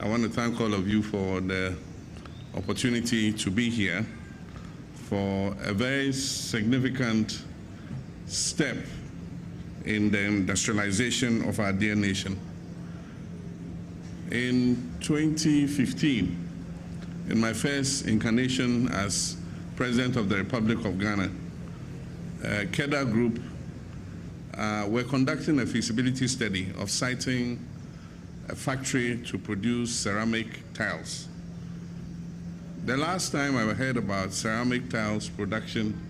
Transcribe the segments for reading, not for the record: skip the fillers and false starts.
want to thank all of you for the opportunity to be here for a very significant step in the industrialization of our dear nation. In 2015, in my first incarnation as President of the Republic of Ghana, KEDA Group were conducting a feasibility study of siting a factory to produce ceramic tiles. The last time I heard about ceramic tiles production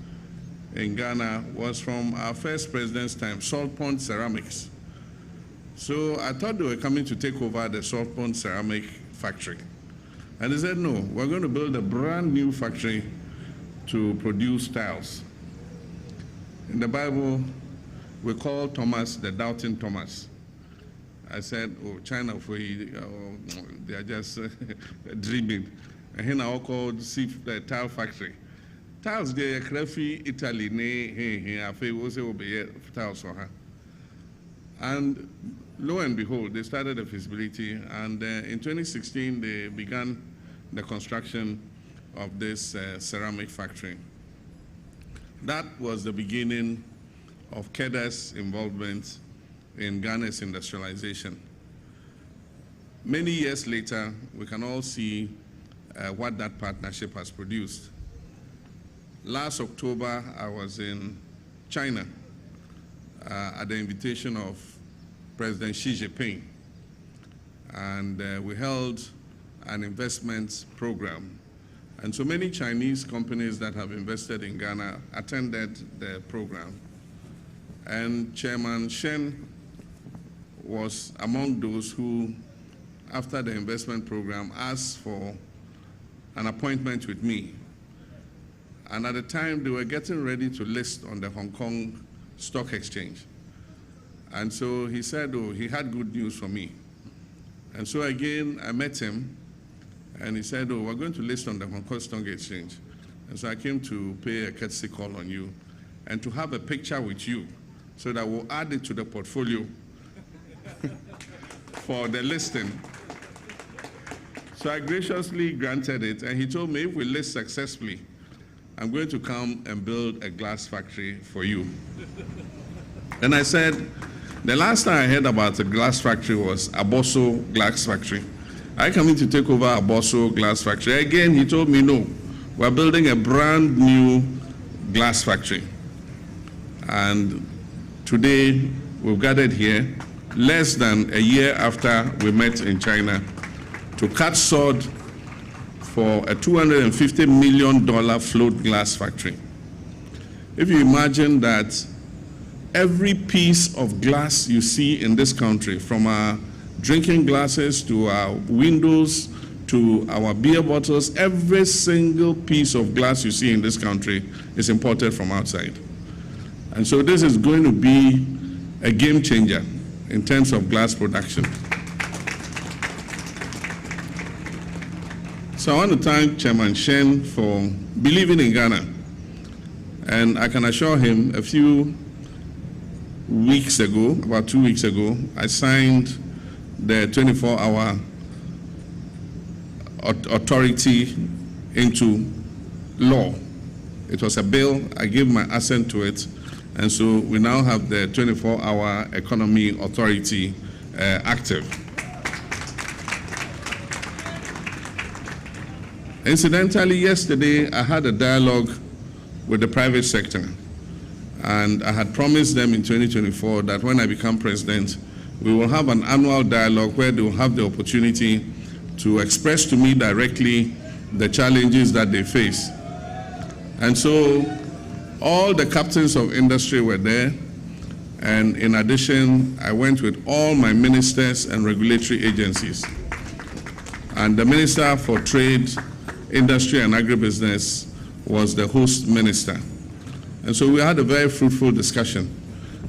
in Ghana was from our first president's time, Salt Pond Ceramics. So I thought they were coming to take over the Salt Pond Ceramic factory. And they said, no, we're going to build a brand new factory to produce tiles. In the Bible, we call Thomas the doubting Thomas. I said, oh, China, they are just dreaming. And here now called the tile factory. Tiles, they are Crefi, Italy, tiles for her. And lo and behold, they started a feasibility, and in 2016, they began the construction of this ceramic factory. That was the beginning of KEDA's involvement in Ghana's industrialization. Many years later, we can all see what that partnership has produced. Last October, I was in China at the invitation of President Xi Jinping, and we held an investment program. And so many Chinese companies that have invested in Ghana attended the program. And Chairman Shen was among those who, after the investment program, asked for an appointment with me. And at the time, they were getting ready to list on the Hong Kong Stock Exchange. And so he said, oh, he had good news for me. And so again, I met him, and he said, oh, we're going to list on the Hong Kong Stock Exchange. And so I came to pay a courtesy call on you and to have a picture with you so that we'll add it to the portfolio for the listing. So I graciously granted it, and he told me if we list successfully, I'm going to come and build a glass factory for you. And I said, the last time I heard about a glass factory was Abosso Glass Factory. I coming to take over Abosso Glass Factory. Again, he told me, no, we're building a brand new glass factory. And today, we've gathered here, less than a year after we met in China, to cut sod for a $250 million float glass factory. If you imagine that every piece of glass you see in this country, from our drinking glasses to our windows to our beer bottles, every single piece of glass you see in this country is imported from outside. And so this is going to be a game changer in terms of glass production. So I want to thank Chairman Shen for believing in Ghana. And I can assure him a few weeks ago, about 2 weeks ago, I signed the 24-hour authority into law. It was a bill, I gave my assent to it, and so we now have the 24-hour economy authority active. Incidentally, yesterday I had a dialogue with the private sector, and I had promised them in 2024 that when I become president, we will have an annual dialogue where they will have the opportunity to express to me directly the challenges that they face. And so all the captains of industry were there, and in addition, I went with all my ministers and regulatory agencies. And the Minister for Trade, Industry and Agribusiness was the host minister. And so we had a very fruitful discussion.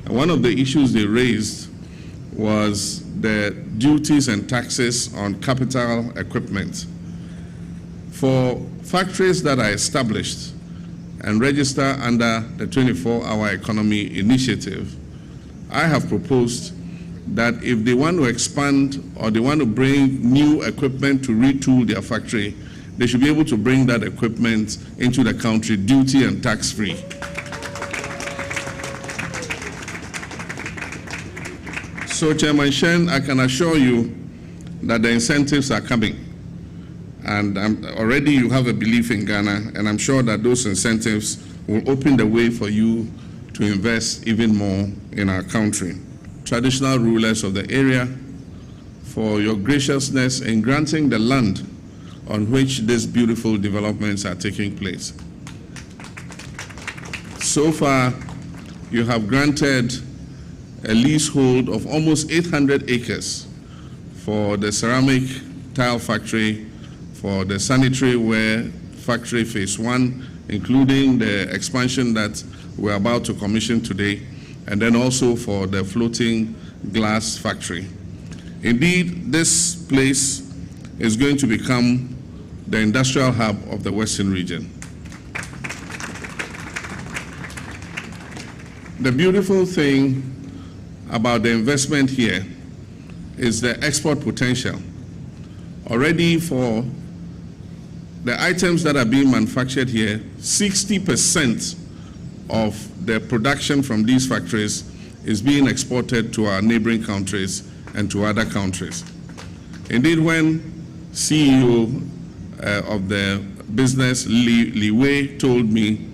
And one of the issues they raised was the duties and taxes on capital equipment. For factories that are established and register under the 24-hour economy initiative, I have proposed that if they want to expand or they want to bring new equipment to retool their factory, they should be able to bring that equipment into the country duty and tax-free. So, Chairman Shen, I can assure you that the incentives are coming. And already you have a belief in Ghana, and I'm sure that those incentives will open the way for you to invest even more in our country. Traditional rulers of the area, for your graciousness in granting the land on which these beautiful developments are taking place. So far, you have granted a leasehold of almost 800 acres for the ceramic tile factory, for the sanitary ware factory phase 1, including the expansion that we're about to commission today, and then also for the floating glass factory. Indeed, this place is going to become the industrial hub of the Western region. The beautiful thing about the investment here is the export potential. Already for the items that are being manufactured here, 60% of the production from these factories is being exported to our neighboring countries and to other countries. Indeed, when CEO of the business, Li Wei, told me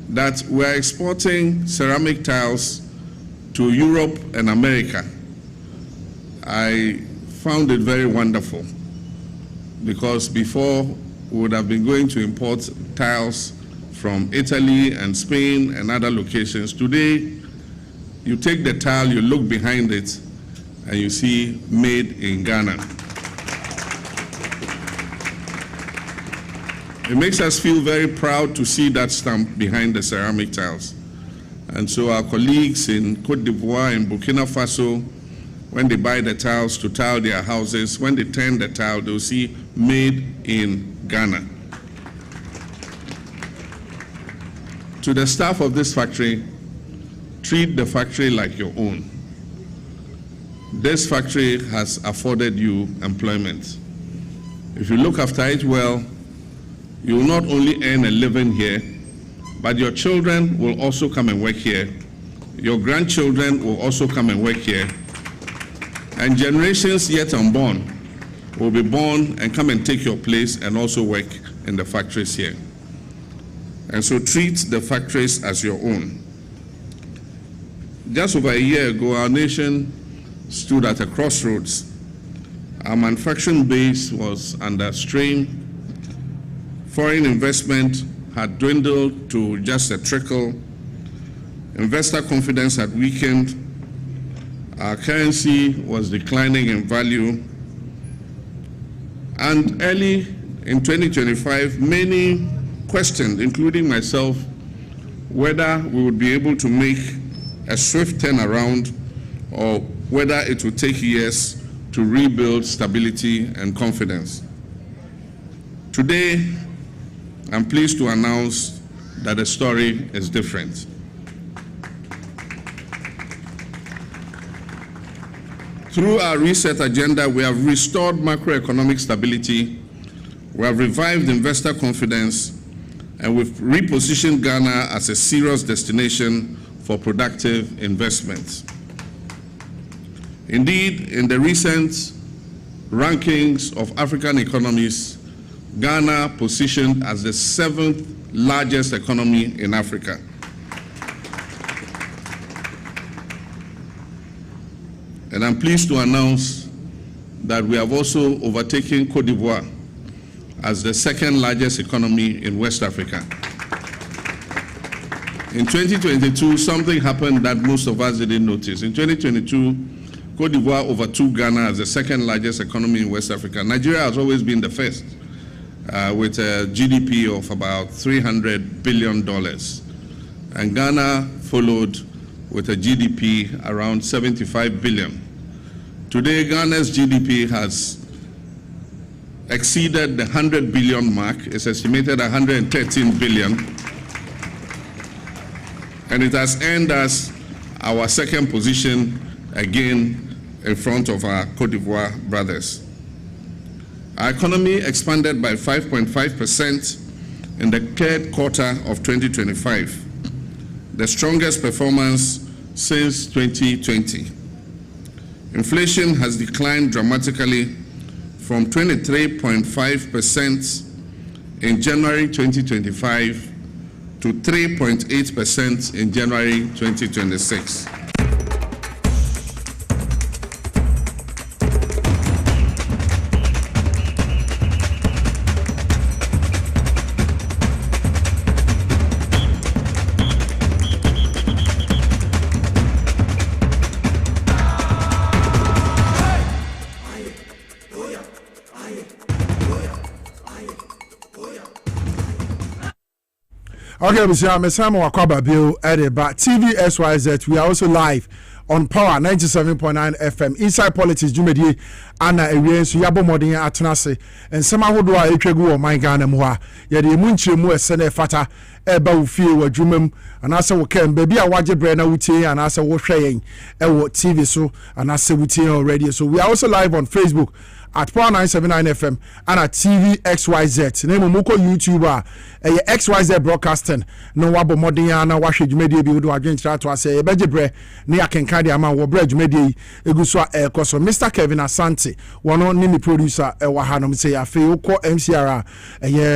that we're exporting ceramic tiles to Europe and America, I found it very wonderful, because before we would have been going to import tiles from Italy and Spain and other locations. Today, you take the tile, you look behind it, and you see made in Ghana. It makes us feel very proud to see that stamp behind the ceramic tiles. And so our colleagues in Côte d'Ivoire and Burkina Faso, when they buy the tiles to tile their houses, when they turn the tile, they'll see made in Ghana. To the staff of this factory, treat the factory like your own. This factory has afforded you employment. If you look after it well, you will not only earn a living here, but your children will also come and work here. Your grandchildren will also come and work here. And generations yet unborn will be born and come and take your place and also work in the factories here. And so treat the factories as your own. Just over a year ago, our nation stood at a crossroads. Our manufacturing base was under strain. Foreign investment had dwindled to just a trickle. Investor confidence had weakened. Our currency was declining in value. And early in 2025, many questioned, including myself, whether we would be able to make a swift turnaround or whether it would take years to rebuild stability and confidence. Today, I'm pleased to announce that the story is different. Through our reset agenda, we have restored macroeconomic stability, we have revived investor confidence, and we've repositioned Ghana as a serious destination for productive investments. Indeed, in the recent rankings of African economies, Ghana positioned as the 7th largest economy in Africa. And I'm pleased to announce that we have also overtaken Côte d'Ivoire as the 2nd largest economy in West Africa. In 2022, something happened that most of us didn't notice. In 2022, Côte d'Ivoire overtook Ghana as the 2nd largest economy in West Africa. Nigeria has always been the first, with a GDP of about $300 billion. And Ghana followed with a GDP around 75 billion. Today, Ghana's GDP has exceeded the 100 billion mark. It's estimated 113 billion. And it has earned us our 2nd position again in front of our Cote d'Ivoire brothers. Our economy expanded by 5.5% in the third quarter of 2025, the strongest performance since 2020. Inflation has declined dramatically from 23.5% in January 2025 to 3.8% in January 2026. Okay, Mr. Sam Wakwaba Bill Ediba TV SYZ. We are also live on Power 97.9 FM inside politics. Jumedi Anna Ewiensu Yabo Modin Atenase and some ahodoa etwegu o man Ghana mu ha. Ye de munchire mu esene fata eba wo fie wa dwumam anase wo kem baby a waje bre na wutie anase wo hwe yen ewo TV so anase wutie already. So we are also live on Facebook at Power 979 FM and at TV XYZ. Name muko YouTuber XYZ Broadcasting. No wabo modern na wahwe dwumedi bi wodo adwentra to ase e beje bre na yakenka de ama wo bre dwumedi eguso ekoso Mr Kevin Asante wono ni mi producer wa hanom say afi uko MCR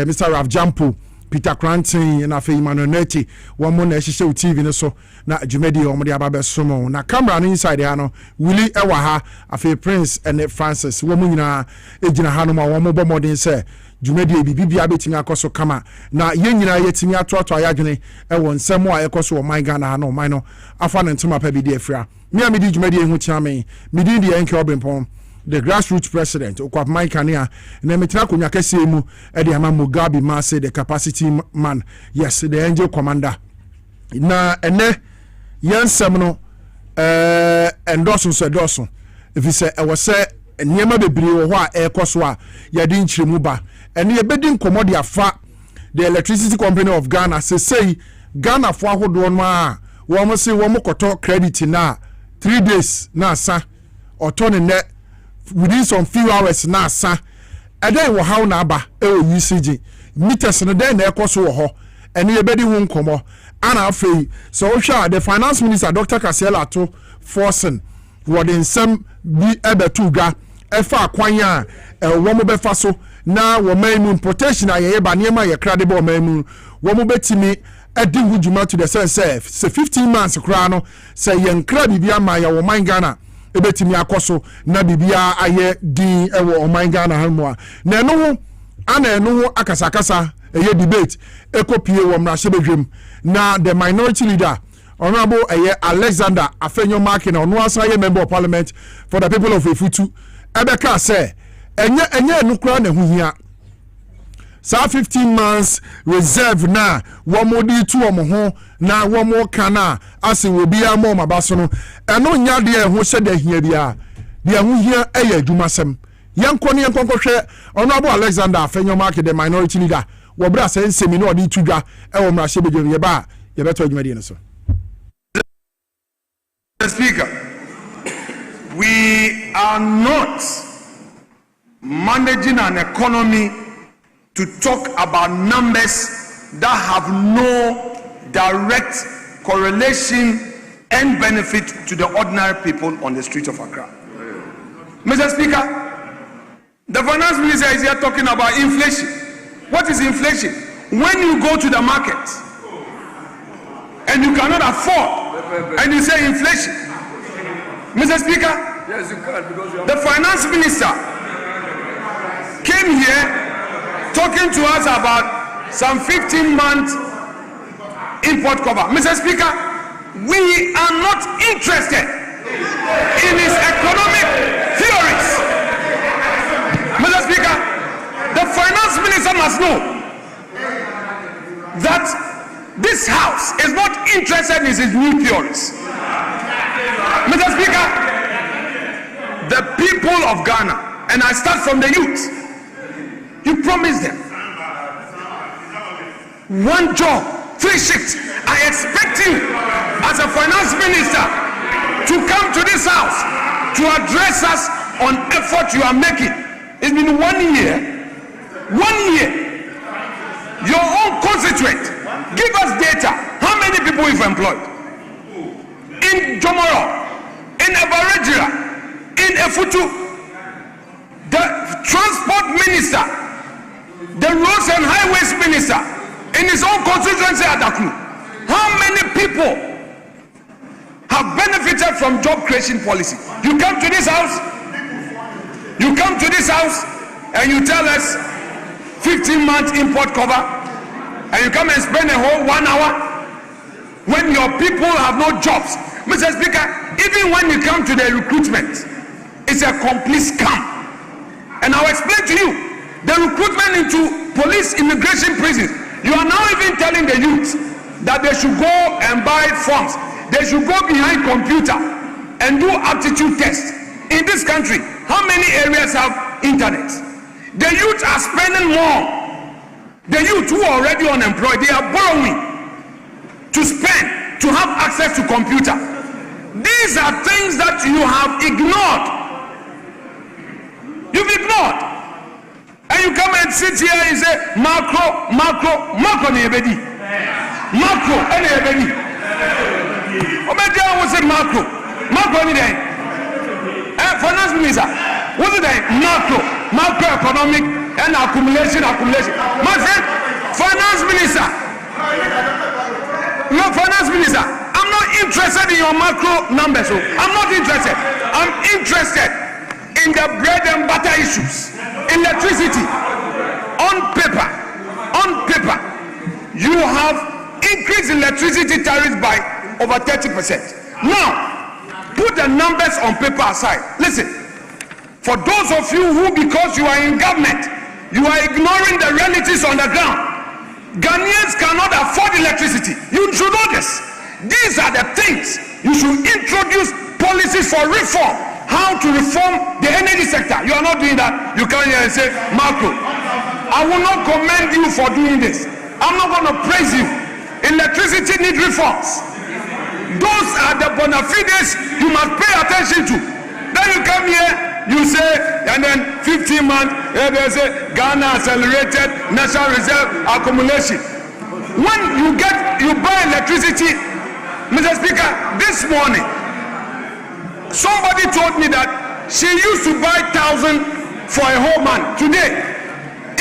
Mr Raf Jampo Peter Cranton na afi Manoneti womo na ehihye TV ne so na dwumedi omode ababe somo na camera no inside ha no Willie ewa ha afi Prince and Francis womo nyina ejina hanom a womo bo modern say dwumedi bibia betimi akoso kama na ye nyina yetimi atoato ayadwene ewo nsem a ekoso o man Ghana ha no man no afa ne ntoma pa bi de afira me amedi dwumedi ehu chiame medi de N.K Obrempong the grassroots president okwap man Kania na metra konya kase mu e de ama Mugabe ma say the capacity man, yes, the angel commander na ene yensem no endoso if you say e was say niema bebre wo ho a ekoso a ye de nchiremu ba ene ye bedi nkomodi afa the electricity company of Ghana say Ghana fo ahodo no a wo mo say wo mo koto credit na 3 days na sa oto ne within some few hours na sa eden wo how na aba e o UCG meters no den na ekoso wo ho ene ye bedi hu nkomo ana afei so wo hwa the finance minister Dr. Kasiela to forcing what in some bi ebetu gwa efa akwanya wo mo befa so na wo man protection ayeye ba niema ye credible man wo mo betimi edi hujuma to the sense say 15 months kra no say ye nkra bibia ma ya wo man Ghana ebetimi akoso na bibia aye din ewo o man Ghana hanmoa na eno ana eno akasakasa eye debate ekopie wo mra shebedwem na the minority leader Honorable Alexander Afenyo Markin on one side member of Parliament for the people of Efutu ebeka say enye enukra na hu hia sa 15 months reserve na womodi tu omo na womo kana ase wo bia mo mabaso no eno nya de ho hye da hia bia de hu hia eye adwumasem yanko ne yanko hwe Honorable Alexander Afenyo Markin the minority leader wo bra say nsemi no odi tudwa e wo mra hye bedwem ye ba ye beto adwumadi ne so. Mr. Speaker, we are not managing an economy to talk about numbers that have no direct correlation and benefit to the ordinary people on the streets of Accra. Mr. Speaker, the finance minister is here talking about inflation. What is inflation? When you go to the market and you cannot afford and you say inflation. Mr. Speaker, yes, you can, because you the finance minister came here talking to us about some 15-month import cover. Mr. Speaker, we are not interested in his economic theories. Mr. Speaker, the finance minister must know that this house is not interested in his new theories. Mr. Speaker, the people of Ghana, and I start from the youth, you promised them 1 job, 3 shifts. I expect you as a finance minister to come to this house to address us on effort you are making. It's been 1 year. 1 year. Your own constituent, give us data. How many people you've employed? In Jomoro, in Abarajira, in Efutu, the transport minister, the roads and highways minister, in his own constituency at Akru. How many people have benefited from job creation policy? You come to this house, and you tell us 15-month import cover, and you come and spend a whole 1 hour when your people have no jobs. Mr. Speaker, even when you come to the recruitment, it's a complete scam. And I'll explain to you, the recruitment into police, immigration, prisons, you are now even telling the youth that they should go and buy forms. They should go behind computer and do aptitude tests. In this country, how many areas have internet? The youth are spending more. The youth who are already unemployed, they are borrowing to spend, to have access to computer. These are things that you have ignored. You've ignored. And you come and sit here and say, macro nebedi. Macro, nebedi. Omedia was a macro ni day. Finance minister, what's it day? Macroeconomic and accumulation. My friend, finance minister. No, finance minister, I'm not interested in your macro numbers. So I'm not interested. I'm interested in the bread and butter issues. Electricity. On paper, you have increased electricity tariffs by over 30%. Now, put the numbers on paper aside. Listen, for those of you who, because you are in government, you are ignoring the realities on the ground. Ghanaians cannot afford electricity. You should know this. These are the things you should introduce policies for reform. How to reform the energy sector. You are not doing that. You come here and say, Marco, I will not commend you for doing this. I'm not going to praise you. Electricity needs reforms. Those are the bona fides you must pay attention to. Then you come here, you say, and then 15 months, they say Ghana accelerated national reserve accumulation. When you buy electricity, Mr. Speaker, this morning, somebody told me that she used to buy 1,000 for a whole month. Today,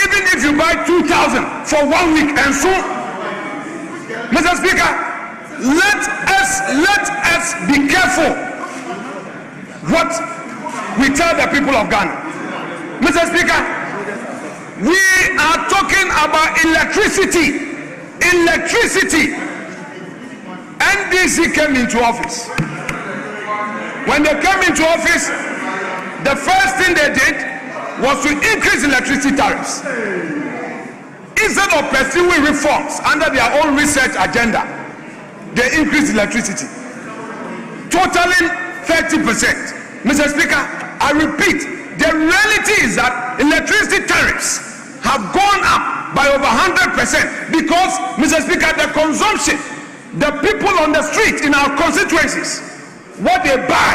even if you buy 2,000 for 1 week, and soon, Mr. Speaker, let us be careful what we tell the people of Ghana. Mr. Speaker, we are talking about electricity. NDC came into office. When they came into office, the first thing they did was to increase electricity tariffs. Instead of pursuing reforms under their own research agenda, they increased electricity, totaling 30%. Mr. Speaker, I repeat, the reality is that electricity tariffs have gone up by over 100% because, Mr. Speaker, the consumption, the people on the street in our constituencies, what they buy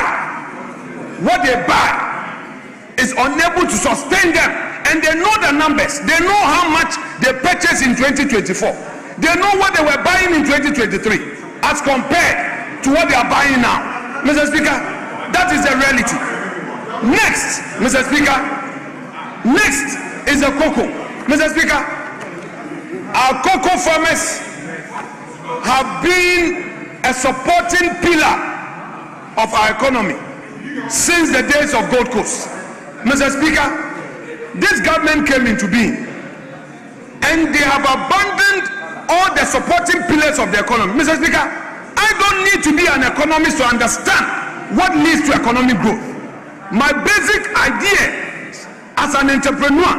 is unable to sustain them, and they know the numbers. They know how much they purchased in 2024. They know what they were buying in 2023 as compared to what they are buying now. Mr. Speaker, that is the reality. Next, Mr. Speaker, next is the cocoa. Mr. Speaker, our cocoa farmers have been a supporting pillar of our economy since the days of Gold Coast. Mr. Speaker, this government came into being and they have abandoned all the supporting pillars of the economy. Mr. Speaker, I don't need to be an economist to understand what leads to economic growth. My basic ideas as an entrepreneur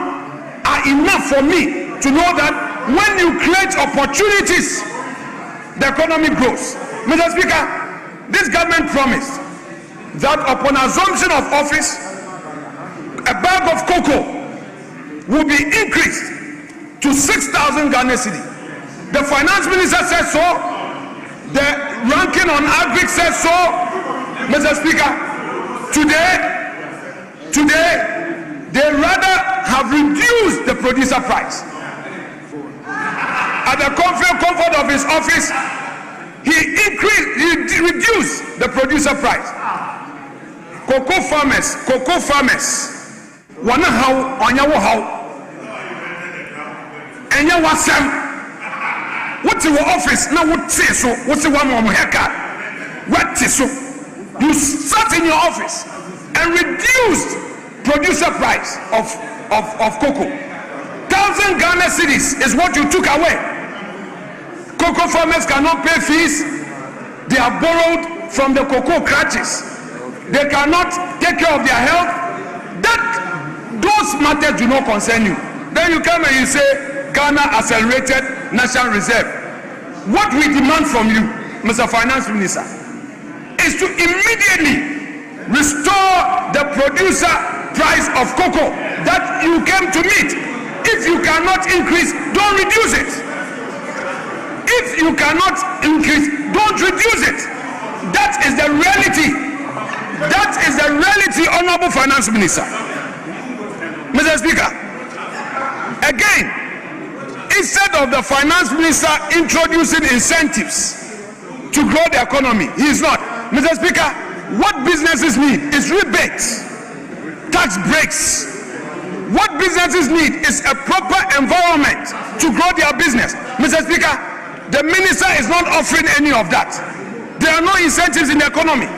are enough for me to know that when you create opportunities, the economy grows. Mr. Speaker, this government promised that upon assumption of office, a bag of cocoa will be increased to 6,000 Ghana cedi. The finance minister said so. The ranking on agri said so. Mr. Speaker, today, they rather have reduced the producer price. At the comfort of his office, he reduced the producer price. Cocoa farmers, wana how, onyawo how, enya wasem. What's your office now? What say so? What's the one more haircut? What so? You sat in your office and reduced producer price of cocoa. 1,000 Ghana cedis is what you took away. Cocoa farmers cannot pay fees. They are borrowed from the cocoa crutches. They cannot take care of their health. Those matters do not concern you. Then you come and you say Ghana accelerated National Reserve. What we demand from you, Mr. Finance Minister, is to immediately restore the producer price of cocoa that you came to meet. If you cannot increase, don't reduce it. If you cannot increase, don't reduce it. That is the reality. That is the reality, Honorable Finance Minister. Mr. Speaker, again, instead of the Finance Minister introducing incentives to grow the economy, he is not. Mr. Speaker, what businesses need is rebates, tax breaks. What businesses need is a proper environment to grow their business. Mr. Speaker, the minister is not offering any of that. There are no incentives in the economy.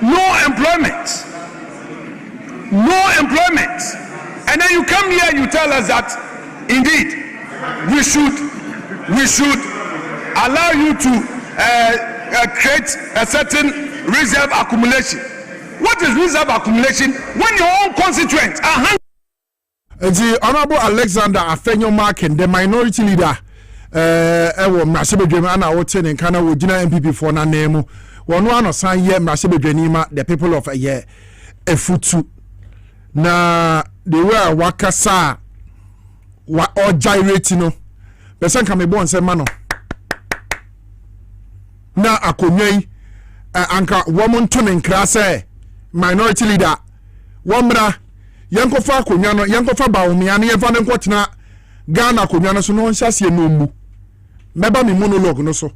No employment. No employment. And then you come here, you tell us that indeed we should allow you to create a certain reserve accumulation. What is reserve accumulation when your own constituents are hungry? The Honorable Alexander Afenyo Markin, the minority leader, Mrasebedwem ana wote ne kana wo gina MPP for na name wonu anosan ye Mrasebedwenima the people of ye efutu na the way wakasa wa gyrate no person kan me bon se ma no na akonwai anka woman to ne nkra se minority leader womra yankofa akonwa no yankofa baomia ne yefa ne nkotena Ghana akonwa no so no nhyase no mu meba me monologue no so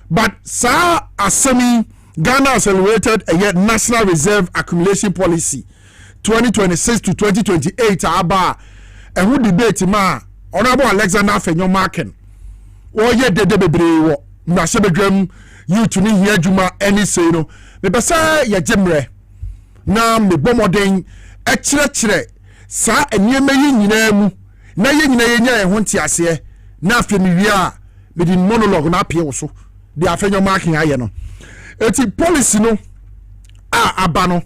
but sa asemi Ghana accelerated a national reserve accumulation policy 2026 to 2028 aba who debate ma Honorable Alexander Afenyo Markin o ye dede bebre wo Mrasebedwem youth ni hia djuma any say no me besa ye jemre na me bomoden kire sa eniema yi nyina mu na ye nyina ye nya ye ho ntiase na afemi wi a me di monologue na apie wo so di Afenyo Markin aye no eti policy no abano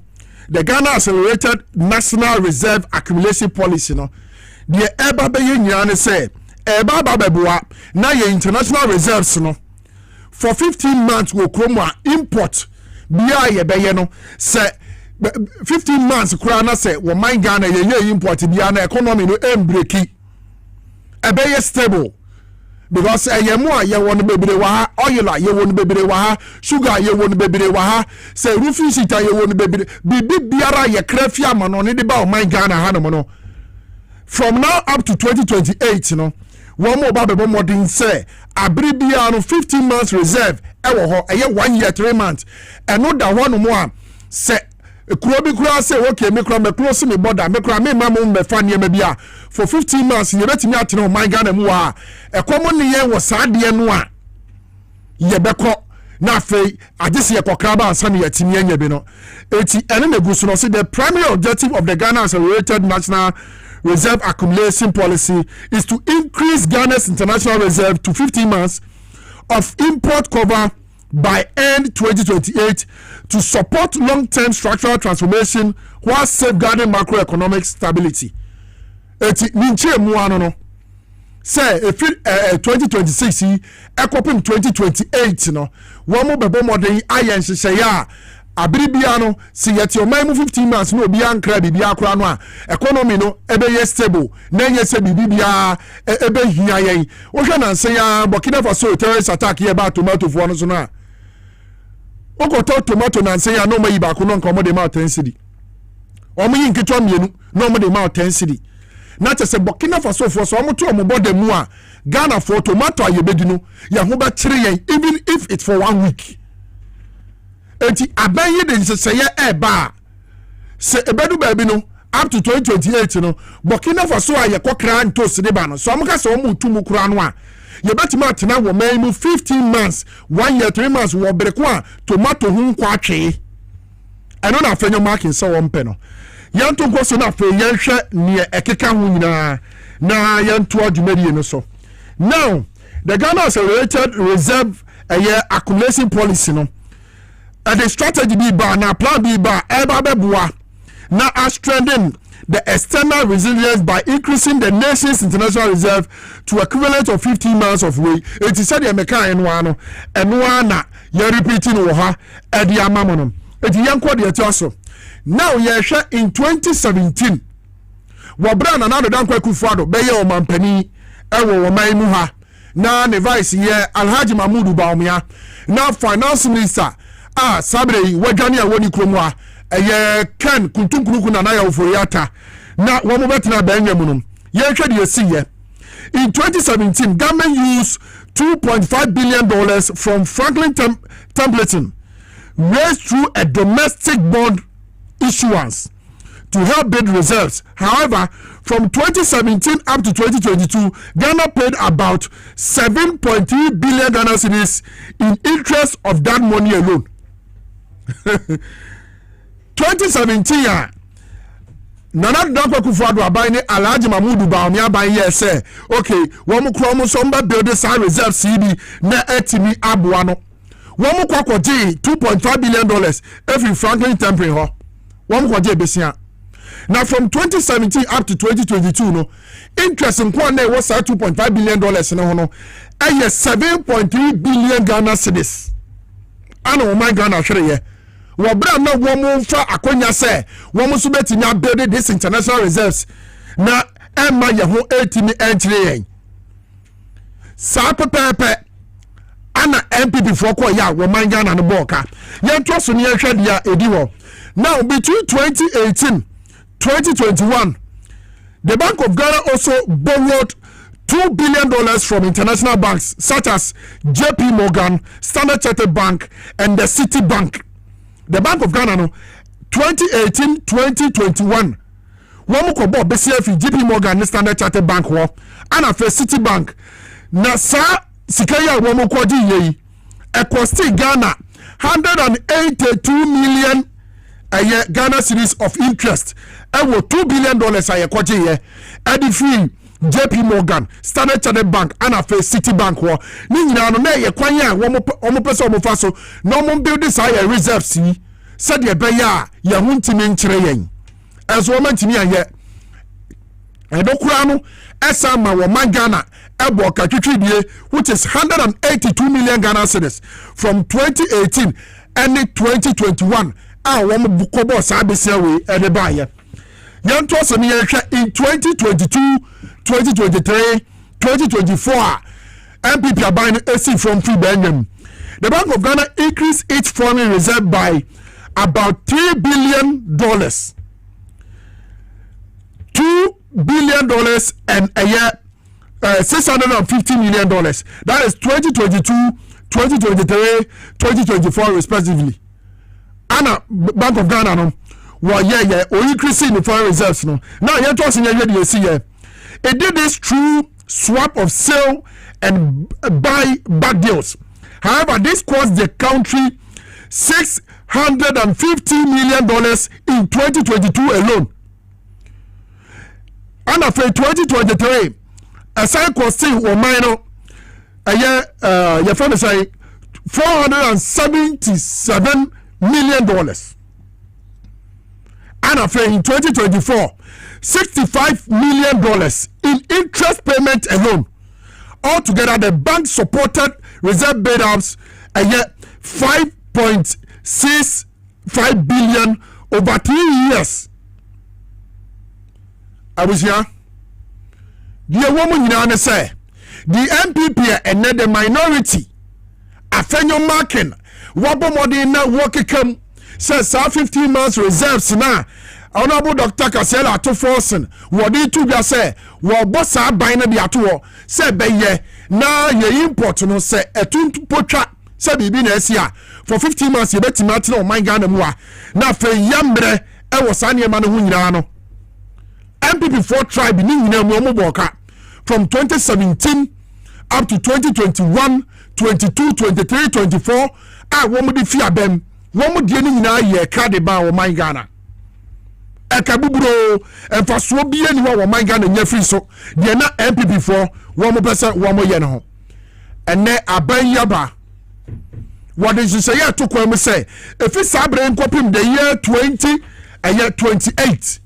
the Ghana accelerated national reserve accumulation policy no the eba be ye nyina ne say eba babeboa na ye international reserves no for 15 months wo kromwa import bia ye be ye no say 15 months kura na say wo man Ghana ye import bia na economy no embreki ebe ye stable because ye mo a ye won bebre wa ha oil a ye won bebre wa ha sugar ye won bebre wa ha say roofing sheet a ye won bebre bibi biara ye krafi amano ne de ba o man Ghana ha no no from now up to 2028 no one more babebo modern say abribia no 15 months reserve e wo ho e 1 year 3 months and no da one more say Kurobi kura say okay me kura me close me border me kura me mamu me fa niam bia for 15 months ye betimi atene o man Ghana mu a ekomo ne ye wo saade no a ye beko na afei agese ye kokra ba ansa ne yatimi anya bi no eti ene na gusu no say the primary objective of the Ghana accelerated national reserve accumulation policy is to increase Ghana's international reserve to 15 months of import cover by end 2028 to support long-term structural transformation while safeguarding macroeconomic stability. Eti ninche mu ano no say if 2026 ekopim 2028 no wo mo bebo modern ayen hyehyɛ ya abiribia no si yeti o man mu 15 months no obi ankra bibia akora no a economy no ebe ye stable na nye se bibia ebe hia yen wo hwe na nse ya Burkina Faso terrorist attack ye ba tomato fo no so no a okoto tomato na nse ya no ma yi ba ko no nka de ma 10 cedi omo yi nketwa mienu no mo de ma 10 cedi na chese Burkina Faso fo so omo to omo boda mu a Ghana for tomato ayebedi no ya ho ba kire yen even if it's for 1 week enti aban yi de nseseye eba se ebedu ba bi no up to 2028 no Burkina Faso aye kokra ntos de ba no so omo ka se omo tumu kura no a ye betima atena wo man mu 15 months 1 year 3 months wo breko a tomato hu nkwa atwe eno na afenyo marking se wo mpe no yanto nko so na fe yenhwe ne ekeka hu nyina na yanto adwumadi no so. Now the Ghana Accelerated Reserve accumulation policy no the strategy be ba na plan be ba eba beboa na strengthen the external resilience by increasing the nation's international reserve to equivalent of 15 months of weight. It is said the American and na you repeating oha edi amamono. It yanko de etiaso. Now ye share in 2017. Wabra na nado dankwa kufuado beye o mampani ewo wo man mu ha na ne vice ye Alhaji Mahmoud Bawumia na finance minister sabre wadwane a woni kromu a Ken kuntunkuruku na ya uforiata na wamu betina benye munum ye hwede yesiye. In 2017 government used $2.5 billion from Franklin Templeton raised through a domestic bond issuance to help build reserves. However, from 2017 up to 2022, Ghana paid about 7.3 billion Ghana cedis in interest of that money alone. 2017 Nana Dankwa Kufuado abayne Alhaji Mahmoud Bawumia abayne say okay womu kromo so mba build this reserve CB na etimi aboa no womu kwakoje $2.5 billion every Franklin Templeton ho womu kwaje besia na from 2017 up to 2022 no interest nko na was $2.5 billion no ho no 7.3 billion Ghana cedis ana o my Ghana hwere wobra na womu fa akonya se womu so betimi build this international reserves na emma ye ho etimi enchire yen sa pepepe ana MPP for ko ya wo man Ghana no boka yen to so ne hwede ya edi wo. Now between 2018 2021 the Bank of Ghana also borrowed $2 billion from international banks such as JP Morgan, Standard Chartered Bank and the City Bank. The Bank of Ghana no 2018-2021 womu ko bo BCF JP Morgan Standard Chartered Bank wo ana fe City Bank na sa sikaya womu ko di yi e cost Ghana 182 million Ghana series of interest ewo $2 billion aye ko ye edi free JP Morgan Standard Chartered Bank ana fe City Bank wo ni nyina no na ye kwan ya omo pese omo fa so na omo build this higher reserves yi said ye be ya ye huntimi nkyere yen enso omo ntimi aye edokura no esa ma wo man Ghana ebo ka twitwidie which is 182 million Ghana cedis from 2018 and 2021 wo mo bukobo sa besia we ede ba ye yan to so ne ye hwa in 2022 2023 2024 MPP aban AC from free Benjamin. The Bank of Ghana increased its foreign reserve by about $3 billion, $2 billion and a year $650 million. That is 2022, 2023, 2024 respectively. Anna Bank of Ghana no wa increasing the foreign reserves no. Now you talk you see here. It did this through swap of sale and buy back deals. However, this cost the country $650 million in 2022 alone. And after 2023, a side costing or minor a year, your friend is saying $477 million. And after in 2024, $65 million in interest payment alone. Altogether, the bank supported reserve build-ups a year $5.65 billion over 3 years. I was here. The woman you say the MPP and the minority. Afenyo marking wabo modern na wokekam says 15 months reserves na Honorable Dr. Kasela ato forcing wodi tu bia say wo boss aban na bi ato say beye na ye import no say etuntu potwa say bibi na asia for 15 months ye betima atena o man Ghana mu a na fe yambre e wo sa ne ma no hu nyina no MPP4 tribe ni nyina mu omoboka from 2017 up to 2021 22 23 24 a wo mu di fi abem wo mu die ni nyina ye ka de ba wo man Ghana ekabuburo emfaso bie ni wo man Ghana nya free so de na MPP4 wo mo pese wo mo ye ne ho ene aban yaba what is say ya to kwam say if sabre nkopim the year 20 a year 28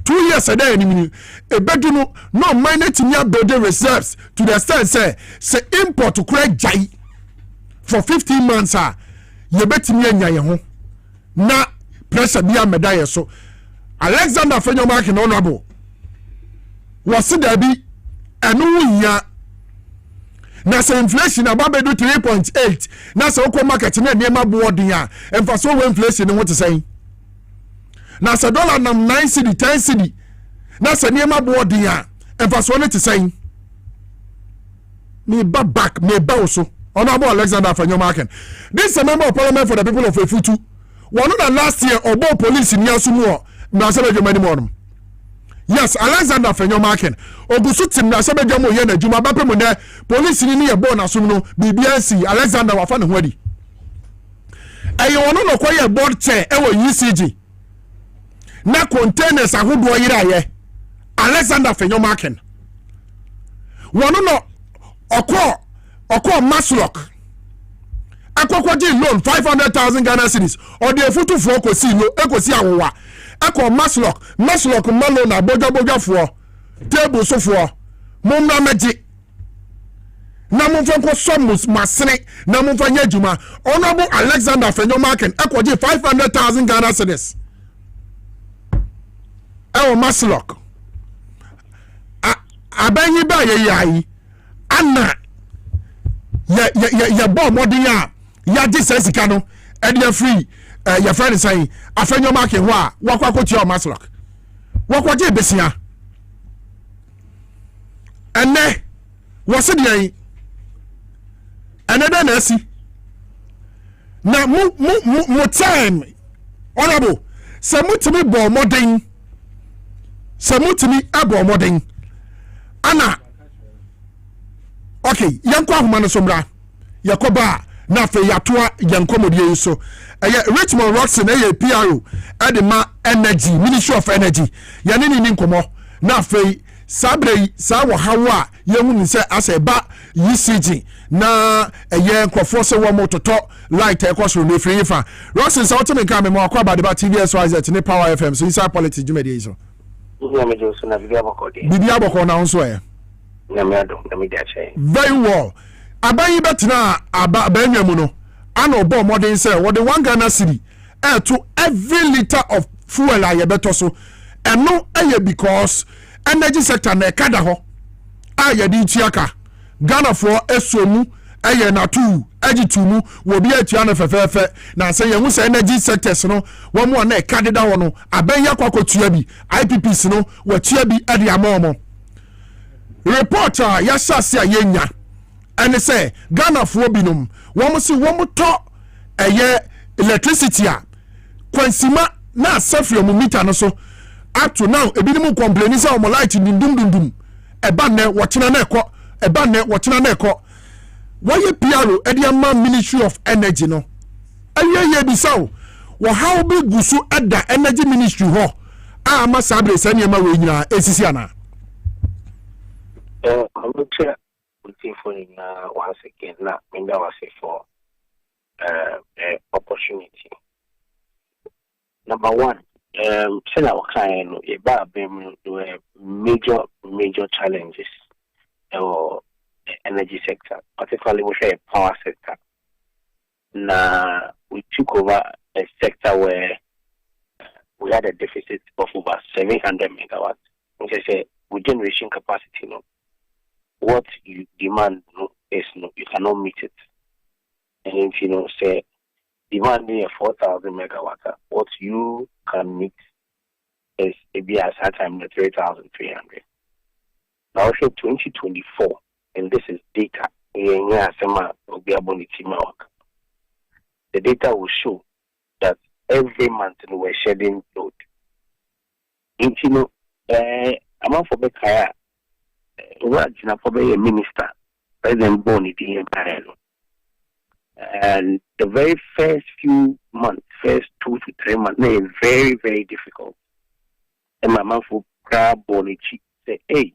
2 years a day ni ebedu no minor tinya building reserves to the extent say import to credit jai for 15 months ye betimi anya ye ho na pressure bia medaye so Alexander Fenyomark no honorable was there be enu nya na say inflation about do 3.8 na say okọ market na niam boarding a emfaso we inflation what say na say dollar nam 9 cedi 10 cedi na say niam boarding a emfaso ne te say me back me also honorable Alexander Fenyomark. This is a member of parliament for the people of Efutu. One of the last year obo police in Yasumu na say be many more. Yes, Alexander Fenyomark ogusu tim na say be jamo ye na juma ba pemu ne police ni ye bo na sum no BBNC Alexander wa fa ne ho adi. Ayo wono no koye board chair e wo UCG na containers ahodo yira ye Alexander Fenyomark wono no okọ Maslok akọkọji loan 500,000 Ghana cedis or the Efutu for kosi no ekosi awowa akọ Maslok malo na boja for table so for mumra meji na mumfa ko somus masene na mumfa nya juma Honorable Alexander Fenyomark ekoji 500,000 Ghana cedis Maslok abanyi ba ye yayi ana ya bo modern ya Jesus kano e dey free ya friend say Fenyomark ho a wakwakochi o Maslok wakwaje besia ene wose dey ene da na si na mu time honorable se mutimi bo modern se mutimi abo modern ana okay yanko ahoma no sombra yakoba na fe yatoa yankomodie so Richmond Roxon PRO adema energy Ministry of Energy yane ni nkomo na fe sabre sa wo hawa yemu ni se aseba UCG na nkofo se wo mototo light ekoso no free fa Roxon sa otome ka me akwa badeba TVSYZ ne Power FM so inside politics jumedi so bibi aboko na nso very well abayi betina abanyamu no ana obo modern say what the 1 Ghana cedi to every liter of fuel aye beto so eno aye because energy sector na kada ho aye di tiaka Ghana for esomu aye na tu agitumu wo bi atua na fefefe na say ye hu say energy sectors no wo mo na kadeda ho no abanya kwakotua bi IPPs no wa tua bi ade amomo reporter yasase ayenya ene say Ghana for binum wo si wo to electricity a kwansima na safri mu meter no so up to now ebinim complain say o light dundum eba ne wochena na ekọ eba ne wochena na ekọ woye PRO ediama Ministry of Energy no ayeye bisaw wo how be gusu eda energy ministry ho ama sabre saniema we nyina esisi ana I'm not sure for once again now in that was for opportunity. Number one, say our kind about major challenges or energy sector, particularly with the power sector. Now we took over a sector where we had a deficit of over 700 megawatts. Which I say with generation capacity, what you demand is you cannot meet it. And say demanding a 4,000 megawatt, what you can meet is maybe at that time the 3,300. Now, 2024, and this is data. The data will show that every month we're shedding load. I'm out for Bekaya. Probably a minister, President Boni, the Empire. And the very first few months, first 2 to 3 months, they are very, very difficult. And my mom for grab Bonichi say, hey,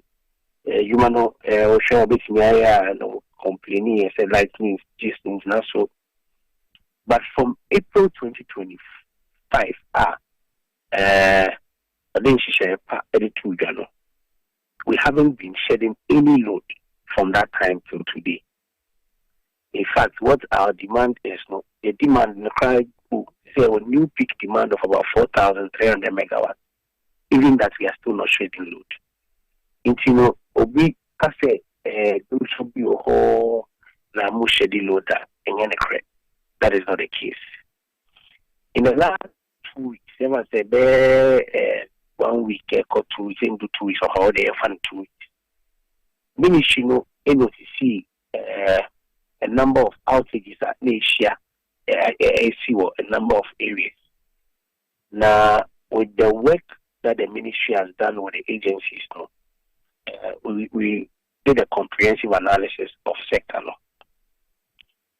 you know, share a bit complaining and say lightning just things not so. But from April 2025, we haven't been shedding any load from that time till today. In fact, what our demand is, the demand in the crowd say a new peak demand of about 4,300 megawatts. Even that we are still not shedding load. Obi kase should be a whole namu shedding load that is not the case. In the last 2 weeks, ever say 1 week or 2 weeks into 2 weeks or how they have fun 2 weeks. Minishino NOTC a number of outages at Asia, a number of areas. Now, with the work that the ministry has done with the agencies, we did a comprehensive analysis of sector.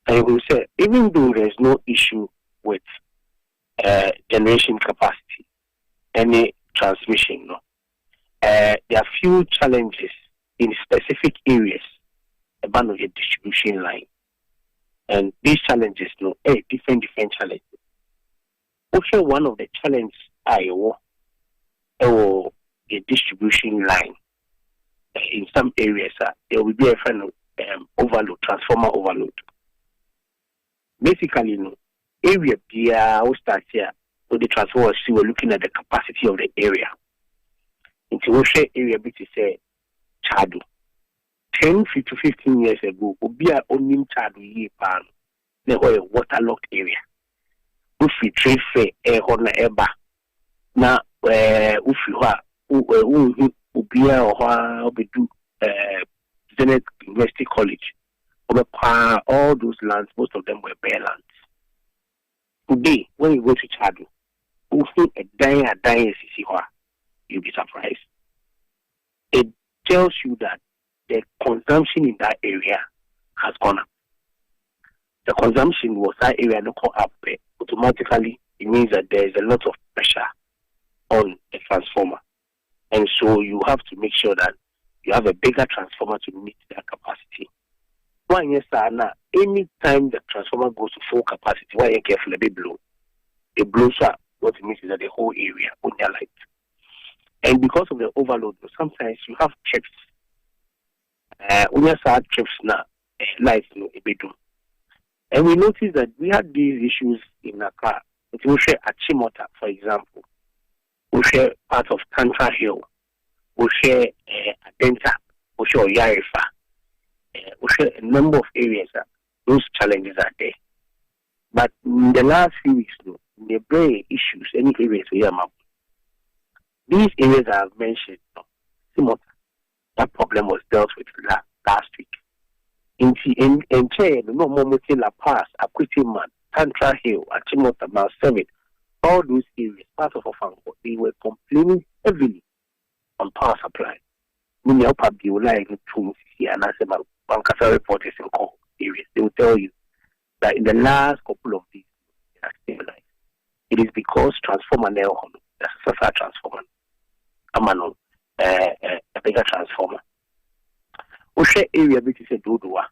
And we say, even though there's no issue with generation capacity, any transmission, there are few challenges in specific areas about the distribution line. And these challenges, different challenges. Also, one of the challenges the distribution line. In some areas, there will be a kind of overload, transformer overload. Basically, area we start here, so the transformers, we're looking at the capacity of the area. Into Oshe area, which is Chadu. 10 to 15 years ago, we are only Chadu ye pan. They were a waterlogged area. If we trade fair air on the eba, now if you are Ubia or do Zenith University College, all those lands, most of them were bare lands. Today, when you go to Chadu, you see a dying you'll be surprised. It tells you that the consumption in that area has gone up. The consumption was that area not go up, automatically it means that there is a lot of pressure on the transformer. And so you have to make sure that you have a bigger transformer to meet that capacity. One yes, any time the transformer goes to full capacity, why you careful a bit blow. It blows up. What it means is that the whole area on their light. And because of the overload, sometimes you have trips. When you have trips now, lights a bit. And we noticed that we had these issues in our car. We share Achimota, for example. We share part of Tantra Hill. We share Adenta. We share Yarifa. We share a number of areas. Those challenges are there. But in the last few weeks, the brain issues, any areas we have. These areas I have mentioned, that problem was dealt with last week. In N.K, no more La Paz, Aquitiman, Tantra Hill, Achimota, Mount Summit, all those areas, part of Ofango, they were complaining heavily on power supply. Many of you like to see and ask about Bankasa reporters in core areas. They will tell you that in the last couple of days, they are stabilized. It is because transformer now, that's a suffer transformer. Amano, a bigger transformer. Oshe area, which is a Dodua.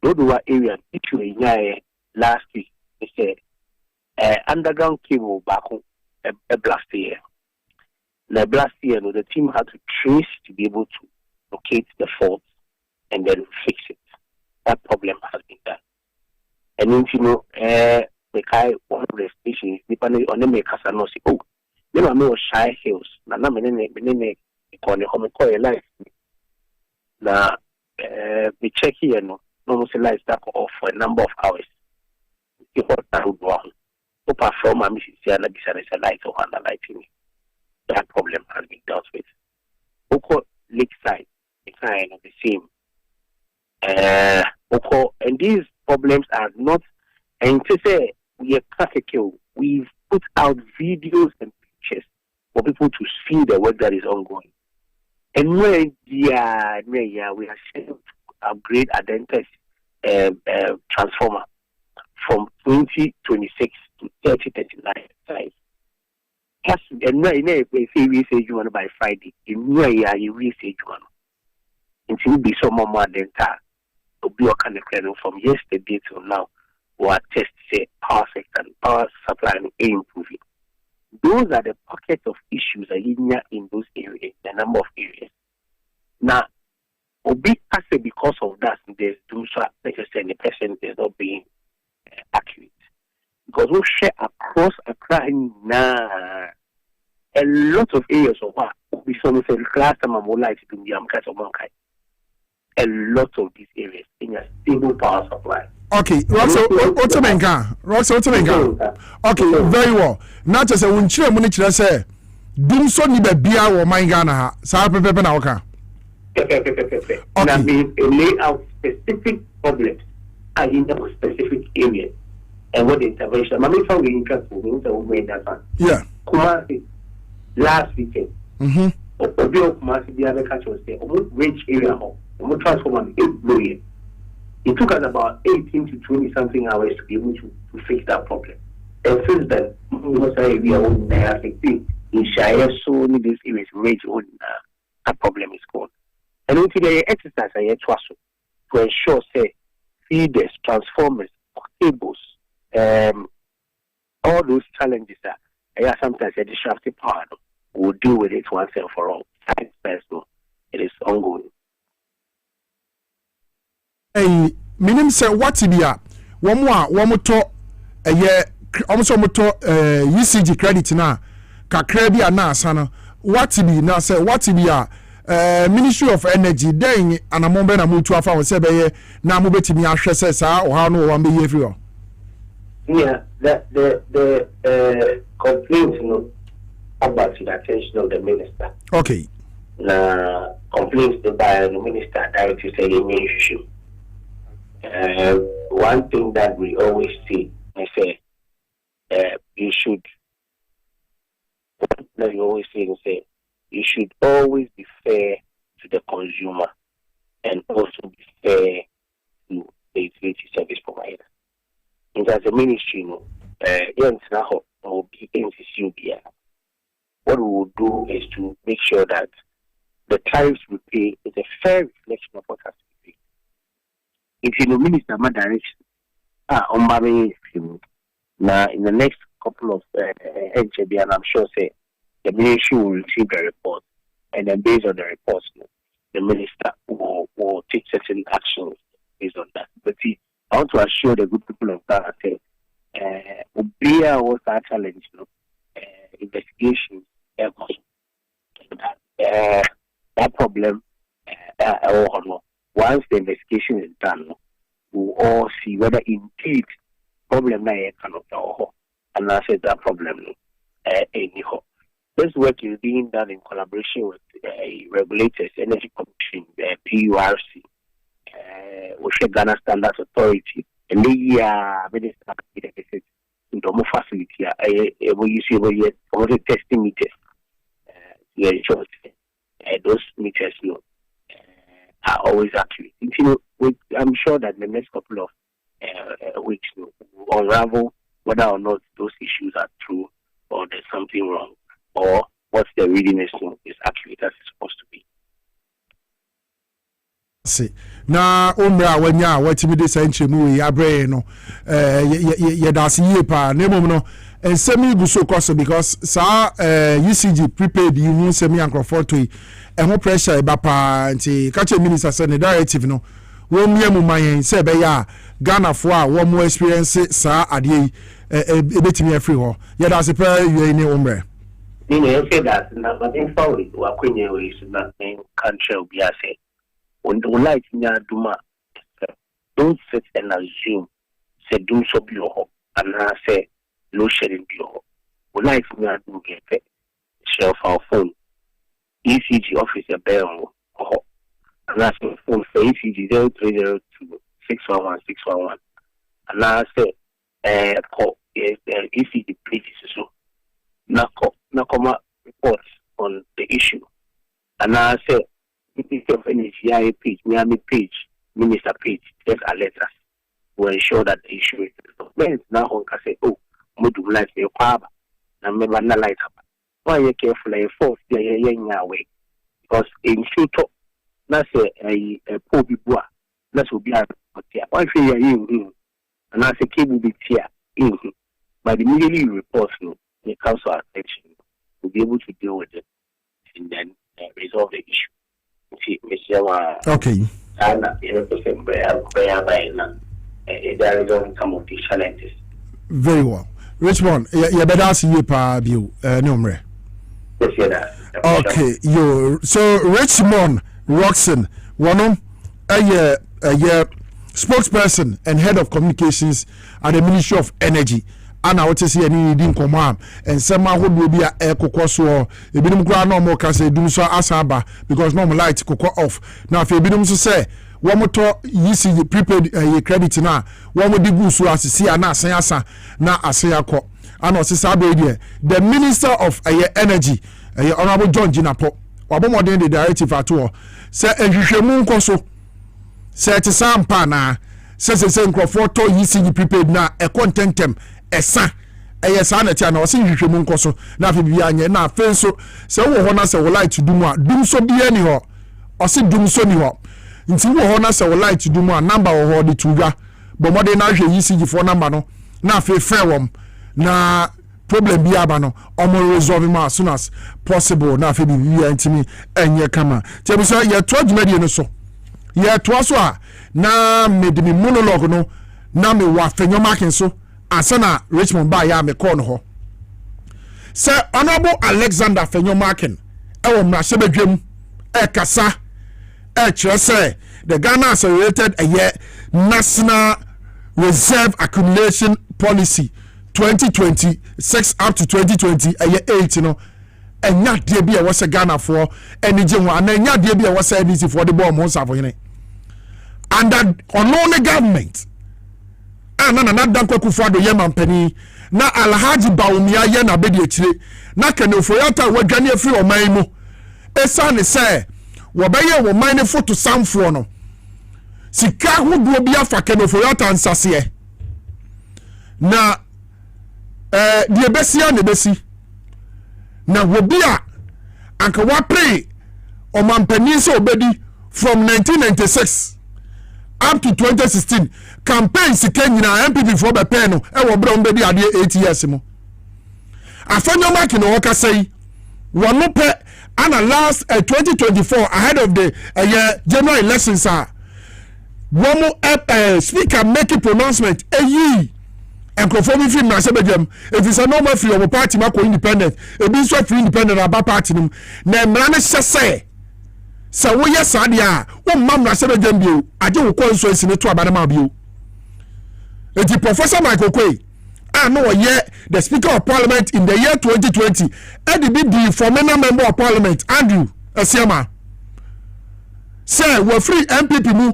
Dodua area, which we last week, is a underground cable back home, a blast here. The blast here, the team had to trace to be able to locate the fault and then fix it. That problem has been done. And then, the guy, one of the stations, depending on the makers, and say, oh, you know, Shy Hills, Nana, Menene, Economy, Home, life. Now, we check here, almost lights that off for a number of hours. The hot would wrong. To perform a mission, a light or under lighting. That problem has been dealt with. Oko lakeside, it's kind of the same. And these problems are not, and to say we are practical, we've put out videos and pictures for people to see the work that is ongoing. And when we are scheduled to upgrade Adenta's transformer from 2026 to 3039 size. And now we say you want by Friday. In where you will say you want. It will be some more than that. To be kind of from yesterday till now, what test say power sector and power supply and improving. Those are the pockets of issues in those areas, the number of areas. Now, Obi say because of that, there's those like I said, the person is not being accurate. Because we share across Accra now a lot of areas of what we saw in the class and more likely to be a lot of these areas in a stable power supply. Okay, Roxo Okay, very well. Now just say when chire money chire say dum so ni ba bia wo man Ghana ha. Sa pepe na oka. Okay. Now we lay out specific problems in a specific area and what the intervention. Mami found we interest in the way that one. Yeah. Kumasi last weekend. Obi Kumasi the other catch was there. Almost range area home. Almost transform 8 billion. It took us about 18 to 20 something hours to be able to fix that problem. And since then, we are on the in Shire, so many these areas range on that problem is gone. And until the exercise I had to ensure, say, feeders, transformers, cables, all those challenges that sometimes a disruptive power will deal with it once and for all. It is ongoing. Hey, minim say what be a womo to almost UCG credit na kakra bi na asa no what be na say what be a Ministry of Energy then anamombe na mutu afa wo say be na mo betimi ahwe say sa o ha no wo be ye free. Yeah, the complaints about the attention of the minister. Okay. Complaints by the minister directly say the issue. One thing that we always see, I say, you should always be fair to the consumer and also be fair to the utility service provider. And as a ministry, what we will do is to make sure that the tariffs we pay is a fair reflection of what has to be paid. If you know minister my direction, now in the next couple of NJB, and I'm sure say the ministry will receive the report, and then based on the reports, the minister will take certain actions based on that. But see, I want to assure the good people of Ghana say, Obia was our challenge, investigation, that problem, once the investigation is done, we'll all see whether indeed problem cannot and I said that problem anyhow. This work is being done in collaboration with regulators, Energy Commission, PURC, Ghana Standards Authority, and the minister in the facility. We use testing meters. Those meters, are always accurate. I'm sure that in the next couple of weeks, we'll unravel whether or not those issues are true, or there's something wrong, or what's the readiness is accurate as it's supposed to be. See, na umra wanya watimi de sanche mu we abre no ye das ye pa na mom no ensemi guso koso because sa UCG prepaid you semi ankrofo to e ho pressure ba pa nti kache minister say the directive no wo mia mu mayen say be ya Ghana fo a wo mo experience sa ade ebetimi afri ho ye das pa you ni umra you say that na but in forward wa kwenye we should not name country will be say on the light nya duma those don't sit and assume say doom so be your and I say low shedding be your life we are doing it share our phone ECG officer bell and I say phone for ECG 0302 611 and I say call ECG pages so na come reports on the issue and I say if of any CIA page, Miami page, minister page, just alert us to ensure that the issue is resolved. Now one can say, oh, Mudu light me up, and remember na light up. Why you careful and force the young way? Because in shooter, that's a poor people, that's will be a why fear you and I say cable be here but immediately you report the council attention to be able to deal with it and then resolve the issue. Okay. And there is some of these challenges. Very well. Richmond, you better ask you pa view number. Okay, you so Richmond Roxon, one a spokesperson and head of communications at the Ministry of Energy. And I want to see any needing command and some will be a cocoa. If you don't no more can say do so asaba because no light cocoa off. Now if you don't say one more you see the prepaid credit now, one would do so as see na sayasa na asayako. And also the Minister of Energy, Honorable John Jinapo, Wabomodin the directive at all. Say Enjushemu Koso. Say it's some pana. Says the same Crawford to you see the prepaid now a contentem. Esa eyesa na tia na osi hwehwemu nkoso na afi bia anye na afen so se wo ho na se wo light dum a dum so bia ni ho osi dum so ni ho nti wo ho na se wo light dum a number wo ho de tuwa bo mode na hwe ECG for number no na afi frɛ wom na problem bia ba no omo resolve ma as soon as possible na afi bia ntimi enye kama ti bi so ye to adwumadi no so ye to so a na medimi monologue no na me wa fenyo marking so Asana Richmond ba ya me call no ho. Sir Honorable Alexander Fenyo Markin e wo mra sebedwem e kasa e kire say the Ghana Accelerated National Reserve Accumulation Policy 2026 up to 2020 8 no enya de bia wo se Ghana for enije ho ana enya de bia wo se NDC for the bomb ho safo hene under on government na danko kufado ye mampani na alhaji baumia ye na bedi akire na kanefoyata wadwane afiri oman mu esa ne se wo beye wo man ne foto samfo no sika hoduo bia fa kanefoyata nsase na die besia ne besi na wo bia anka wa pre o mampani so obedi from 1996 up to 2016 campaign sika nyina MPP for be pen no e wo bra mbedi ade 8 years mo afanyo mark no woka say wono pe ana last 2024 ahead of the general elections womo speaker make a pronouncement and conforming film na sebedem if it's a normal free of party mako independent e bi so free independent aba party nim na mra na say sa wo yes adia wo mam na sebedem bio age wo constituency ne to abana ma bio eti Professor Michael Kwei no ye the Speaker of Parliament in the year 2020 the former member of Parliament Andrew Asiama say we free MPP mu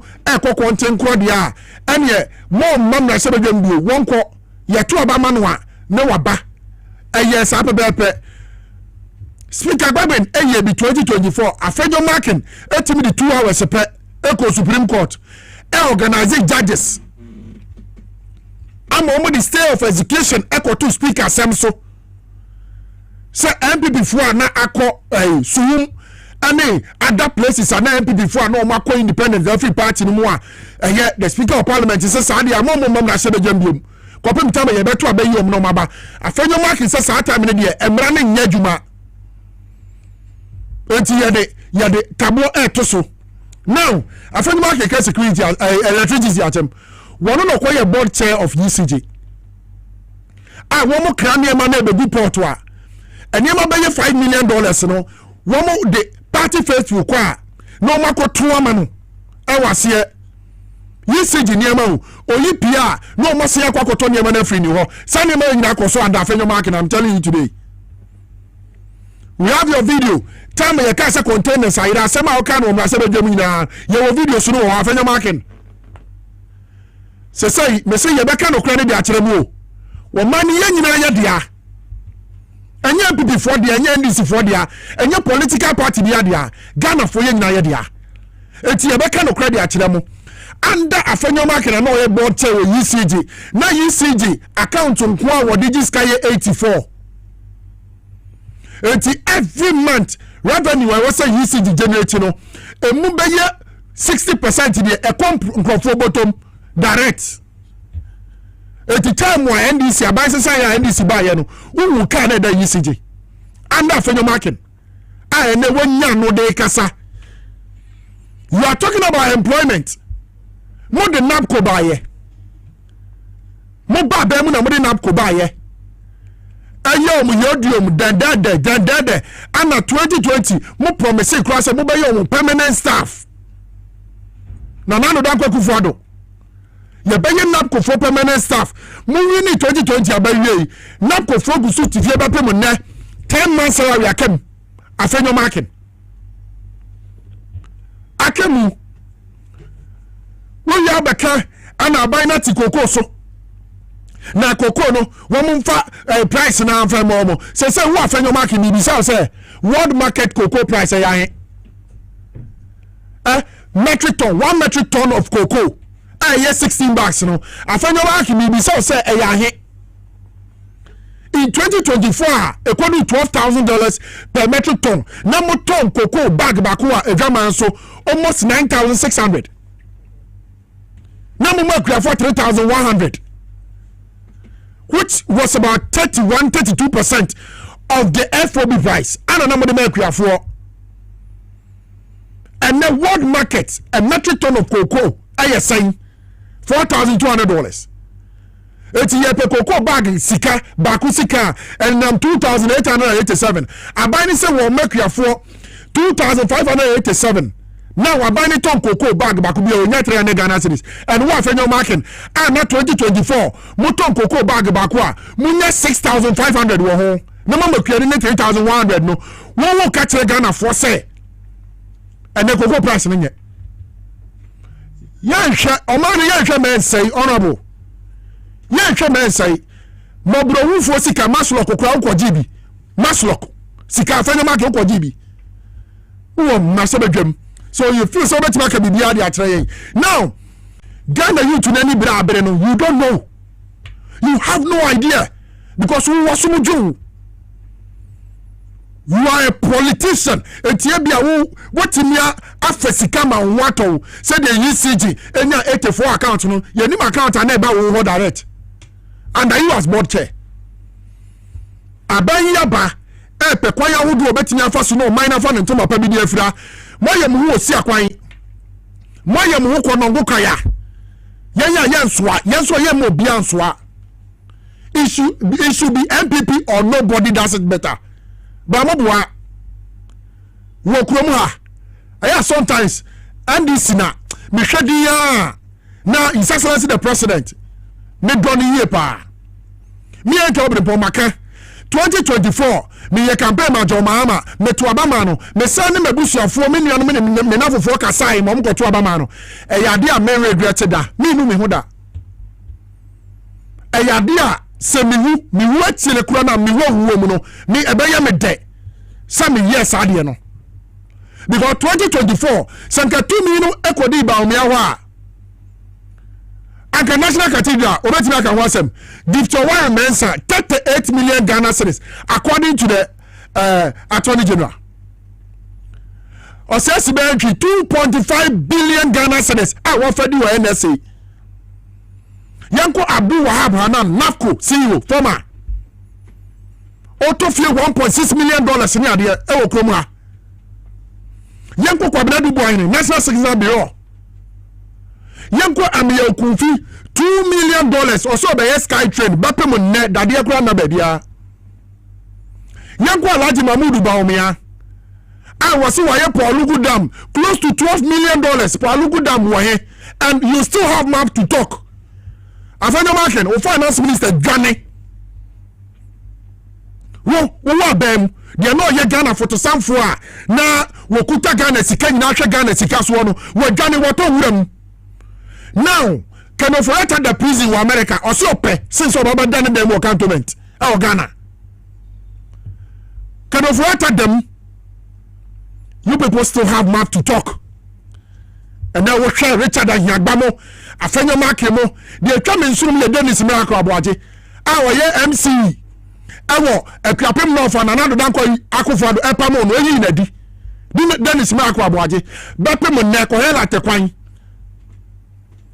konten kro dia ene mo mam na sebedem bio won ko ye to abama no a na waba yes apebepe Speaker Baben bi 2024 afejo marking etimi the 2 hours pe eko Supreme Court organizing judges am omo the stay of execution eko to speaker semso say MPP fu na akọ suum ane other places na MPP fu na omo akọ independent every party mu a the Speaker of Parliament say saadi am na sebejam biom kopem tama ye beto abayi om no maba afejo marking say sa time ne de emra ne nya dwuma enti yade tabo to so now afejo marking ka security electricity atem one no kwaya board chair of UCJ one mo krane ma na be port wa enema be $5 million no one mo the party Facebook kwa no makoto ama no e wase ECG niema oyi pia no mo se akwakoto niema na free ni ho sa niema nyina koso and afenyo market. I'm telling you today. We have your video. Time you can say containers I asema o kan o mra se bedwam nyina your video so no ho afenyo market. Say me say ye beka no kra ne de akere mu o. Wo man ye nyina ye dia. Anya people for dia, anya NDC for dia, anya political party dia. Ghana for ye nyina ye dia. Eti ye beka no kra de akere mu. Under afenyo market na o board che ECG. Na ECG account nko a wo digits ka ye 84. Eti every month revenue I was say ECG generate no. Emu be ye 60% de e kom nkrofo bottom direct. Eti time wa NDC abanse say ya NDC ba ye no. Wu ka na da ECG. Under afenyo market. A ene wonya no de kasa. You are talking about employment. Mo de napko ba ye. Mo ba be mu na mo de napko ba ye. Ayo mu yodium dan ana 2020 mo promise cross mo be yo permanent staff. Na nano dan kwaku fodo. Ye be ye napko for permanent staff. Mo wini 2020 abayi napko for gusu tifie ba pem na 10 months salary akem afenyo market. Akemu wo ya beka ana abai na tikoko so na koko no wo mfa price na amfa mo say wo afenyo market ni bisa say world market cocoa price ya he metric ton 1 metric ton of cocoa yes 16 bucks no afenyo market ni bisa say ya he in 2024 equal to $12,000 per metric ton na mo ton cocoa bag baako a edwaman so almost 9,600 na mo makua for 3,100 which was about 32% of the FOB price. And a number of makua for and the world market a metric ton of cocoa I saying $4,200. It's a cocoa bag sika baku sika and 2,887. I buy this one makua for 2,587. Now I buy ton cocoa bag back be o nyatre na Ghana cedis and what fenyo market na 2024 mo ton cocoa bag back wa mo nya 6,500 wo ho na mama kuani na 3,100 no wo ka kire Ghana for say and the cocoa price no nye ya hwe o ma no ya hwe men say honorable ya hwe men say mo bro wu fo sika maslo kokora ko gibi maslo sika fenyo market ko gibi wo ma se bedwam. So you feel so much like a BBR now, Ghana you to any bra you don't know. You have no idea because you was you. You are a politician. Etiabia what in ya afesikama wato said the ECG and your 84 account no your name account and never will direct. And you was board chair. Abaya ba pekwaya wudu obetimi afaso no minor fan ntoma pa bi de afira moyem hu osi akwan moyem hu konongo kaya yenya yenso yem obi ansoa. It should be MPP or nobody does it better. Ba mobwa wo kromu ha aya sometimes NDC na me hwedi ya na His Excellency the President me doni ye pa me N.K Obrempong maka 2024 me ye campaign ma jo mama me to abama no me sane mabusuafo me nuanu me nafofo kasai mom ko to abama no e yade a me regret da me nu me hu da e yade a se me hu atile kura na me hu mu no me ebeye me de sa me yes ade no because 2024 sanka 2 million ekodi ba o me awa Anka National Cathedral, Obetimi aka wasem, Dr. Warren Mensa, 38 million Ghana cedis, according to the Attorney General. Osesi Banki, 2.5 billion Ghana cedis, wafedi wa NSA. Yanko Abdul Wahab Hanan, NAFCO, CEO, former. Otofie $1.6 million ni ade ewo kromu ha. Yanko Kwabena Dubois, National Secretary Bureau. Yanko amiya okunfi $2 million or so be sky train bapem ne dade akura na babia. Yanko Alhaji Mahmoud Baumia I was in Paulugu Dam, close to $12 million. Paulugu Dam wahe, and you still have map to talk. Afanya Marken, or Finance Minister Ghana. Wo bem, they are not yet Ghana for to some for na wokuta Ghana sika nyasha Ghana sika so no we Ghana wato wuram. Now, can operate at the prison in America or so pay since Obama done them cantonment. Our Ghana. Can operate at them. You people still have mouth to talk. And now we share Richard and Yagbamo, Afenya Makemo, they come in soon the Dennis Miracle Abuaje. Our MC. Our a clapping mouth and another danko Akufo Epamo no yin edi. Dennis Miracle Abuaje. Bepem neko hela te kwan.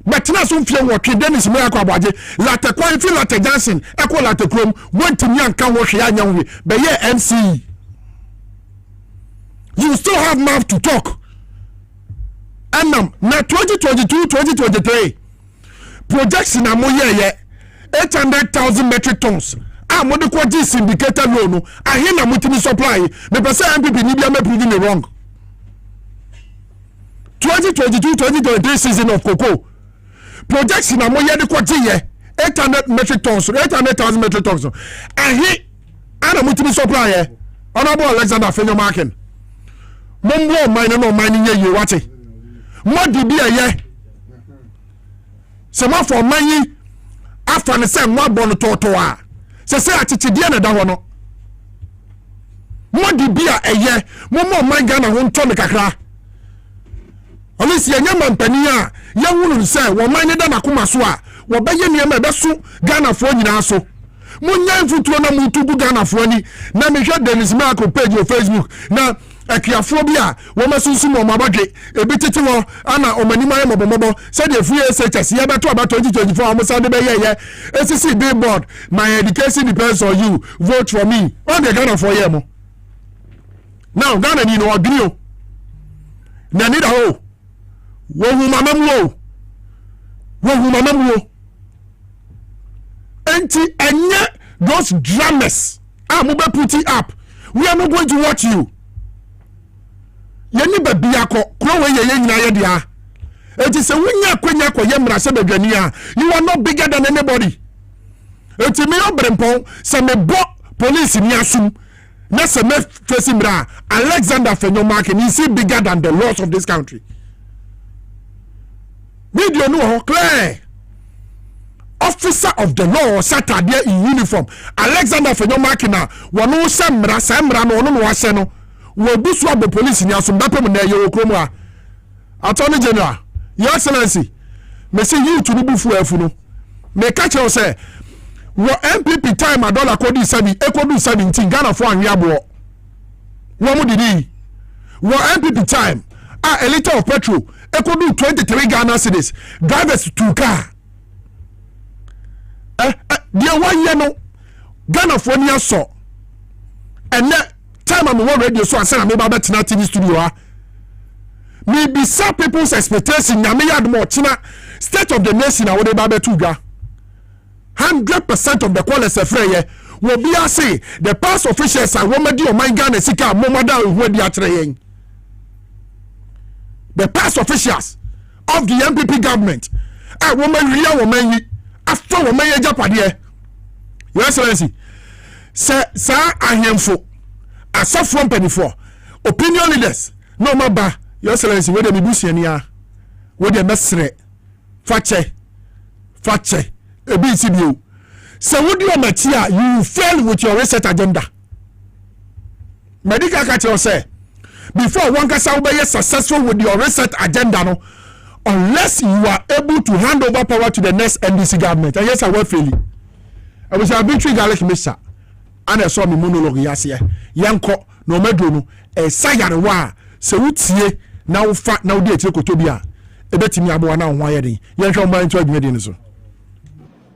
But now some few what Dennis Miracle Abuaje. Late kwan fi Late Johnson, Eko Late Krom, went to Nyan kan wo hia nyanwe. Be ye MC. You still have mouth to talk. And now 2022-2023 projection amoye 800,000 metric tons. Ah, mo de ko di syndicated loan. Ah, here na mutimi supply. Me person MPP ni bia me proving me wrong. 2022-2023 season of cocoa. Projection amoye de ko di 800 metric tons, 800,000 metric tons. Ah, here ana mutimi supply. Honorable Alexander Fenyo Marken. Mumbo mine no mine ye wate. Modi bi aye. Sema for mine after ne say mo bon toto a. Se atitide na da ho no. Modi bi aye. Momo mine Ghana ho nto ne kakra. Olisi enya mampani a ye hunu se wo mine da na koma so a wo beye niam e beso Ghana fo nyina so. Munya mfutuo na mutugu Ghana fo ni na me hwe Dennis Marco page on Facebook na akiafobia wo masunsu mo mabadwe ebititi wo ana omanima ye mobomobo said the free SHS ye beto about 2024 amusa de be ye SCC billboard my education depends on you vote for me on the Ghana for ye mo now Ghana ni no odrio na ni da ho wo hu mamam wo enti enye those dramas mo be put it up we are not going to watch you. Yeni babia ko kro we ye nyina ye dia enti se wunya kwanya ko ye mra se badwani a you are not bigger than anybody enti me Obrempong se me bo police ni asum na se me face mra Alexander Fenyo Marken is bigger than the laws of this country. Video no clear officer of the law Saturday in uniform Alexander Fenyo Marken na wono se mra no no wase no wo busu abo police ni aso mbapem na ye okromu a attorney general your excellency me say you to bufu afu no me catch you say wo MPP time a dollar code 7 ekodu 17 Ghana for anwe abo wo mu didi wo MPP time a liter of petrol ekodu 23 Ghana cedis drivers to car dia one year no Ghana for ni aso and time I'm on radio so I said I'm about to TV studio. Maybe some people's expectation na me yad more China state of the nation I would about to go. 100% of the callers afraid will be I say the past officials are woman do my Ghana sika mama down where they are trying. The past officials of the MPP government are woman real woman after woman Japan. Your Excellency, sir ahemfo asafo mpanifo opinion leaders no maba your excellency we dey bibusia nia we dey mesre fache ebi sibio se wodi o matia you fail with your reset agenda medical catch say before one kasa we be successful with your reset agenda no unless you are able to hand over power to the next NDC government and yes I will fail you I was arbitrary garlic mixer and I saw me monologue yase yanko no medro no sayare wa se wutie na wo fa na wo de etire kotobia ebetimi abo na ho ayede yenhwe mba nto adwede ni so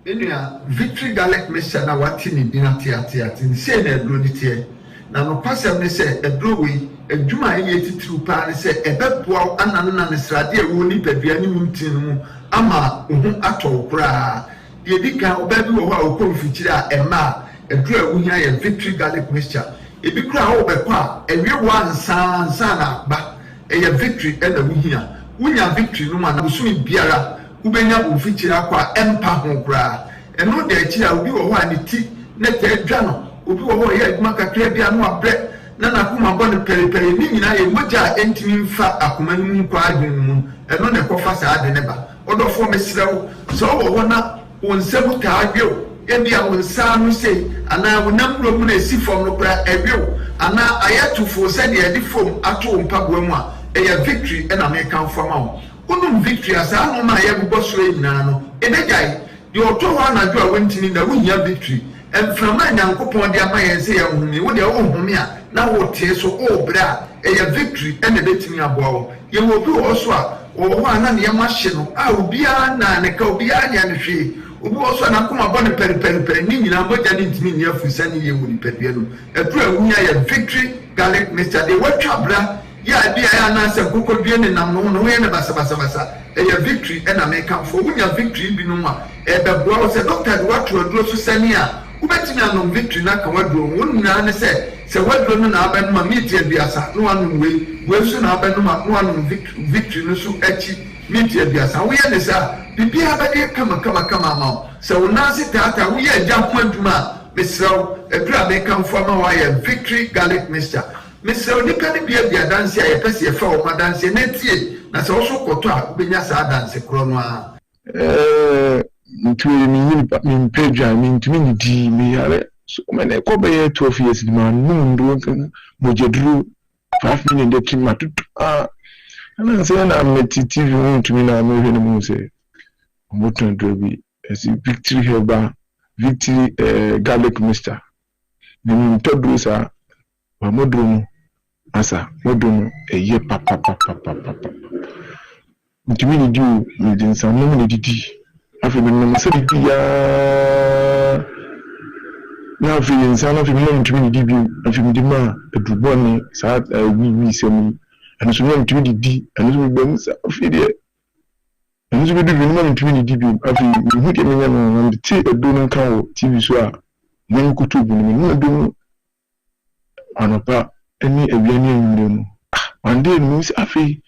enua victory garlic mixture na wati ni dinatiatia tin se na edro ni tie na no pasem ne se edro we adwuma eye titru pa ne se ebeboa ananana ne srade ewo ni badua ni mumtin mu ama ohun atokura ye dika obabi wo ho a okonfikyire a ema edro ewu hia ye victory garlic mixture ebi kura wo be kwa ewie one san na ba eye victory e na wuhia wunya victory no ma na busumi biara ubenya ufichira kwa empa ho kura eno de akira obi wo ho ani ti na te dwa no obi wo ho ye aduma kakra bia no abre na kuma bɔ ne pere ni nyina ye moja entimi mfa akoma no mu kwa adwen mu eno ne kofa saa de ne ba odofo mesrew so wo na wonsɛm ta adwo ebi a wonsa no sei ana wonam no mu na esi fom no kura ebio ana ayatufo sɛ de edi fom ato mpaboa mu a ɛyɛ victory ɛna me kan fama wo unum victory asa no ma ye bobɔ so nyina no ebegai de oto ho anadwo a wontini na wonya victory emframa nyankopɔn de ama yɛn sɛ yɛ nhumi wo de wo nhumi a na wo tie so o bra ɛyɛ victory ɛna betimi aboa wo ye wo bi wo so a wo ho ana ne yɛma hye no a obia na ne ka obia nya ne hwe obi wo so na kuma bɔ ne pere ni nyina mogya ne ntimi ne afusa ne yɛ wo ni padua no ɛdura wunya yɛ victory garlic mixture de watwa bra ya bia ya na sɛ kokodue ne nam no no yɛ ne basa ɛyɛ victory ɛna me kamfo wunya victory bi no ma ɛbɛboa wo sɛ doctor de watro duro so sani a wobɛtumi anom victory na ka waduro wo nyinaa ne sɛ waduro no na abɛnoma meetie aduasa no anom wei so na abɛnoma no anom victory no so akyi meetie aduasa woyɛ ne sɛ bibia bɛde kama ma wo sɛ wo nanse taata woyɛ agya ho adwuma a mesrɛw adura me kamfo ama woayɛ victory garlic mixture mesrɛw nipa ne bia danse a yɛpɛ sɛ yɛfa wo ma danse na tie na sɛ wo so kɔtɔ a wobɛnya saa danse korɔ no a ntumi mi mpedwa mi ntumi ni di mi yare so mene ko be 12 years di ma nundu kan mojedru 5 minutes de kima tutu ana se na meti TV ntumi na me hwe no mu se moton drobi esi victory heba victory garlic mixture ni mpedru sa wa modru asa modru eye papa ntumi ni di mi din sa no ni di afi mi no se di ya na afi insan afi mi no ntumi di bi afi mi di ma eduboni sa wi semi anu so no ntumi di anu so gbem sa afi de anu so bi no ma ntumi di bi afi mi hu de mi nya no ti edo no kan wo TV so a mi kutu bi mi no edo anopa eni ewiani enwure no ande no si afi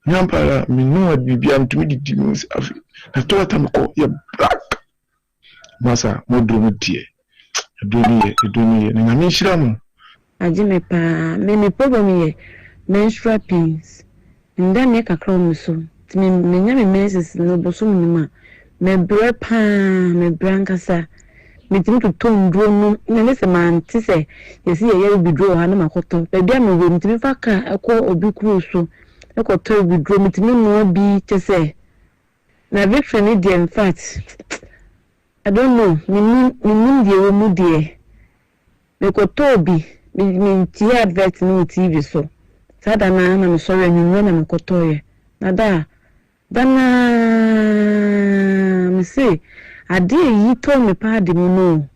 nyampara mi no bibia ntumi di mi si afi na tola tamko ya black masa modro die edoni ye na mi shira mo ajime pa me problem ye menstrual pains nda me kakra mo so timi me nya me menses no boso mu ma me bre pa me brankasa me timi to tondro no ne se man ti se yesi ye bidro ha na makoto be bia me we timi fa ka ekọ obi kru so ekọ to bidro me timi no bi tese na victory ni dey in fact I don't know me dey mu dey me ko to bi me ti advert no TV so sada na me sorry anwure na me ko to ye na da na me say ade yi to me pad me no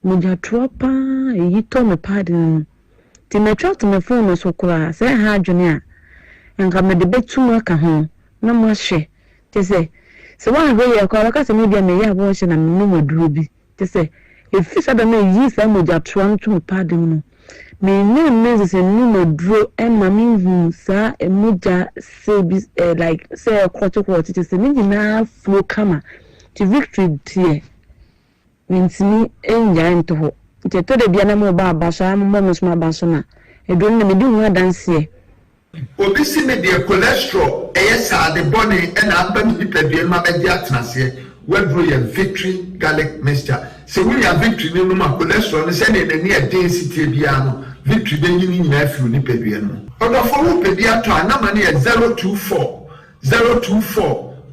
mo ja tropa yi to me pad no ti me twa to me phone so kura say ha adwene a nka me de betum aka ho na mo hye ti say so one way you call because maybe me ya bo na me no duro bi te say if you said na yi sa mo ja tro ntu me pad no me no means say no duro e ma me hu sa e mo ja say like say quarter te say me na flow kama ti victory tie ntimi enja nto ho te to de bia na mo ba ba so mo mo so ma ba so na e do na me di hu adanse obi si me de cholesterol sa de body and aba mi padua ma be dia tenase wadro ye victory garlic mixture se we ya victory ni no ma cholesterol no se ne ni e density bia no victory be nyini nyina afi ni padua no odo fo wo padua to anama ne 024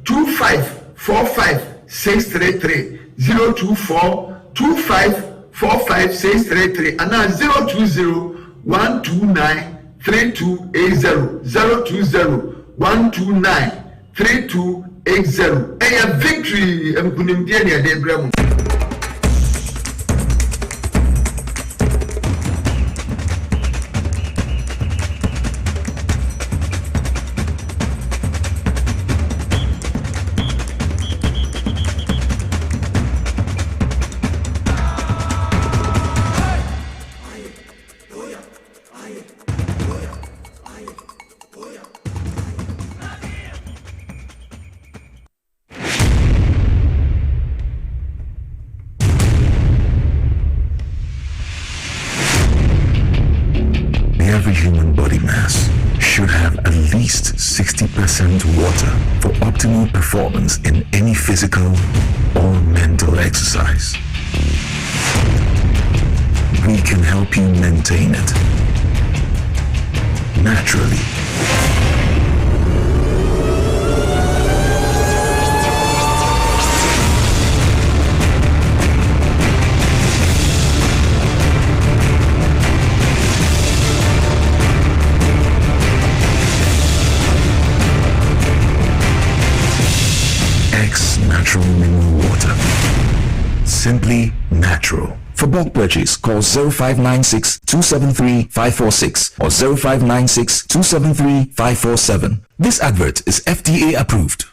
2545 633 024 2545 633 and 020 129 3280 020 129 3280 a victory mkunimdie ne de bremu water for optimal performance in any physical or mental exercise. We can help you maintain it naturally. Natural mineral water. Simply natural. For bulk purchase, call 0596 273 546 or 0596 273 547. This advert is FDA approved.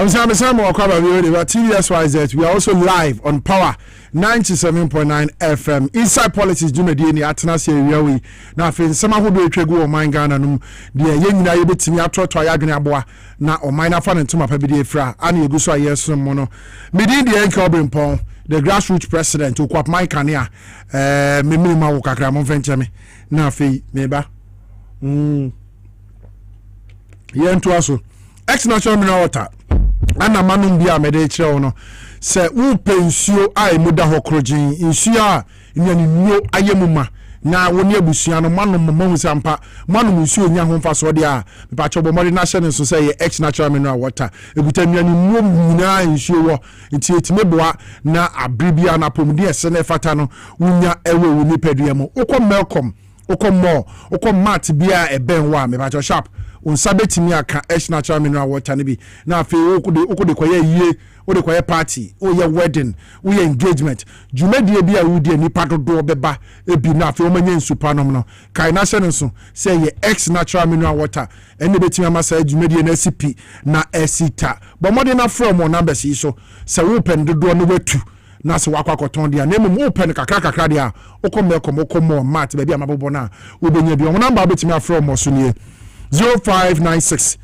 I'm Sam Wakwaba TVSYZ. We are also live on Power 97.9 FM. Inside Politics, Jumedi ni Atenase area na afin sama hodo etwegu o man Ghana num de yenyina yebetimi atoto ayadwene aboa na o man afa ne ntoma pa bi de efra ana eguso ayeso mo no. Medin de N.K Obrempong, the grassroots president okwap man kanea memiri ma wo kakra mo fencheme na afei meba yentu aso ex-national mineral water ana manum bia mede kire no se wo pensuo ai muda hokrojin insuo a nyani nuo ayemuma na woni abusua no manum mamu sampa manum nsuo nya ho faso de a mepa chobo mori national so say ex-natural mineral water ebuta nyani nuo nyina insuo wo nti etimeboa na abribia na pomudi ese na fata no wunya ewe wo nipadua mo ukom welcome ukom more ukom mat bia ebenwa mepa cho sharp unsabetimi aka ex-natural mineral water ne bi na afi okode kwaye yie ode kwaye party oye wedding oye engagement jumedie bia wudie nipa dodo beba ebi na afi omanye nsupa nom no kai na hye nso say ye ex-natural mineral water ene betimi amasa jumedie na sipi na esita bomode na from on numbers yi so se wo pen dodo no watu na se wakwakoton dia na mum open kakra dia okomo mat ba bia mabobo na obenye bi on number betimi afro mo so nie 0596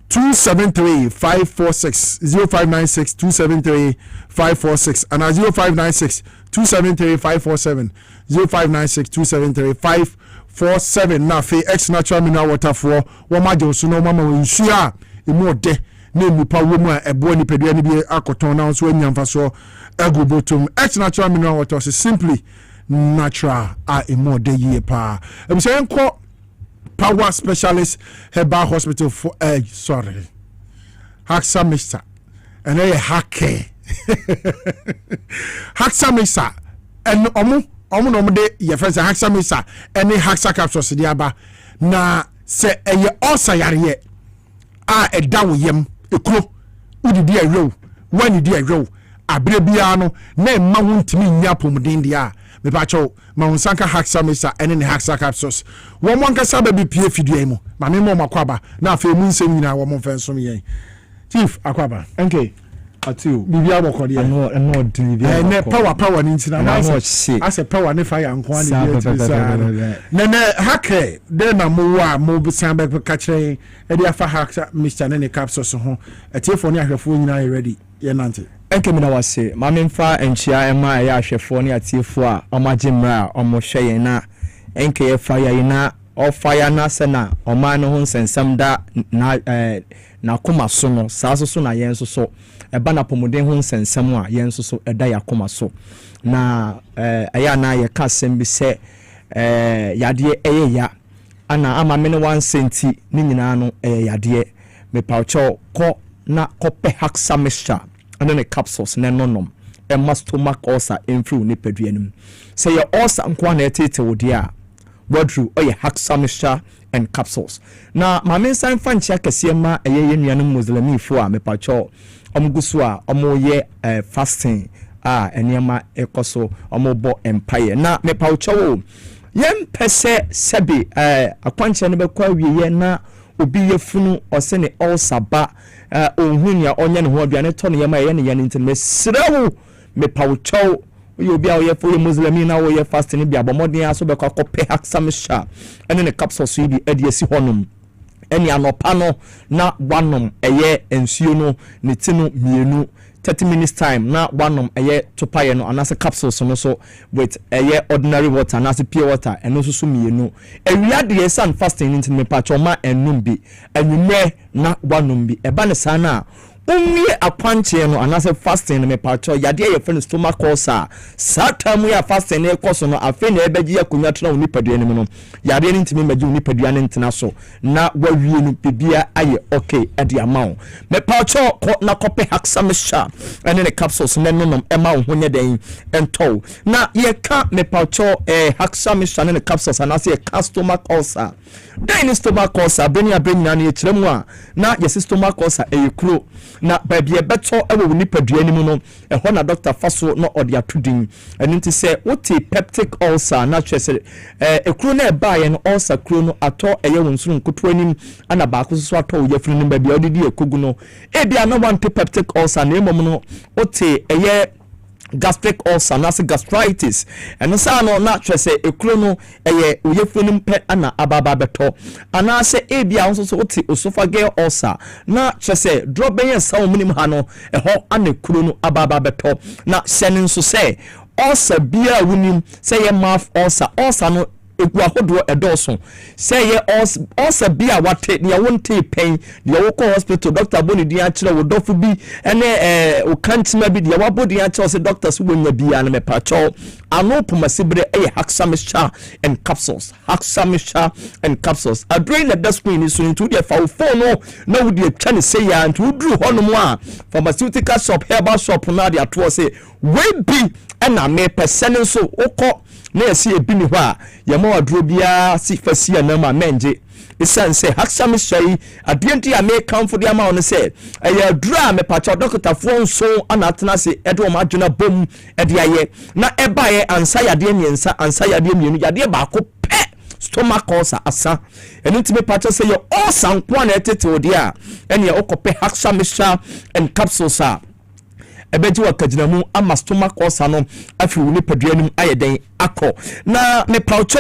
273 546 0596 273 546 and 0596 273 547 0596 273 547 na fe ex-natural mineral water for wo majo so no mama nsu a emu de na nipa wo mu a ebo nipadua ni bi akoton na so anyamfa so agubotum ex-natural mineral water is simply natural a emu de ye pa em say enko Power Specialist Herbal Hospital for Haxa Mixer and a hake Haxa Mixer and omu de ye friends Haxa Mixer and a Haxa capsules diaba na se eye osa yare a dawo yem ekro udi dia row when dia row abrebia no na emma wontimi nya pomden dia me pacho ma unsanka Haxa Mixer and ne Haxa capsules wo mo nkasa ba bi pie fidua mu ma me mo makwaba na afa mu nsem nyina wo mo fensom yen chief akwaba NK atiu bibia bokode no din bibia ne power ni ntina na ase power ne fire anko ani bi ne hake de na mo wa mo bisan be ka kire e de afa Haxa Mixer ne capsules ho etiefo ne ahwefo nyina ready ye nante enke mina wase ma memfa enchia ema ya ahwefo ne atiefo a omagimra omohwe na enke fire na o fire na sena o man no nsensam da na koma so no saaso so na yen so eba na pomuden ho nsensam a yen so eda ya koma so na aya na ye ka sembi se yade ya ana ama me ne 1 centi ni nyina no yade me paucho ko na kope Haxa Mixer and then capsules na nonom e stomach ulcer influ ni peduanum say your ulcer nko na etete wodi a wadru oye Haxa Mixer and capsules na mamensan fanchi akese ma eye nuanum muslimi fo a mepacho omgusu a omoye fasting a eniema ekoso omobo empire na mepacho yem pese sebi akwanche ne bekwa wiye na obi yefunu osene ulcer ba onhunia onye ne ho aduane to ne yema ye ne ye ntime srewu me paucho you be our for Muslim now we fasting be abomodin aso be kwa pay haksamisha ene ne capsules yi bi ediesi honum ene anopa no na wanom eye ensuo no ne ti no mienu 30 minutes time na wanom eye topaye no anase capsules no so with eye ordinary water anase pure water eno so so mienu ewia de san fasting nti me pacho ma enum bi enwumre na wanom bi eba ne sana only akwanche no anase fasting me pacho yade ye friend stomach ulcer satamu ya fasting na ekoso no afi na ebeji akonwa tena oni padua ni no yade ni ntimi meji oni padua ne ntena so na wawie no bibia aye okay ade amount me pacho na kope haksamisha ene ne capsules ne no ema honye den ento na ye ka me pacho haksamisha ne capsules anase ye stomach ulcer den stomach ulcer beni na ye kiremu a na ye stomach ulcer kuro na baby beto ewo nipadua ni mu no eho na doctor faso no ode atudin eni nti se wote peptic ulcer na twese ekuro na ebaaye no ulcer kuro no ato eye wonsuru nkoto anim ana ba ko so ato ye funu baby odidi ekogu no ebia na want peptic ulcer na emom no wote eye gastric ulcer na gastritis eno sa no na twese ekuro no eye oyefunu pe ana ababa beto ana se ebia nso so oti esophageal ulcer na twese droben sa omunim ha no eho ana ekuro no ababa beto na sene nso se ulcer bia wunim se ye mouth ulcer no egu ahodo edoso say ye also be a wate ne wonte pain ne wo ko hospital doctor boni dia kire wo dofu bi ene o kantima bi dia wabodi ya kire se doctors wo nya bi an me pacho ano pomasibre haksamisha and capsules a drain the screen so into the phone no wo dia twa ne say ya ntu duru hono a pharmaceutical shop herbal shop na dia to say we bi na me person so okọ na yesi ebi ni ho a ye ma wadro bia si fasi na ma menje isan se haksam shai adienti ya me kamfo dia ma on se ya dura me pacha doctor fo nso ana atena se edo ma adwena bom ede aye na eba ye ansa yade miensa ansa yade mienu yade ba ko pe stomach ulcer asa eni ntime pacha se ye ulcer nko na etete odi a ene ye okope haksam shai and capsules a ebeji wakajinamu ama stomach ulcer no afi woni paduanum ayeden akọ na me paucho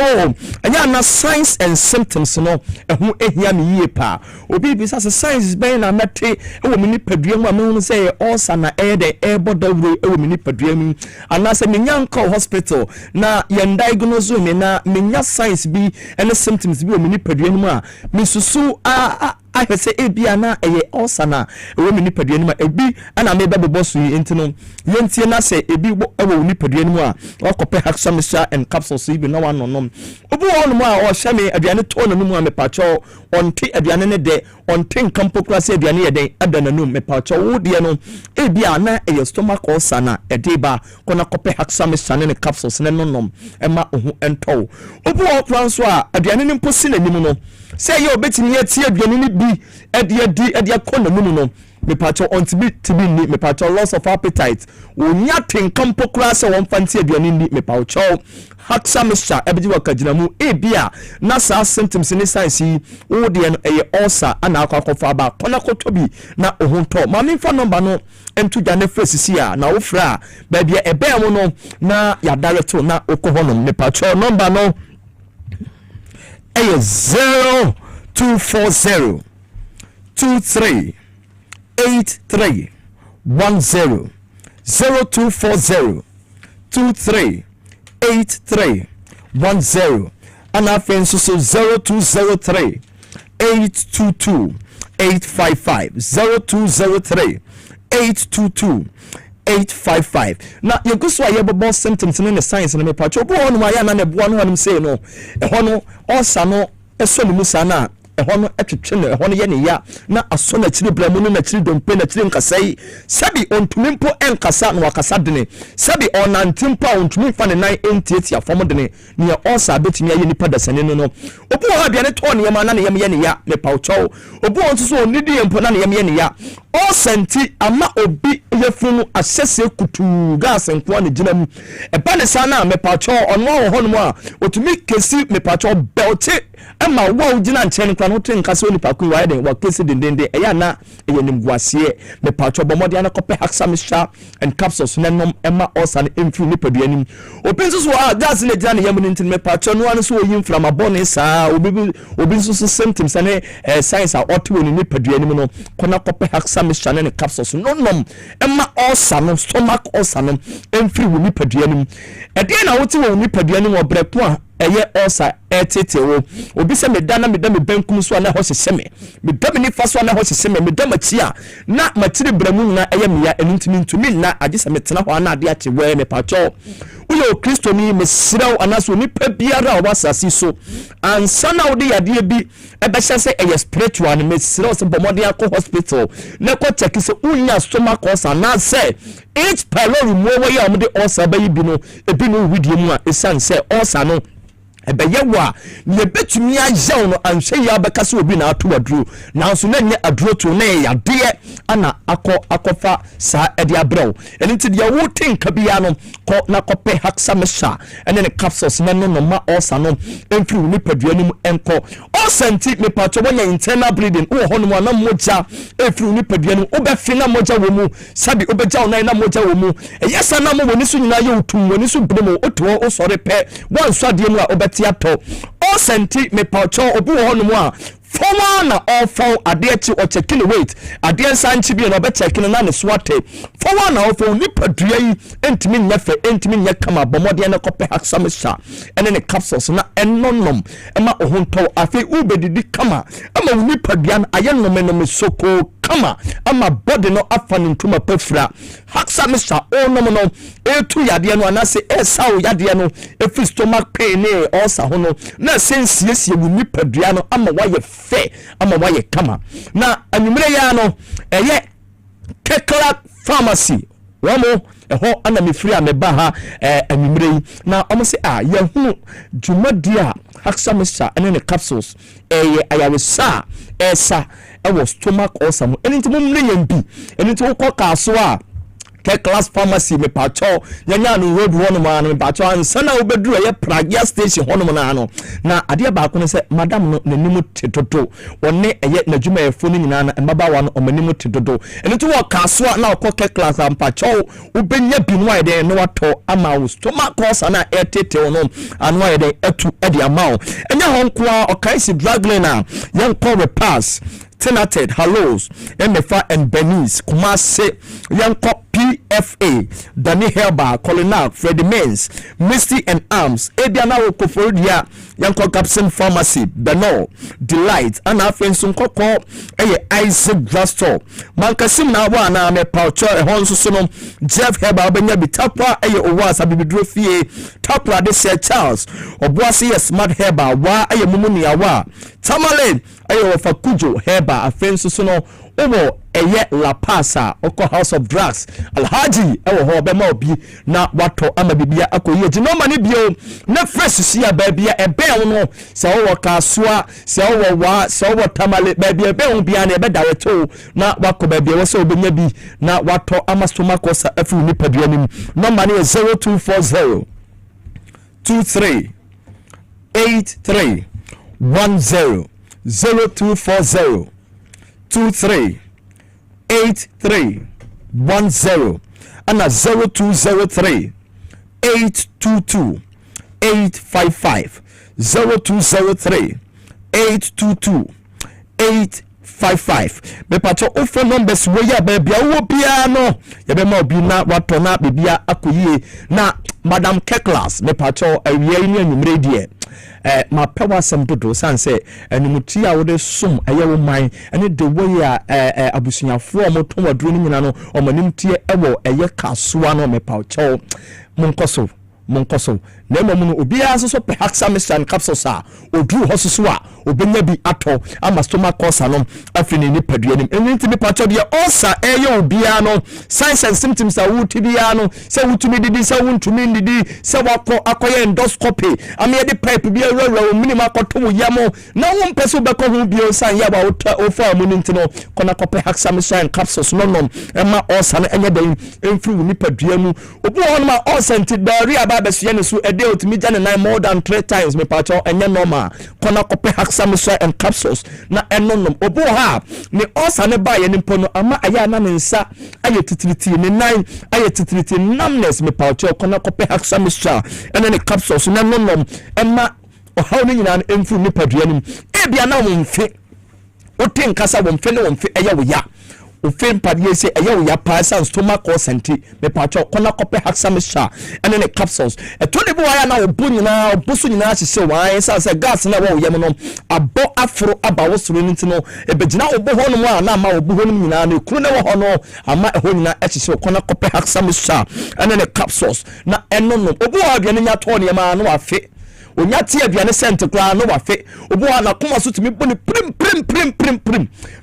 anya na signs and symptoms no ehu ehia me yie pa obi bi sa signs ben na mete ewo me ni paduanum amenu say ulcer na ayeden ebodawre ewo me ni paduanum ana se menya nko hospital na ye diagnose me na menya signs bi and symptoms bi o me ni paduanum a me susu I say ebia na ulcer na ewo me ni paduanum a ebi ana me bebo so intino yentie na se ebi ewo ni paduanum a okope haksamisha and capsules ibi na one onom obu wonu a o hye aduane to na mu a me pacho onti aduane ne de onti nkampo kura se aduane ye den adananum me pacho wo de no ebia na stomach ulcer na edeba kona kope haksamisha ne capsules ne nonom ema ohu ento obu wo kura so a aduane ne mposi na nimu no say ye obetimi atie aduane ne bi edi akona mu no me pacho ontibi tibi ni me pacho loss of appetite onya tenkampo kura se won fanti aduane ni me pacho haksamisha ebeji wakajinamu ebia na sa symptoms ni signs wo de no ulcer ana akwakofa ba kona kotobi na ohunto ma me fa number no entu jane fresi a na wo fra ba bia ebe mo no na ya direct na okohono me pacho number no 0240 23 83 10 0240 23 83 10 and our friends so 0203 822 855 0203 822 855 na yeguso ayebo symptoms ne signs na me pacho bo onu ma ya na ne bo onu hanum say no eho ulcer no eso ni musa na eho no etwetwe no eho no ye ne ya na aso na chiri bramu no na chiri dompe na chiri nkasai sabi ontumi mpo enkasa no wakasa dene sabi onantimpo ontumi fa ne nan entieti afom dene ne ulcer betimi aye nipa dasane no obu ha bia ne to ne yema na ne yem ye ne ya me paucho obu on so onidi mpo na ne yem ye ne ya senti ama obi yefunu asese kutu gas nko ne ginam eba ne sana me pacho ono ho no a otumi kesi me pacho belte ama wo gina nchen kra no ten kase oni pakun wa den wa kesi dendende eya na eye nimguasie me patcho bomode na kope haxamisha and capsules nenom ema osan emfiri ni paduanim obi so gas na gina ne yam ni ntin me patcho no an so oyin from abone saa obi so symptoms ane signs are otwo ni paduanim no kona kope haxamisha ne capsules nonom ema osan stomach osan emfiri ni paduanim ede na woti wo ni paduanim obrepo a eye osa etete wo obi se medana me benkum so na ho seseme medam ni fa so na ho seseme medam achia na matire bramu na eye meya enintimi na agese metena ho na ade ache we me pacho uyo kristo ni mesrew anaso ni pa biara obasasi so ansa na odi yade bi ebehye se eye spiritual ni mesrew se bomode akọ hospital na ko check se unya stomach ulcer na se each pylori mo wo ya omde ulcer bayi bi no ebi no widie mu a esan se ulcer no ebeyewa ne betumi ajaw no anhwe ya bekase obi na ato aduro nanso na nye aduro to na ya de ana akofa sa ede abrew eniti de wo tinka bia no ko na kope haxamisha ene ne capsules na no ma osa no emfiri ni paduanim enko osanti me pacho wonya internal bleeding wo ho no na moja efiri ni paduanim obefi na moja wo mu sabi obeja na moja wo mu eyesa na mo woni so nyina ye utum woni so bremo oto o sore pe wanso ade mu a tiato o senti me pacho obi wo hono mu a former na all fall ade chi o checking weight ade sanchi bi na be checking na ne swate former na all fall ni padua yi entimi nyefe entimi nye kama bomode na kope haxamisha ene ne capsules na ennonom ema ohunto afi ubedidi kama ama ni padua na ayennom no soko kama ama body no afani ntuma pefra haxamisha onom no etu yade no anase esawo yade no efi stomach pain e osa hono na sensiesie wu ni padua no ama waye fe ama waye kama na anwumre ya no eye Kekla pharmacy wamo eho ana mefiri ameba ha anwumre na omo se ya hunu dwumadia haxamisha ene ne capsules eye ayawesa esa ewo stomach ulcer mo enti mo mre yambi enti wo koka so a Class pharmacy me pacho nyanya no road one man me pacho ansana obeduru ye Pragia station hono na no na ade ba ko ne se madam no nanimu tetoto wonne eye nadwuma efo no nyina na mbaba wa no omanimu tetoto eni to wo kaso na okọ class am pacho ubenya bi no ayede no wato ama wo stomach ulcer na etete wono anu ayede etu ede amao enya honko a okaisi drug lane yanko repass Tenated, Hallows, MFA and Benis, Kumase, Yanko PFA, Danny Helba, Colinac, Freddie Mains, Misty and Arms, Ediana Kofodia, Yanko Capson Pharmacy, Beno, Delight, and our friends Sunkoko, Isaac Drastor, Mankasim Nawana, me Paucho, a Honsusono, Jeff Helba, Benyabi Tapwa, Owas, Abidrofie, Tapwa, de Charles, Obuasi, Smart Helba, Wa, Mumuni Awa, Tamale, ayo fakujo heba afenso so no owo eye La Pasa oko House of Drugs Alhaji ewo ho be ma obi na wato ama bibia akoyi agi no mane bio na fresh sia babia ebe no se owo kasoa se owo wa se owo tamale babia ebe ho bia na ebe daweto na wako babia wo se obenya bi na wato ama stomacosa afi ni paduanim no mane 0240 23 83 10 0240 23 83 10 and 0203 822 855 0203 822 855 me pacho offer numbers we ya baby wo bia no ya be ma obi na wato na bibia akoyie na Madam Keklas me pacho awie ni anwumre die ma pewa sem dodo sanse enumuti a wode som ayewo man ene de way a abusunyafo omoto waduro ni nyina no omanimtie ewo eye kasoa no me pacho monkoso na emamu no obi aso pe haxamisha capsules a oduru hososo a obenya bi ato ama stomach ulcer no afini ni paduanim enti mi pacho bia ulcer eye obi no signs and symptoms a wuti bia no se wutumi didi se wuntumi didi se wako akoye endoscopy ame de pipe bia rara minimum akoto wo yamo na wo mpese obeko ho bia san ya ba ofa mu nti no kona kope haxamisha capsules no ema ulcer no enye den emfiri ni paduamu obi ho no ma ulcer nti diarrhea ba besuye ne so ede otimi jane na more than 3 times me pacho enye normal kona kope Haxamistra and capsules na enonom obo ha ne osa ne ba ye nimpo no ama aya na ne nsa aye titiriti ne nan aye titiriti numbness me pauche okona kope Haxamistra ene ne capsules na enonom ema ohaw ne nyina emfu ne padua nim ebia na wonfe oten kasa wonfe ne wonfe eye wo ya ofin padie se eye wo ya pasa stomach consent me pacho kona kope Haxamistra ene ne capsules eto de bo ya na obo nyina oboso nyina hye wan say gas na wo yem no abo afro aba wo soro nti no ebegina obo ho no a na ma obo ho no nyina na ekuru ne wo ho no ama ho nyina hye kona kope Haxamistra ene ne capsules na eno no obo wa aduane nya to ne ma no afe onya tie aduane sent kra no wafe obo na koma so timi boni prim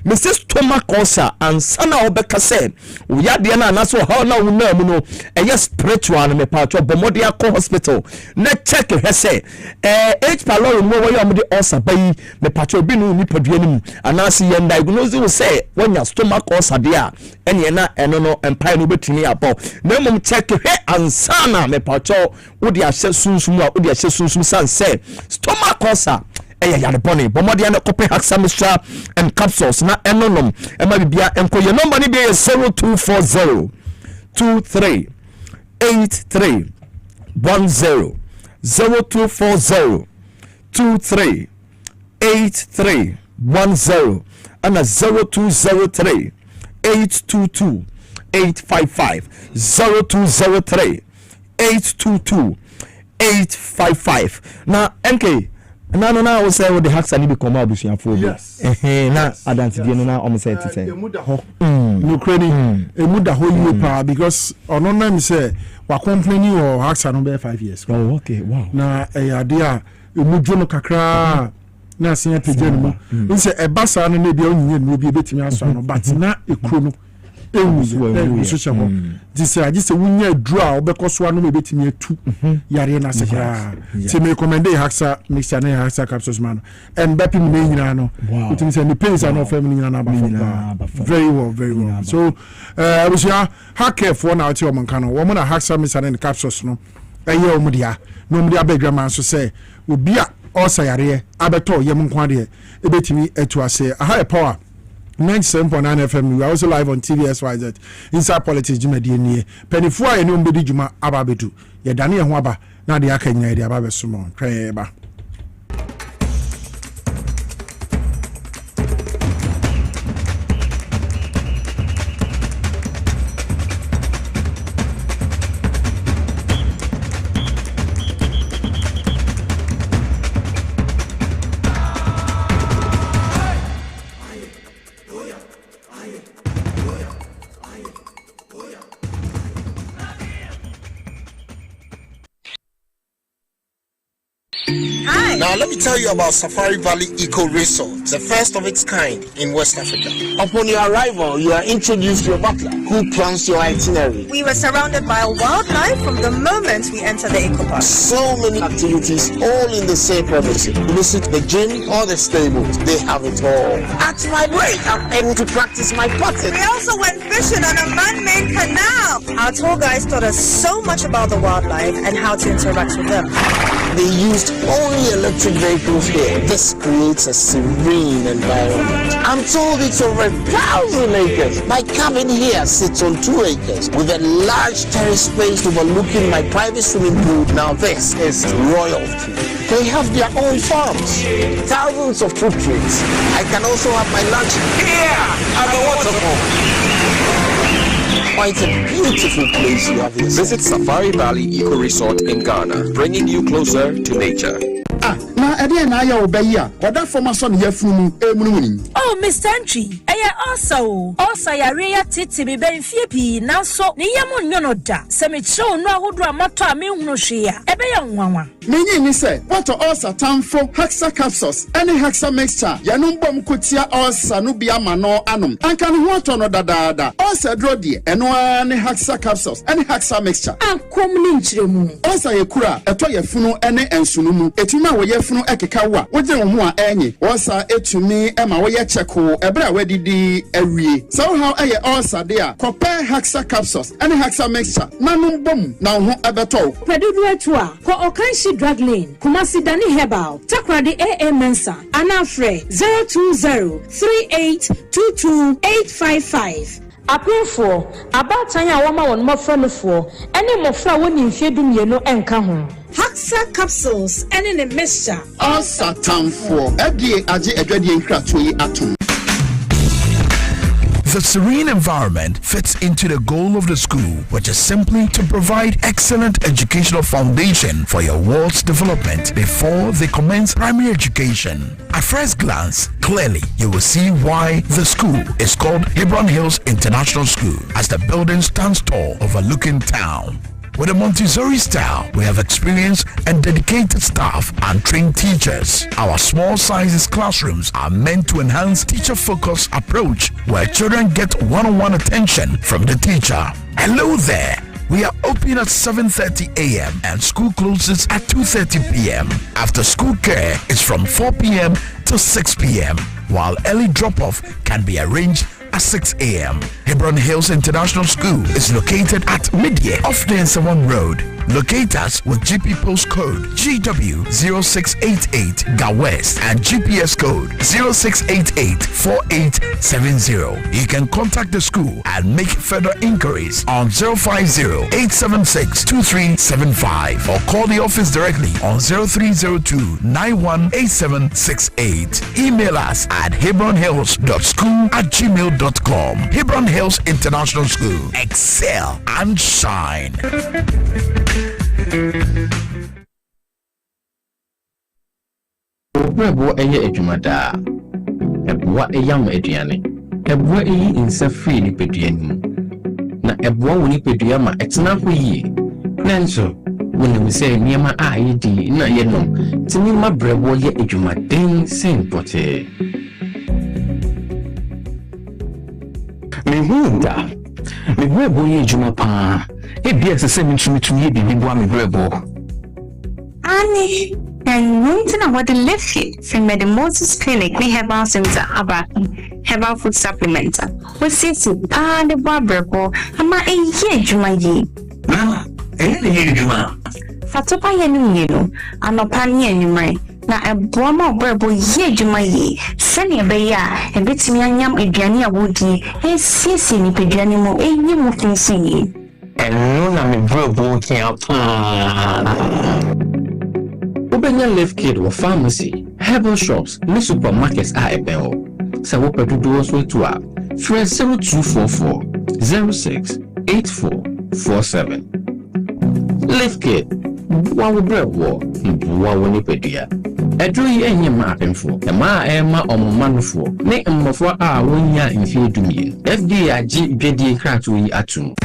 Mrs. Stomach ulcer ansana obeka se oya de na na so how na wuna mu no eye spiritual no me patcho bomodia ko hospital na check he se H pylori mo wo yom de ulcer bayi me patcho bi no ni paduane mu anase ye diagnose wo se wonya stomach ulcer de a ene na eno no empire no betini abo na mum check he ansana me patcho wo de ahye sunsun a wo de ahye sunsun say stomach ulcer yare boni bomodi na kope Haxamistra and capsules na enonom ema bibia enko ye number ni be 0240 23 83 10 0240 23 83 10 and 0203 822 855 0203 822 855 na NK na wo say wo de Haxa ni be koma abusuafo bi na adanti die no na o mo say tete emuda ho no kreni emuda ho yie pa because ono na mi say wa complain o Haxa no be 5 years oh okay wow na ade a emudwo no kakra na asen apegya no mu nse ebasa no na bia onye no bi betimi aso no but na ekro no social this I just wunya dru a obekoso anu mebetimi atu yare na sekra ti me recommend Haxa mixture na Haxa capsules man and bepi me nyina no utimi say ni pains are no family nyina na ba very well so we shall hack for now ti o man kan wo mo na Haxa mixture na capsules no eye o mudia no mudia bedwama so say obi a osa yare abeto yem nkwa de ebetimi atu ase a high power 97.9 FM. We are also live on TVSYZ. Inside Politics, Juma DNA. Penifua and Umbedi Juma Ababetu. Yadani and Waba. Now the Akanya, the Ababe Sumo. Creba. Now let me tell you about Safari Valley Eco Resort, the first of its kind in West Africa. Upon your arrival, you are introduced to a butler who plans your itinerary. We were surrounded by wildlife from the moment we entered the eco park. So many activities, all in the same premises. Visit the gym or the stables, they have it all. At my break, I'm able to practice my putting. We also went fishing on a man-made canal. Our tour guides taught us so much about the wildlife and how to interact with them. They used only electric vehicles here. This creates a serene environment. I'm told it's over 1,000 acres. My cabin here sits on 2 acres with a large terrace space overlooking my private swimming pool. Now this is royalty. They have their own farms, thousands of fruit trees. I can also have my lunch here at the waterfall. Quite a beautiful place you have here. Visit Safari Valley Eco Resort in Ghana, bringing you closer to nature. Na ede na ya obeyi a oda former son yafunu emunumuni. Oh Mr. Entry, also yare ya titi be benfie pi nanso ne yam nyono da se me kire no ahodo amato a me hunu hwe a ebe ya nwanwa. Menyi ni se what ulcer tamfo Haxa capsules any Haxa mixture yanum bom kotia ulcer no bia ma no anom anka ne ho ato no dadaada ulcer dro de eno ne Haxa capsules any Haxa mixture ankom ni nkire mu ulcer ye kura eto yafunu ene ensunu mu etuma wo yefunu ekeka wa wogye wo ho a enye osa etumi ema wo ye cheko ebra wadidi awie so how eye osa de a compare hexa capsules any hexa mixture nanum bom na ho ebeto Pedudu etu a ko Okanshi Drug Lane Kumasi Dani Herbal Takrade AA Mensa Anafre 02038228555 Apefo abatan ya woma won mofra mefo ene mofra woni mfedum ye no enka ho Haxa capsules ene ne mixture osa tamfo edie age edwadie nkrato yi atom. The serene environment fits into the goal of the school, which is simply to provide excellent educational foundation for your world's development before they commence primary education. At first glance, clearly you will see why the school is called Hebron Hills International School, as the building stands tall overlooking town. With a Montessori style, we have experienced and dedicated staff and trained teachers. Our small sizes classrooms are meant to enhance teacher-focused approach where children get one-on-one attention from the teacher. Hello there. We are open at 7:30 a.m. and school closes at 2:30 p.m. After school care is from 4 p.m. to 6 p.m. while early drop-off can be arranged at 6 a.m. Hebron Hills International School is located at Midye off the N7 Road. Locate us with GP postcode GW0688 GA West and GPS code 06884870. You can contact the school and make further inquiries on 050-876-2375 or call the office directly on 0302-918768. Email us at hebronhills.school@gmail.com. Hebron Hills International School. Excel and shine. Obrebo eye adwumada eboa eyam aduane eboa eyi nsa free ni peduane na eboa woni pedua ma etena ho yi nanso woni se niema a yedi na yenom tini ma brebo ye adwumaden sen pote mehunda me brebo ye adwuma pa ebia sese mitumi ye bibi boa me brebo ani and wanting about the left from the Moses Clinic, we have our center about herbal food supplements. We see and the barber, ama a year jumayi. Mama, a juma. Fatopa yenu, and no pani anymore. Na a broma berbo ye jumayi. Send a beya, a bit yam a jania woody, a sissy pijanimo, a new moving see. And no, I'm a brabo can't. Obenya Life Kit or pharmacy, herbal shops, no supermarkets are ebeo. So what do those way to up? Fresh 0244 068447. Life Kit, one with bread war, one with Nipedia. A dream any mapping for a ma emma or man for, nay, and for our 1 year in fear to me. FDIG BD Kratui Atum.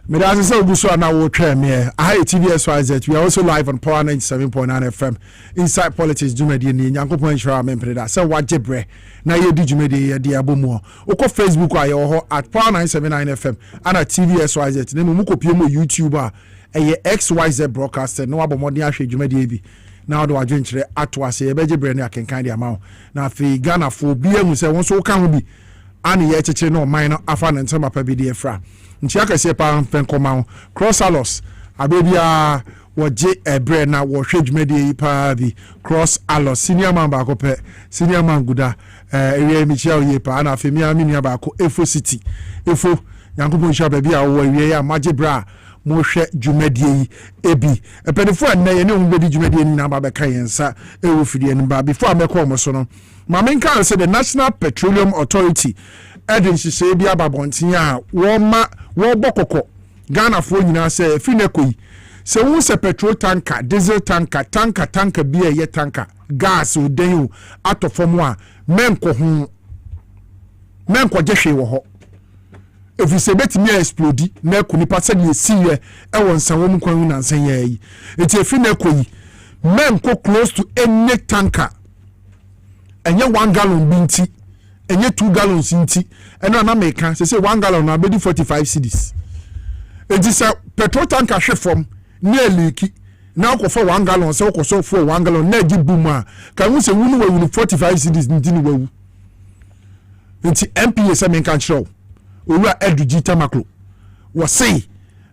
Medasi say oguso na wo twa me. I TVSYZ. We are also live on Power 97.9 FM. Inside Politics Jumedi ni Nyankopon Hira mempreda. Say wajebre na ye di Jumedi ye di abomu. Oko Facebook aye ho at Power 97.9 FM and at TVSYZ. Ne mu kopie mo YouTube a eye XYZ broadcaster no abomodi ahwe Jumedi bi. Na do adwenkyere atwase ye bejebre ne akenkan dia ma. Na afi Ghana fo bia mu say won so ka ho bi. Ani ye cheche no man afa ne ntama pa bi de fra. Nchiaka se pa fenkoma cross alos abebia woje ebre na wo hwedwumade pa bi cross alos senior man ba ko pe senior man guda area mi chia oye pa na afemi amini ba ko efo city efo yankopon sha ba bia wo wie ya magebra mo hwe dwumade ebi epedefo na ye ne hu bedi dwumade ni na ba be kan yensa ewo fidie ni ba before amekọ mo so no mamenka say the National Petroleum Authority agency say bia babontin a wo ma wo bokoko Ghana fo nyina say finekoi say wo se petrol tanker diesel tanker bia ye tanker gas oden atofom a menko ho men kwaje hwe wo ho if you say betimi explode na ku nipa se de siye e won san wo mkwan na nsan ya yi enti efi na koyi men ko close to any tanker enye 1 gallon binti enye 2 gallons inti eno na meka say 1 gallon na bedi 45 cedis enti say petrol tanker hwe from na eliki na ko for 1 gallon say ko so for 1 gallon na gi buma ka hu say wunu wawu 45 cedis nti ni wawu enti MPA say men kan show owura edugita maklo wo say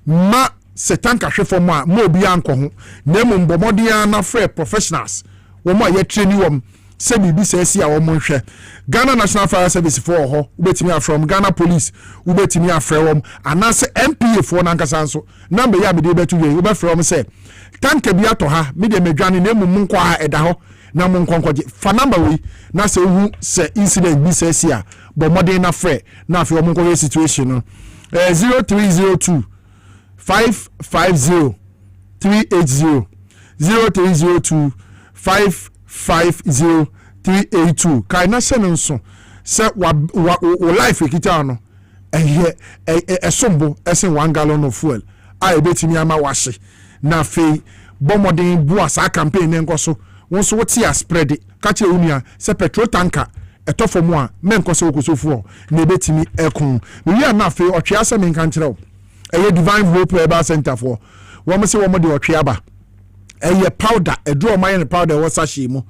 ma se tanker hwe from a mo obi anko ho na mo mbomodian na free professionals wo mo ye train wom se bibi se esi a wo mo hwe Ghana National Fire Service for ho ubetimi from Ghana Police ubetimi afre wom anase MPA for na nkasa nso number ya be betu we ube from say tanker bi ato ha me de medwane na mu nkwa ha eda ho na mu nkonkoje fa number we na se hu se incident bi se esi a bomodin na free na afi wo nkoye situation no 0302 550 380 0302 550 382 kaina senenso se wa life ekita no esombo esen 1 gallon of fuel a ebetimi ama wahye na fe bomodin bua sa campaign nenkoso wonso wote a spread ka che unia se petrol tanker etofo mu a menkoso okosofu na ebetimi ekun wi na fe otwe asa menkan kire eye divine hope eba center for wo se wo mo de otwe aba eye powder edro maye powder wo sashi mu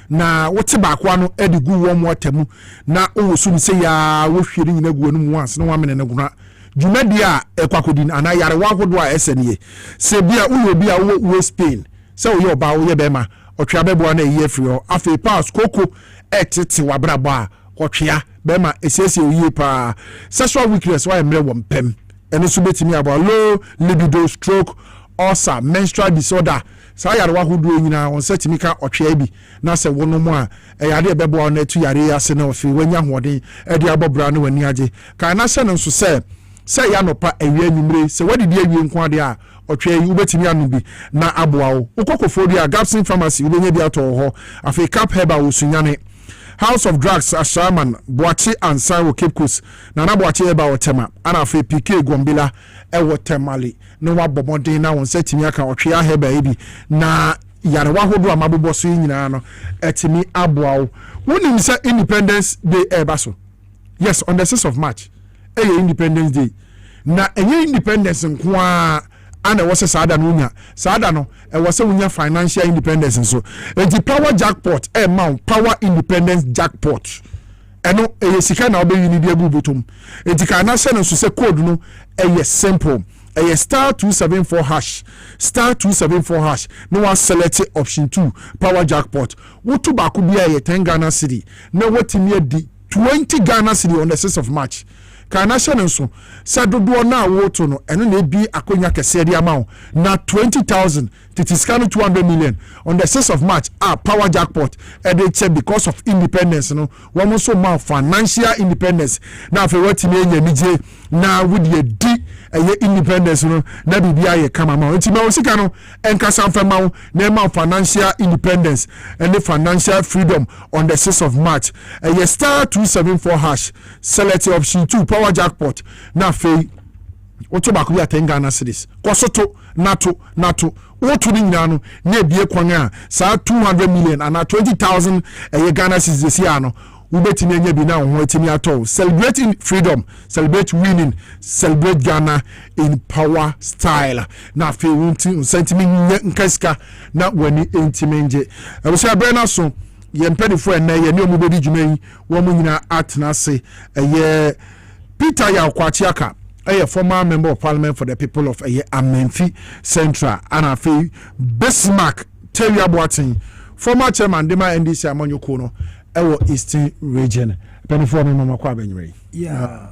na wote baakwa no edigu wo mo atamu na owosu se ya wo hwere nyina gu anum once no wamene ne guna dwumadi a ekwakodin ana yare wa hodo a esenie se bia uyo bia wo Spain se wo ba wo ye bema otwe abebo na eye free o afi pass koko etete wabrabo a otwea bema esese oye pa sexual weakness wa emre wo mpem eno so betimi aba low libido stroke ulcer menstrual disorder sa yare wa hodo nyina won setimi ka otwea bi na se wono mu a yare bebo na tu yare ase na ofi wanya hoden edi abobra na wani age ka na se no so se ya no pa awie nyumre se wadi di awie nko ade a otwe yi ubetimi anu bi na aboa wo ukokofodi a Gapsin Pharmacy ubenye bi ato ho afi cap heba usunyane House of Drugs Ashaman Boachi and Sawo Cape Coast na Boachi eba wotema ana afi PK Gombila e wotemali no wa bomodin na won setimi aka otwe a heba ebi na yare wa hodo amabobo so nyina no etimi aboa wo wonim say Independence Day eba so yes on the 6th of March Independence Day na enye independence nkoa ana wose saada no nya saada no wose unya financial independence so enti power jackpot power independence jackpot eno sika na obe yini dia gubutum enti kana se no so se code no simple star 274 hash star 274 hash no one select option 2 power jackpot wotu ba ku bia 10 Ghana cedi na watimi di 20 Ghana cedi on the 6th of March kana shene so sa dodo na woto no eno na bi akonya kese dia ma na 20,000 titiscan 200 million on the 6th of March power jackpot because of independence no wo so ma financial independence na fe watimi enya mije na wudi di independence no na bibia ye kama ma nti ma osika no enkasa mfa ma na ma financial independence and the financial freedom on the 6th of March star 274 hash select option 2 power jackpot na fe oto ba ku ya 10 Ghana cedis kosoto nato wotu ni nyina no na ebie kwan a sa 200 million ana 20,000 Ghana cedis sia no ubetimi enya bi na ho etimi ato celebrating freedom, celebrate winning, celebrate Ghana in power style na fe wunti sentimi nkaska na wani entimi nje abusi abrena so ye mpedifo na ye ne omubedi dwumayi wo mu nyina atna se Peter Yakwachiaka former member of Parliament for the people of Amenfi Central and afi Bismarck Terry Boatin former chairman Dema NDC Amanyoko no Eastern region. Penifo me mama kwa benwere. Yeah.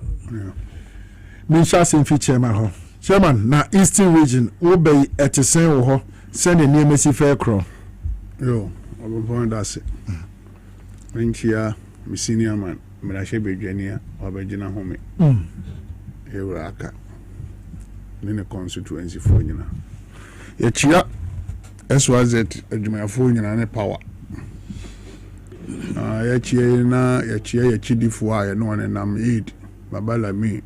Minsha sin fi chairman na Eastern region wo be etesen wo ho send the emesi fair crow. Yo, obo that's it. Minchia mi senior man, me la shebe dwania obegina home. Aka. Nene constituency for nyina. Ye chia SYZ adwumayafo nyina ne power. Yachie na yachie yachidifo a no one nam aid babala me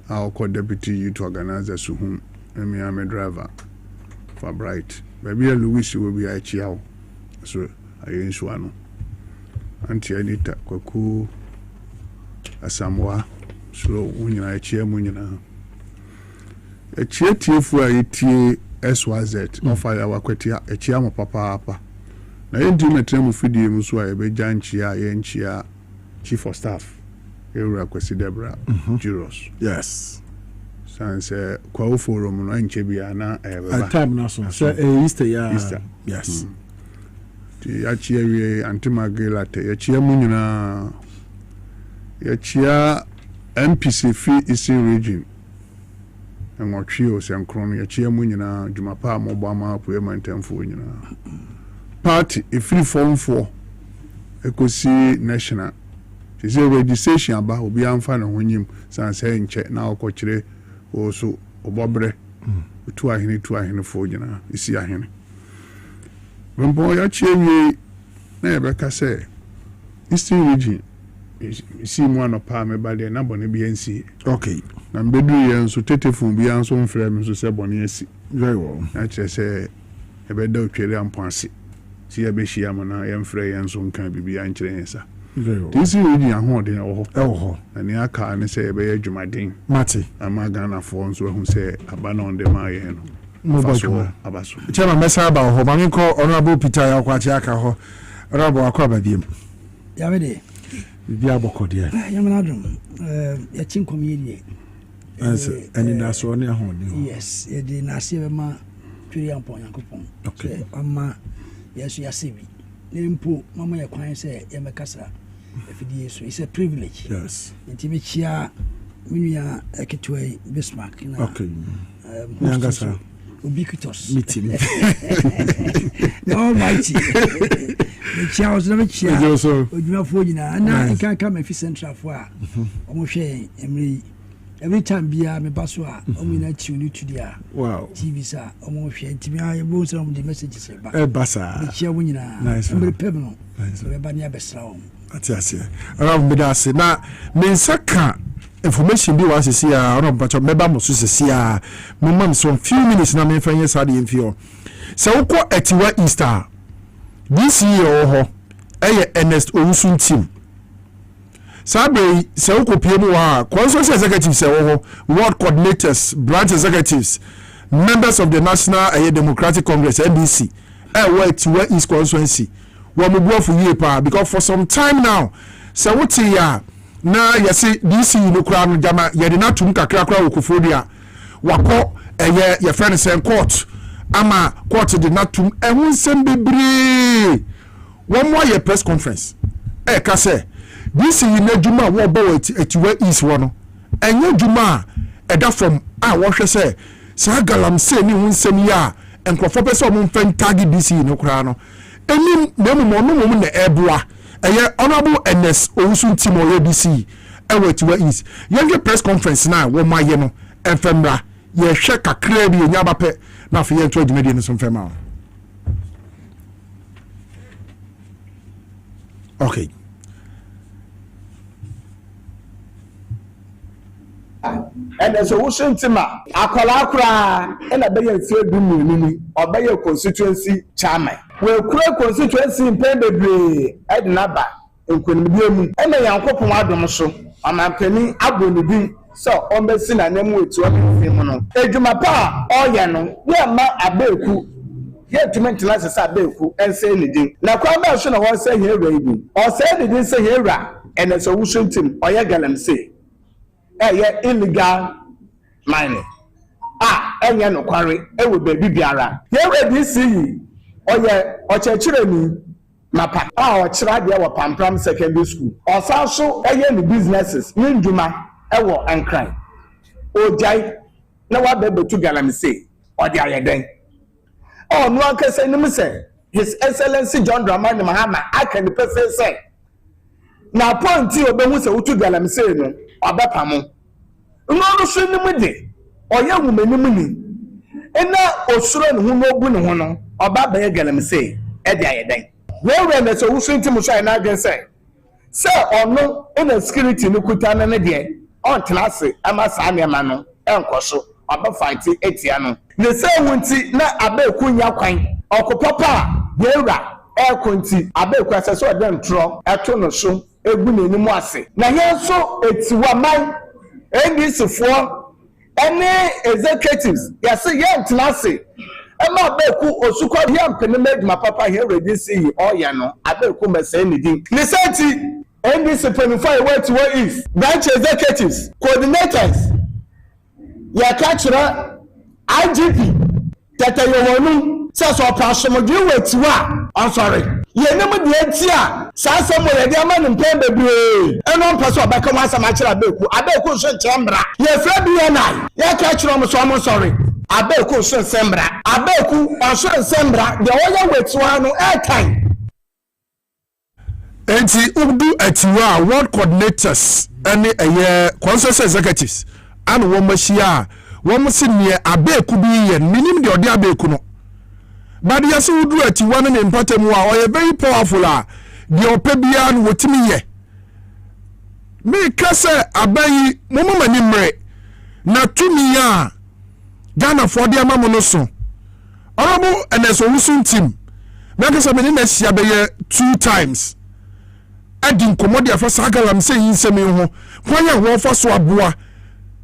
our deputy youth organizer suhum me am driver for bright baby Louis will be a chiao so I insu ano anti Anita kwaku asamwa so unyina yachie munyina yachie tiefu a yitie SYZ no fire wakwetia yachie mo papa na yendi metremu fidie mu so a yebeja nchia ye nchia chief of staff Ewura Kwesi Debra Juros. Yes. Sanse kwa forum no anche bia na a time na so Easter ya Easter. Yes. Ti achie wie antimagela te yachia mu nyina yachia MPC fi Eastern region enwotwe senkron yachia mu nyina Jumapa mobama apoe mantamfo nyina party free form for ekosi national is a registration about obi amfa na honyim sanse nche na okochire oso obobre tu ahene fo nyina isi ahene Obrempong ya chiewie na ebeka se Eastern region isi mu anopa me bade na bone bi ansi okay na mbedu ye nso tetefun bi anso mfrɛ me nso se bone asi very well na che se ebeda otwere amponse si ebehia mo na ye mfrɛ ye nso nka bibi ankyere yensa this is really a hard and ya car and say be adwumaden mate amagana for nso hu say abana on the my no abaso chama mesa ba ho mami ko honorable Peter ya kwachi aka ho honorable akwa biem ya be bia bokode ya manadum ya chinkom yedie ani na so ne ho yes e di na se be ma twiri ampon yankopon okay amma yesu ya sebi nempo mama ya kwan say ya mekasa efidie so it's a privilege yes intime chia minua eketwe Bismarck na okay nyangasa ubiquitous meeting almighty the chia was never chia oduma fo nyina na kan kan me fi central fo a omo hwe emri every time bia me baso a omo na tune to dia wow tv sa omo hwe intime a yebo so omo the messages ba basa chia wo nyina emri pebno be ba ni abesra o atiase around midase na mensaka information bi was see around but meba mo so see mo mam so few minutes na me fanye sade enfio se woko etiwa Easter this year ho eye Ernest Owusun team sabe se woko pie mu wa consultant executive se wo world coordinators branch executives members of the National Democratic Congress NDC wo etiwa East constituency for year pa because for some time now so what ya na yesi DC no kra no jama ye de na tum kakra kra okufodia wako ye friend say court ama court de na tum ehun sem bebre one more ye press conference ka say DC na juma wo bo etiwa East wo no enye juma eda from wo hwe say sa galam say ni hun sem ya enkrofo pese o mun fan tag DC no kra no eni nemu mo na eboa eye honorable Ernest Owusun team or ABC ewetiwa is yenge press conference na wo maye no enfemra ye hwe kakra bi nya bape na fe yento adwumadi no so mfema okay Ernest Owusun team akwala ena be ye fie du ni obeye constituency chairman we kure constituency impebebre ednaba enkonimdie mu ena yankopon adom so amampani abonibi so ombesi na nemu etu obi mu no edwuma pa oye no ye ma abeku ye tumentila sesa abeku ense nidin na kwa ba so na ho se he ewra ibi o se nidin se he ewra Ernest Owusun team oye galamse ye illegal mining enye no kware ewe bebi biara ye ready see oye ochechire ni mapa ochira de wo Pampram secondary school osaso eye ni businesses ni nduma ewo ankran ojai na wa bebetu galamse odi ayeden no akese ni se His Excellency John Dramani Mahama akani pese say na point obehu se utu galamse no obepamo no so ni mu de oye humanim ni ena osuro ne hu no bu ne ho no oba ba ye galamse e de ayeden where na so wusu nti mu so na adwen say ono na security no kuta na ne de on class ama sa ne ma no enko so aba fight etia no ne say wunti na abeku nya kwan okopapa wewra ekonti abeku aseso odem tro eto no so egu n'anim ase na yen so etiwa man NDC for any executives yase yen tenase ema abeku osuko yam penemade ma papa here ready see all ya no abeku mese ni din ne senti NDC penify where to where is branch executives coordinators ya kachira IGP tata yowonu saso opasomodi wetiwa I'm sorry ye nemu de atia sasa mo ye de ama no mpem bebre eno mpaso obeka mo asama kira abeku so nchembra ye fra bi ye nai ye kachira mo so I'm sorry abeku so nsembra abeku so nsembra de woya wetiwa no airtime enti ubdu atiwa ward coordinators any consensus executives and wo machia wo msinie abeku bi ye minim de odi abeku no but yes udru atiwa no mpatemu a o very powerful a de opebia no wotimi ye me kase abayi momo mani mre na tumi ya Ghana for the amamo no so honorable NS Owusun team make kase me na sia be 2 times adin komodia for sagalam say yinsemi ho kwanya ho for so aboa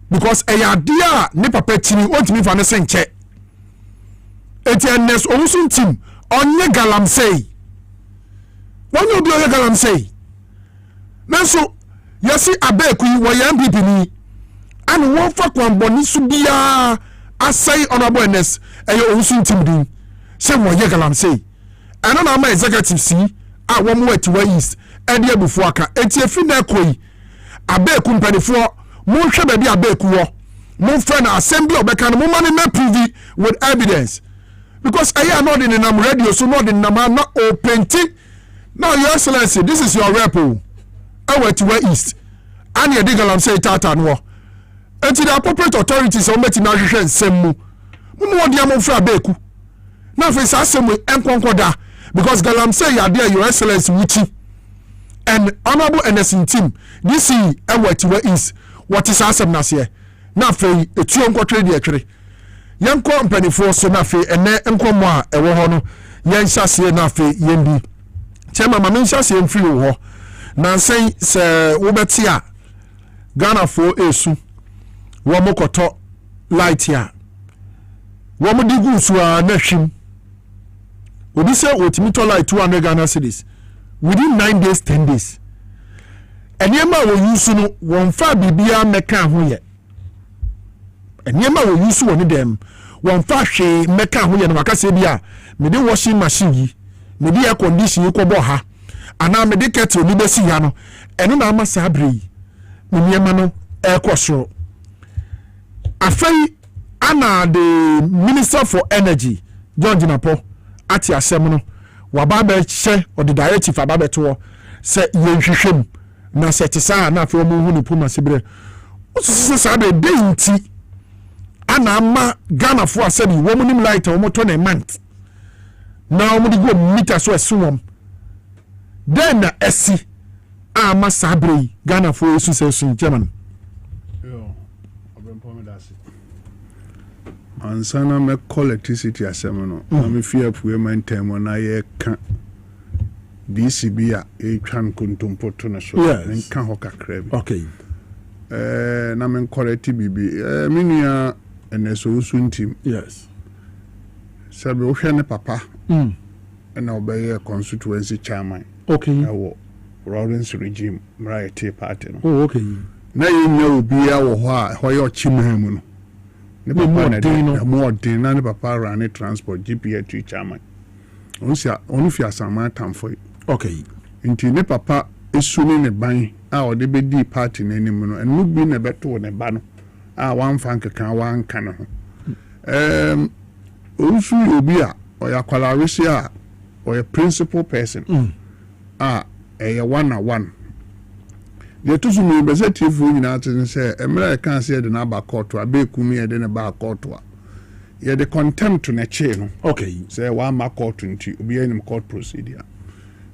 because eyadia ne papa tini ontimi fa ne senche NS Owusun team onye galam say wonye obi onye galam say nanso yesi abeku wo ya MPP ni anu won fa kwamboni su bia asai honorable NS Owusun team din say wo ye galam say ana na ma executive si a wo mo atiwa east edi ebufu aka eti efi na ekoi abeku mpanifo mo hwe ba bi abeku wo mo fa na assembly obeka no mo mane na prove with evidence because I am not in the radio so not in the man not open now your excellency this is your rep atiwa east and you dig am say tata no enti the appropriate authorities o meti na hwehwe nsem mu mo wodi am fra abeku na fe sa asem enkonkoda because galam say ya there your excellency wuchi and honorable NS team this is atiwa east what is asem na se na fe etuo nkotwe de atwere yanko mpanifo so na fe ene enkomo a ewo ho no yanhyase na fe yembi chema ma menhyase mfiri wo ho na nsen se wobeti a Ghana for esu wo mokoto light ya wo modigu su a na hwim obi se otimi to light 200 Ghana cedis within 9 days 10 days eniema wo yusu no won fa bibia meka ho ye eniema wo yusu woni dem won fa hwe meka ho ye no akase bia me de washing machine yi me de air condition yi ko bo ha ana me de kettle ni besi ya no eno na amasa abre yi eniema no ekosoro afei ana the minister for energy John Jinapo ati asem no wababa che or the directive ababa to se yenhwehwem na se tisa na afei mo hu ni puma sibre osisi sa be denti ana ama Ghana for asabi wo munim light wo moto na month na wo di go meter so esuwom then na esi ama sabre Ghana for esu se sun chairman yo Obrempong dasi ansana me electricity asem no na me fia puwe man time na ye ka DCB a twan kontompo to na so nka ho kakra bi okay na me correct bibi menua NS Owusun team yes sabe o hwe ne papa na obeye constituency chairman okay wo Lawrence regime right party no oh okay na yenya obi a wo ho a hoye ochimam no ne papa na de mo de na ne papa run transport GPA chairman onu fi asama tamfo okay nti ne papa esuni ne ban a ode be di party na anim no enu bi ne beto ne ba no a wan fanka kan wan kan ho osu obi a oya kwalawesi a oya principal person a one de to sunu be se tifu nyina tin se emra kan se de na ba court a be kumi e de ne ba court a ye de contempt na che no okay say one ma court nti obi anim court procedure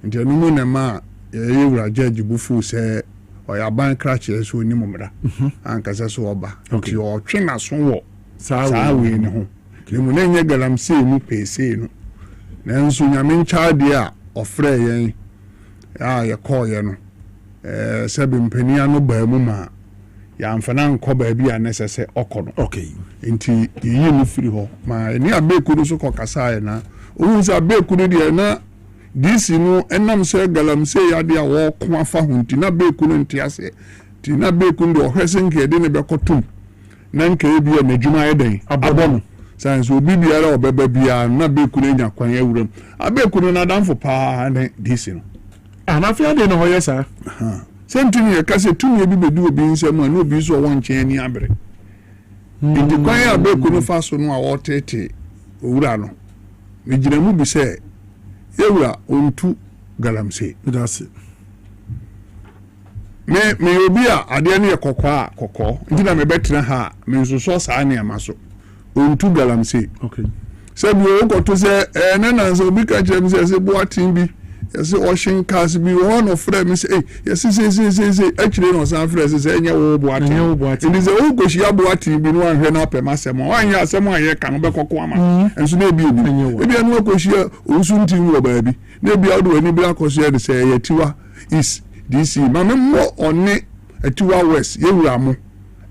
nti no mu na ma ye wura judge bufu say oya ban krache so ni mumra ankasa so oba nti o twena so wo saa we ne ho ne mu na nye galamsey mu pese no nanso nyame nchaade a ofre yen ya call ye no sabi mpania no ba mu ma ya mfana nko ba bi anesese okono okay nti yi mu firi ho ma ni abeku so kokasa na ohun sa abeku de na disi no enam se galamsey ya de a wo ko afa hunti na beku no nti ase ti na beku ndo ohwese nke de ne bekotum na nke bi ya medwuma eden abono science obi biara obeba bia na beku no nya kwan awuram abeku no na danfo pa na disi no anafia de no hoyesa sentini ya kase tumi bi bedu obi nsem na obi so won chen ni abre ndi kwan ya beku no fa so no a wotete owura no mejina mu bi se ewura ontu galamsey that's it me obi a ade ne kokko ndi na me betra ha me nsoso saa ne amaso ontu galamsey okay sabi o ko to se na na so obi ka chem se boatin bi yesi ocean cars bi one of them say yesi say actually no san frɛ say enya wo boatin ndi se o ko hia boatin bi no anhwɛ na pɛ masɛm wan ya asɛm ayɛ kan be kokko ama enso na ebi no ko hia onsu ntim wo baabi na ebi awo ani bi akɔso yɛ de sɛ yɛtiwa is DC mame mo one atiwa west yewura mo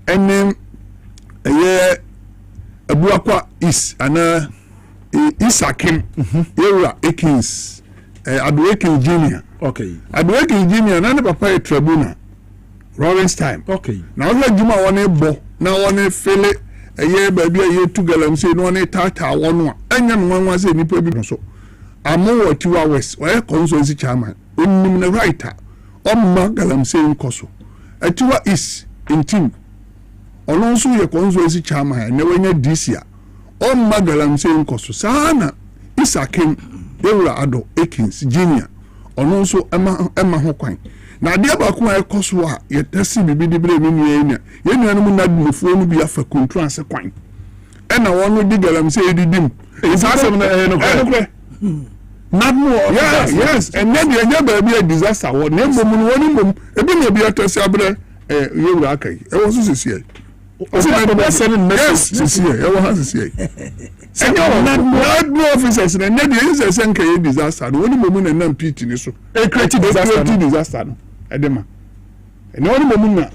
ene eye abuakwa is ana isakim yewura ekins Aduekin Junior. Okay. Aduekin Junior na ne papa e tribuna. Lawrence time. Okay. Na wala juma wone bo na wone fele eye ba bia ye tu galamsey no ne tata wono anya no wanwa se nipa bi no so. Amo watiwa west we consultancy chairman. Onnim na writer. Omma galamsey nkoso. Atiwa is in team. Ono so ye consultancy chairman na wanya DC a. Omma galamsey nkoso. Sana isakim Ewura Ado Ekins Junior ono nso ema ho kwan na ade abako a ekoso a yetesi bibidi bre menu yenya no mu na dufuo no bi afa contrance kwan ena wono di galamsey edidim isasem na no kwan not more yes and then the ba bi a disaster wo na mbom no woni mbom ebi na bi atasi abre Ewura akai e wo so sisi yes sisi e wo ha sisi not more officers na na dey use say nka disaster no woni momu na nam pit ni so create disaster no edema na woni momu na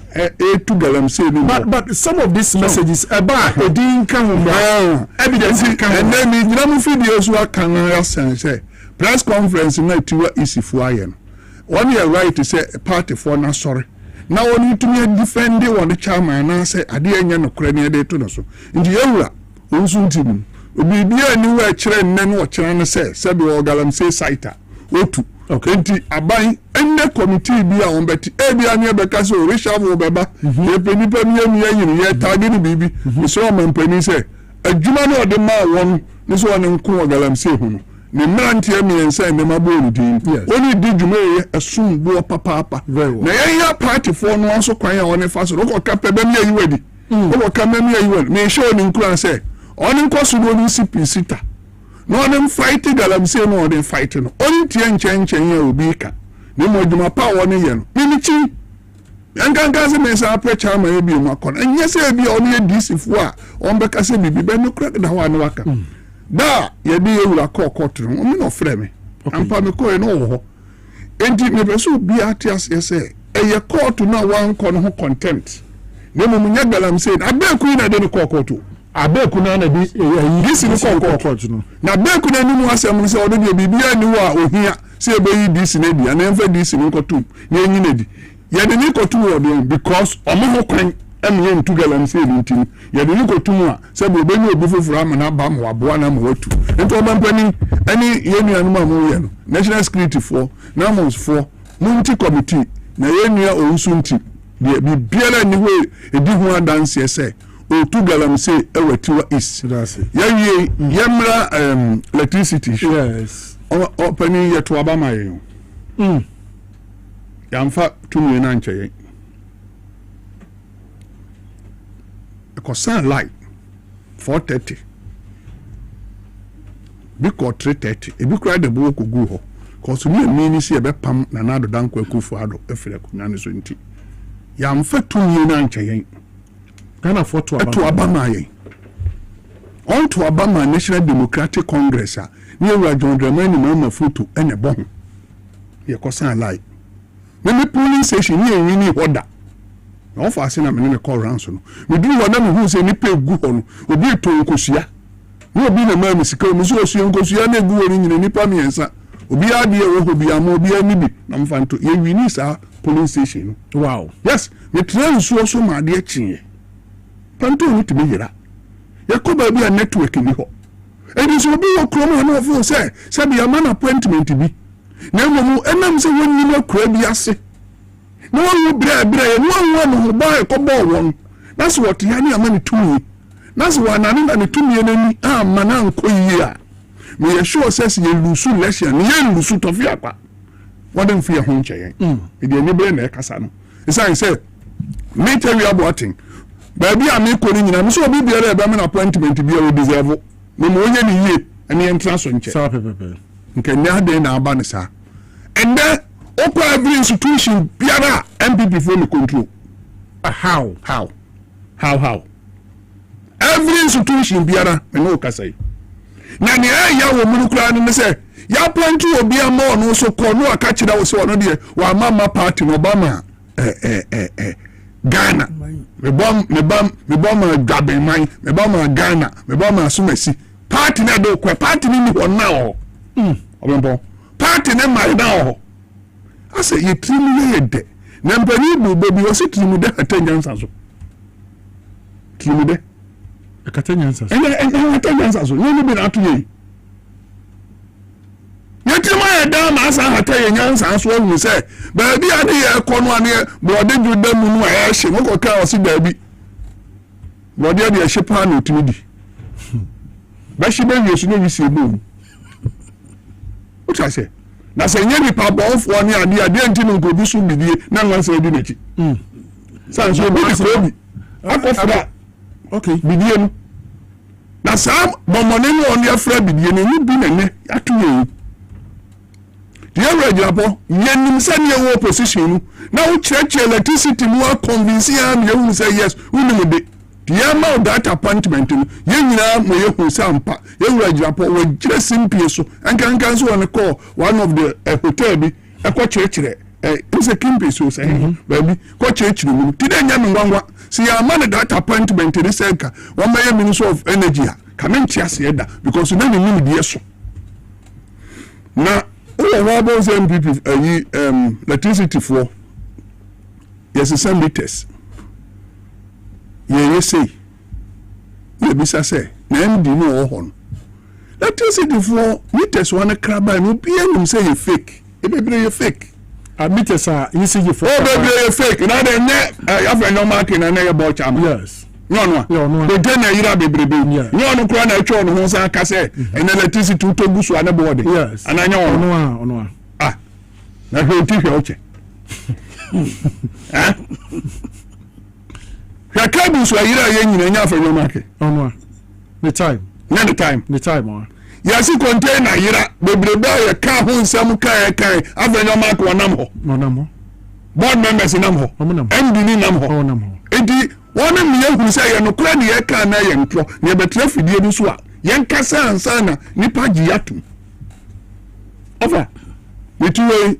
to galamsey no but some of these messages about edin kan evidence kan and then me na mu video so akan ya say press conference na tiwa isifu aye no one year right to say party for na sorry na woni to me defend one chairman na say ade anya no kora ne dey to no so ndi Ewura onsu ntimu obi bia ni wa kire nne no kire no se be o galamsey site otu enti aban enne committee bi a on beti e bia ne be ka so reshavu beba e penipa mi yin ye tagi ni bibi so man pani se adwuma no de ma won ni so ne nko galamsey hu no ne mrantie mi ensa ne mabolu din oni di dwuma ye asum bo papa na ye ya party for no so kwan ya woni fa so ko ka pe be mi ayi wadi ko ka me mi ayi wadi me show ni nkuran se oni koso no ni sita no oni fight galamsey no oni fight no oni tie nchen ya obi ka ni mo dwuma pa woni ye no ni chi yankan se me sa preacher ma e bi mo akon enye se bi oni e DC fu a on be ka se bibi be no kra da wa no waka da ye bi Ewura court no mi no frɛ me ampa me ko e no wo ho enti me be so bi atias ye se e ye court no wan kon ho contempt ne mo nya galamsey abeku na de no court abeku na bi yisi ni court no na abeku na nimu asem no se odo de bibia ni wa ohia se ebe yi DC na di ana mfa DC ni kotum na enyi na di ye de ni kotum odo because omo ho kwan em ye ntu galamsey ni ntim ye de ni kotum a se be obeni obi foforo ama na ba mo waboa na mo watu ento obampani ani ye nua no ma mo ye no national security for na mo for munti committee na ye nua onsu ntim de bibiara ni we edi ho adanse se o tu galamsey ewatiwa is yawie yemra electricity yes o pani yeto abama ye yamfa tumi na ncheye ekosan light 4:30 biko 3:30 ebi kura de bo ko gu ho cause me ni see ebe pam na nado danko akufo ado efere kunya ne so nti ya mfa tumi na nkyɛyen Ghana foto abama yen on to Obama National Democratic Congress ni ewura John Dramani na foto ene bo ho ye kosan lai me polling station ni enwi hoda na ofa ase na me ne call ranso no me du wona me hu se ni pe gu ho no obi to nkosua ni obi na ma misika mu so osu nkosua na gu ho ni nyina nipa miensa obi ade e wo bi ama obi ani bi na mfa nto ye wi ni sa polling station no wow yes me train so ma de chinye panto ni timi yira yakoba bi a network ni ho edi so bi wo kromo na ofo se bi ama na appointment bi na mo enam se wonni na kura bi ase na wo bra ye no ho ba e ko bo won that's what ya ni ama ni tumi that's what na ni tumi ni ama na nko yi a me ye sure says ye lusu election ye lusu tofi akwa wọ́n fi ẹ̀hún kyẹ̀yẹ́ ìdí ẹni bẹ́ẹ̀ na ẹ̀ kasa no ìsáyìn sẹ́ mi tell you about it baabi a mi kọ́ ni nyina mi sọ obi biara ẹ̀bẹ̀ mi na appointment bi ẹ̀rọ deserve mo mo onye ni yie ẹni ẹ̀ ntina so nkyɛn sáà pɛpɛpɛ nkà ní adé na aba ni sáà ẹ̀ndẹ́ okọ every institution biara MPP fo mi control how every institution biara ẹni o kasa yi na ni ẹ̀ yà wọ mu kura ni sẹ́ ya plan to obi ama no so ko no aka kira wo se wono de wa mama party no Obama Ghana me bom gaben man me bom Ghana me bom asumasi party na do kwa party ni ho na ho Obrempong party na mai na ho ase ye trimu ye de na mpani bu bobi wo se trimu de atanyansa so trimu de atanyansa so atanyansa so ni bi na atu ye yetima ya da ma asa hata ye nyansa so wu se ba bi ade ye kono ane brode juda mu nu a hye mo ko ka o si da bi brode ade hye pa na otimi di ba shi ba yesu no wi se bu o cha se na se nye bi pa bo fo ne ade ntimi nko bi su bidie na nwansa edi na chi san so bi ko bi akofra okay bidie no na sa bomone no on ya fra bidie no ni bi na ne atuye Yẹ̀rọ ìjàpọ̀ yẹn ni sẹ́ni ẹ̀wọ̀ opposition na ó kyerẹ́kyerẹ́ electricity mu a convince yẹn mi yẹn hu sẹ́ yes wúni mu de yẹn ma o that appointment no yẹn nyinaa mo yẹ hu sẹ́ ampa yẹ̀rọ ìjàpọ̀ wọ́n gyerẹ́ simpie so nkankan nso wọn kọ́ one of the hotel bi ẹ̀kọ́ kyerẹ́kyerẹ́ ẹ̀ kimpe so sẹ́yìn baabi kọ́ kyerẹ́kyerẹ́ mu ti dẹ́ nyẹ́ mi ngwangwa si yẹn ama ne that appointment ni sẹ́ nka wọ́n ma yẹ minister of energy a kàmi nkyẹ́ ase da because náà ni mímu diẹ so na. Oh, about MPP, electricity for yes, some meters. You say, you be say, name do no on. Electricity for meters one a crab and you PM say you fake. It may be fake. Meters are easy for. Oh, baby, fake. Now the net, I have no marking and I about yes. No. The dinner you have baby. No cry na cho no san ka say and electricity to gusu ana body. Yes. And I know no. Ah. Na go ti hwe oche. Ah. Ya kabu so ayira ye nyina nya fa no market. No. The time. Ya si container yira bebrebe ya ka ho nsam kan afa no market wonam ho. Board members nam ho. MD nam ho. Enti wọ́n mi yẹ kùn sẹ́ yẹ no kura ni yẹ ká náà yẹ ntọ́ ni yẹ bẹ tẹ́ fìdíye bi so a yẹn kasa ansa na nípa jì yà tù. ọfà ètò wẹ̀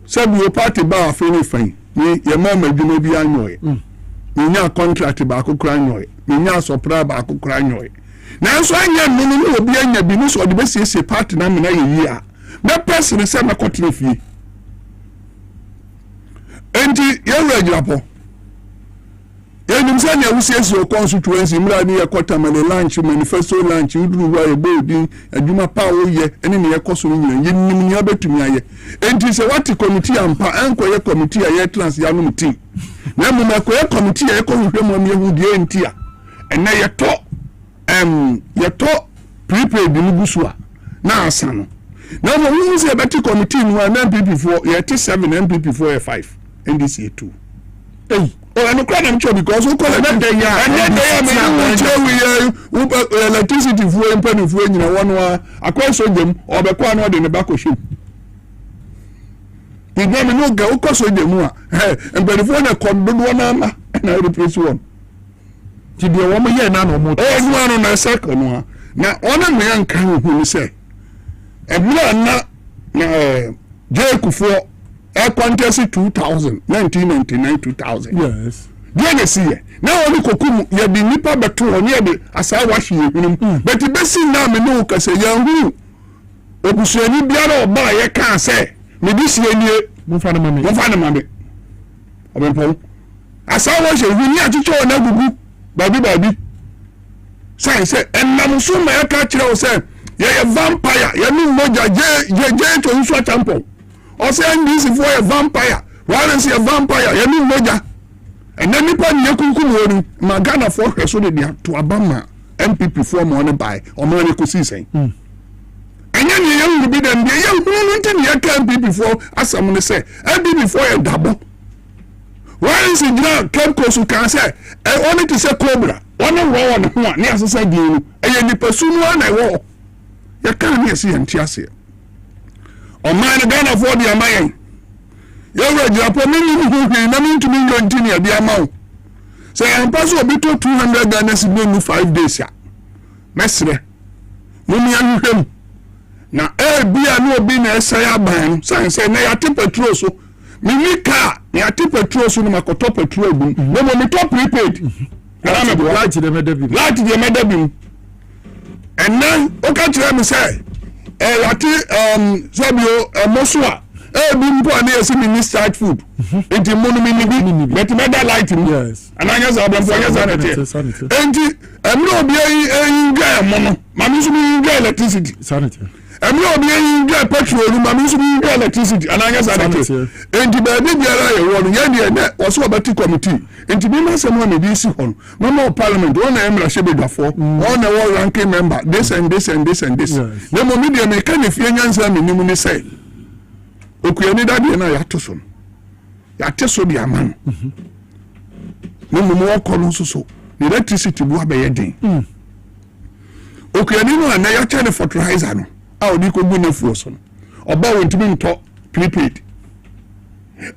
sẹ́bi o party bá wà fún mi fẹ́yìn ni yẹ mọ́ ọmọ ẹ̀dwuma bi anyọ̀ yẹ mi nya contract baako kura anyọ̀ yẹ mi nya supply baako kura anyọ̀ yẹ nanso anya nnunu ni obi anya bi ni sọ ọdị bẹ siesie party na mina yẹ yie a bẹ pẹ́sìrì sẹ́ na kọ́tìrì fie. Enti yẹ wúrọ̀ ẹ̀gyinapọ̀. Yenim say na wusiesi o constituency mra ni yakota mele lunch manifesto lunch uduru wa ye bodi adwuma pa wo ye ene ne yakoso nyina yenim ni abetumi aye enti se wati committee ampa enko ye committee aye trans ya no team na mu mako ye committee aye ko hwehwe mo mehu die enti a ene ye to prepared ni busua na asano na mo hu se beti committee no na MPP4 ye 7 MPP4 5 NDC 2 oh, and the I'm sure because we call it and then electricity for penny for one across them or the corner in the back of ship. Igbami no ga ukoso de mu a mbadifo na kondodo na ama na replace one ti de wo mo ye na no mo no ano na second no na ona me yanka hu ni say ebira na Jekufo contest 1999 yes dia na see na oni kokum ye di nipa beto oni ye de asawa hye hunum but besi na me no kase yan hu obusuani biara oba ye kan say me di sie nie mo fa na mame Obrempong asawa hye huni achicho na gugu babi say enam so ma ya ka kire o say ye vampire ye no moja je to nso champion o say ndisi for a vampire while say a vampire ye no moja and then nipa ni kunkum wori ma Ghana for hweso de dia to abama MPP for mo ne buy o mo ne kosi sen anya ni ye ngu bi dem de ye hunu ntin ye ka MPP for asam ne say MPP for a double while say jira Kemko su kan say only to say cobra one row on ho ni asesa di nu e ni pasunu na wo ya kan ni ase ase o man Ghana for the amayen ya wura japo mini hu na mintumi nyontini ya bia mawo say am pass obi to 200 Ghana cedi no 5 days ya mesre mumi anhwem na bia no obi na esai aban say na ya te petrol so mimi car ya te petrol so no makoto petrol bu no mo mi top prepaid light de medabim and then okay tell me say yati sabio mosua bi mpo na yesi minister food enti monumi ni but meda light yes and anya za Obrempong anya za nete enti emro obi enga mono mami so mi enga electricity sanity emro obi enga petrol mami so mi enga electricity and anya za nete enti ba bi biara ye wo no ye de na oso obati committee enti bi na sem na bi si hon mama parliament wona emra shebedwafo wona wo ranking member this and this the mo media me kan efie nyansa menimu ni say okuyani dade na ya toso ya teso di aman no mo okolo so the electricity bu abaye den okuyani no na ya chane fertilizer no a odi ko bu na fuo so no oba wontimi nto prepaid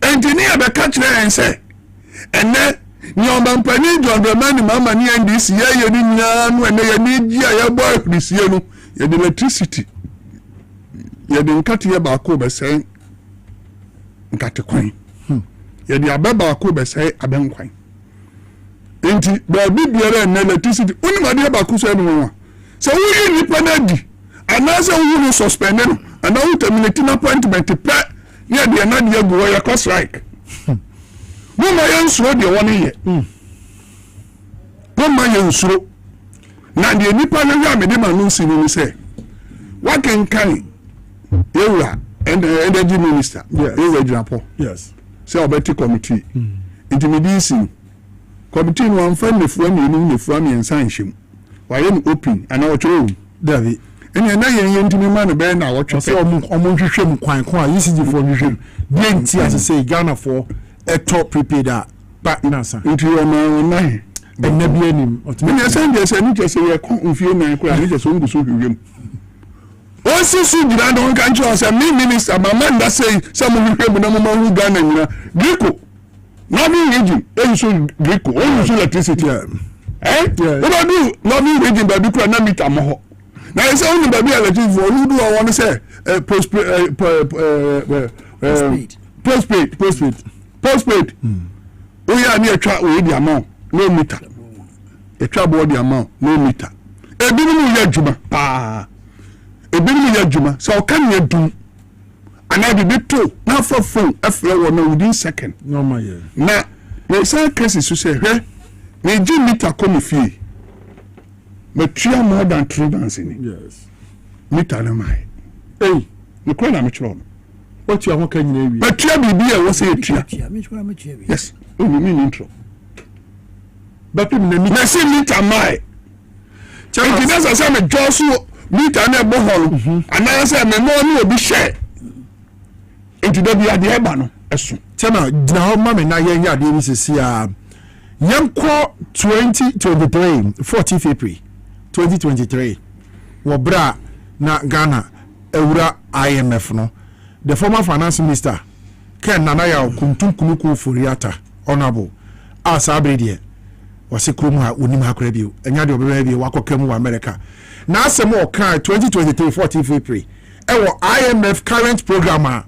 engineer be catch there say ene ni obampani John mama ni NDC ye ni nya no ene ye ni ji ya boy krisie no ye the electricity ye de nkati ye ba ko be say nkati kwan ye de ababa ko be say abenkwan enti ba bibiara na electricity oni ma de ba ko so eno so we ni panadi anase we no suspend no and we terminate an appointment pe ne de na de go ya cost strike mo ma yansuro de woni ye mo ma yansuro na de nipa na ya me de ma no si ni say what can Ewa energy minister Ewa Japo yes say obeti committee intimidation committee no amfa nefu ami ensa nhim wa ye open ana wo tro David ene na ye ntimi ma no be na wo twa say omo hwehwem kwan ko a ECG for hwehwem die nti as say Ghana for a top prepaid ba nasa nti o ma na ene bi anim ene say dey say ni say ye ko mfie na ko ani say ngu so hwehwem o si su gira don kan cho say me minister mama nda say some hwehwem na mo hu Ghana nyina Griko Loving region so Griko o so electricity what do loving region ba dukura na meter mo ho na say only ba bi electricity for who do I want to say postpaid o ya ni etwa we di amount no meter etwa bo di amount no meter ebi mu ya djuma pa ebi mu ya djuma so kan ya dum ana bi to na for phone afre wo na within second normal yeah na we say cases so say he me ji meter come fie me tria more than 3 months in yes meter na mai me ko na me chro what you are kan nyina wi but tria bibi e wo say tria yes o me intro but me na say meter mai change na say me josu meter na bo holo ana say me no ni obi share into the bia de eba no eso tena dina ho ma me na ye nya de ni sisi a yanko 2023 14th April 2023 wo bra na Ghana ewura IMF no the former finance minister ken nanaya kuntum kunuku foriata honorable asabrede wase krom ha onim hakora bio enya de obebe bio wakokam wa America na asem o kan 2023 14 April ewo IMF current program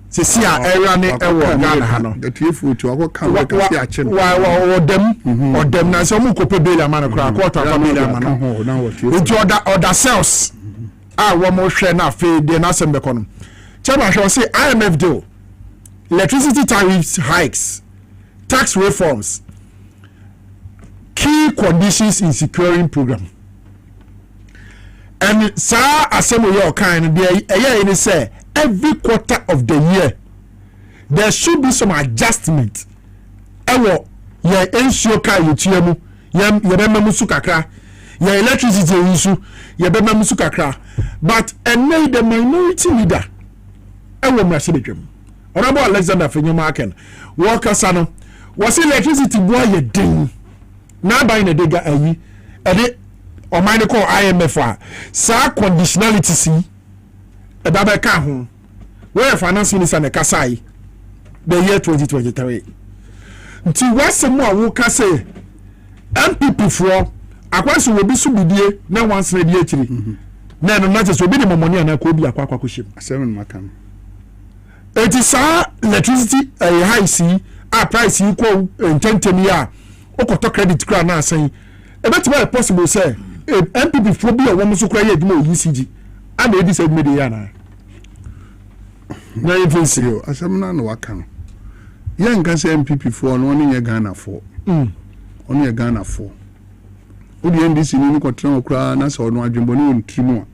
se si a area ne ewo Ghana ha no the tiefu to akokan we ka si a che wa odem na se mu kope bela man kra quarter fa bela man nti order cells wo mo hwe na fe de na asem be kono chama hwe say IMF deal electricity tariffs hikes tax reforms key conditions in securing program and sir assemble your kind there say every quarter of the year there should be some adjustment ewo ye ensure ka yetiamu ye bemma su kakra ye electricity issue ye bemma su kakra but and the minority leader ewo mrase bedwam Honorable Alexander Fenyumaken workers ano was electricity boy ye din na buy na dega ayi ede o mine call IMF a sa conditionality si e ba ka ho where finance minister na kasai the year 2023 nti wasem a wo ka say MPP for akwaso wo bi su bidie na wansere die akiri na no na just obi de momoni na ko bi akwa him asem makam it is electricity high see a price equal intentem ya okoto credit card na asan e betima possible say MPP for bi o wo so kra ye dimo UCG and e decide me dey ya na even see asem na no wakan ye nka say MPP for no ne ye Ghana for oni ye Ghana for odi NDC ni ko tran okra na se ono adwembo ni ontrimo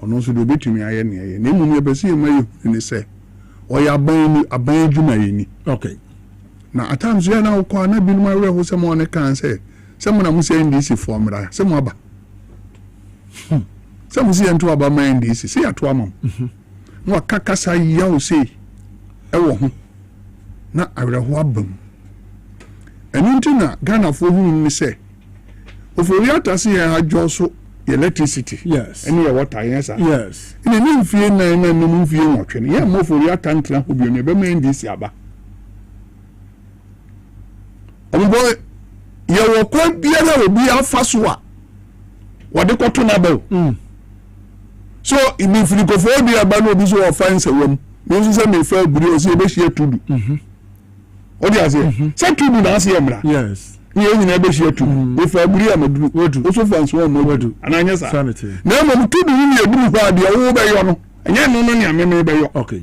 ono so do betumi aye ne ye na emu ye bese ye maye ni say oya aban adwuma yini okay na at times ya na ko na binuma we ho se mo ne kan say se mo na mu say NDC for mra se mo aba se mo si ento aba ma NDC se ato amam no akakasa ya o say e wo ho na awre ho abam enu ntina Ghana for hu ni say ofori atase ya hajo so electricity yes any water yes yes ina ni mfie na no mfie nwotwe ne ya mo ofori atantra obi ne be ma NDC aba ombo ye wo kwa biara obi afaso a wode koto na ba so imi filikofo obi aba no obi so offense wom me so me fa buri o se be hie tudu odi ase se tudu na ase emra yes ye nyina be hie tudu we fa buri amaduru wodu so fanse wo modu ananya sa na mo tudu ni eburu ho ade wo be yo no enye no no ni ameme be yo okay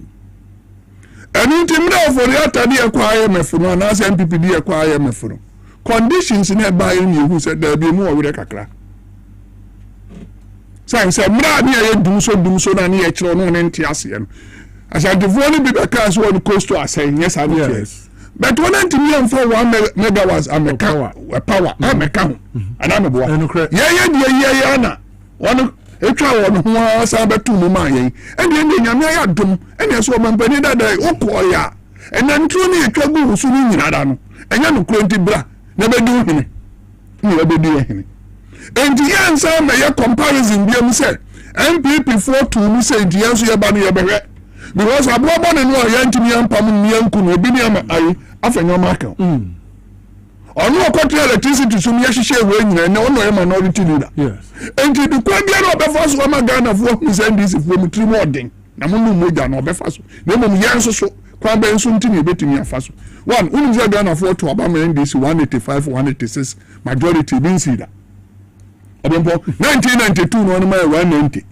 enu timra ofori atade ekwa IMF no na ase MPP di ekwa IMF no conditions na ba yin yehu se da bi mu owure kakra say mra ni ye dum so na ni ye kiro no ne ntia ase no asa de voni bi be ka so on coast to ase yes I yes but when ntimi am for 1 megawatts ameka power ameka ho ana me boa ye na one etwa won ho asa betu mu ma yen ende nyame ya dum ene so mampani dada okoya ene ntru ni etwa gu so ni nyina da no enya no krenti bra na bedu hene ni bedu hene enti yan sa me ya comparison bi am say MPP for to mu say enti yan so ye ba no ye behwe because abobo ne no ya ntimi ampam ni yanku no bi ni am ayi afenyo maka onu okoto electricity so mi yehye ewe nyina na ono e minority leader yes enti du kwa bia no obefa so ma Ghana fo mi say NDC fo mi tri modern na mo nu moja na obefa so na mo yen so kwa be nso ntimi betimi afa so one unu je Ghana fo to aba ma NDC 185 186 majority bin sida Obrempong 1992 no ma 190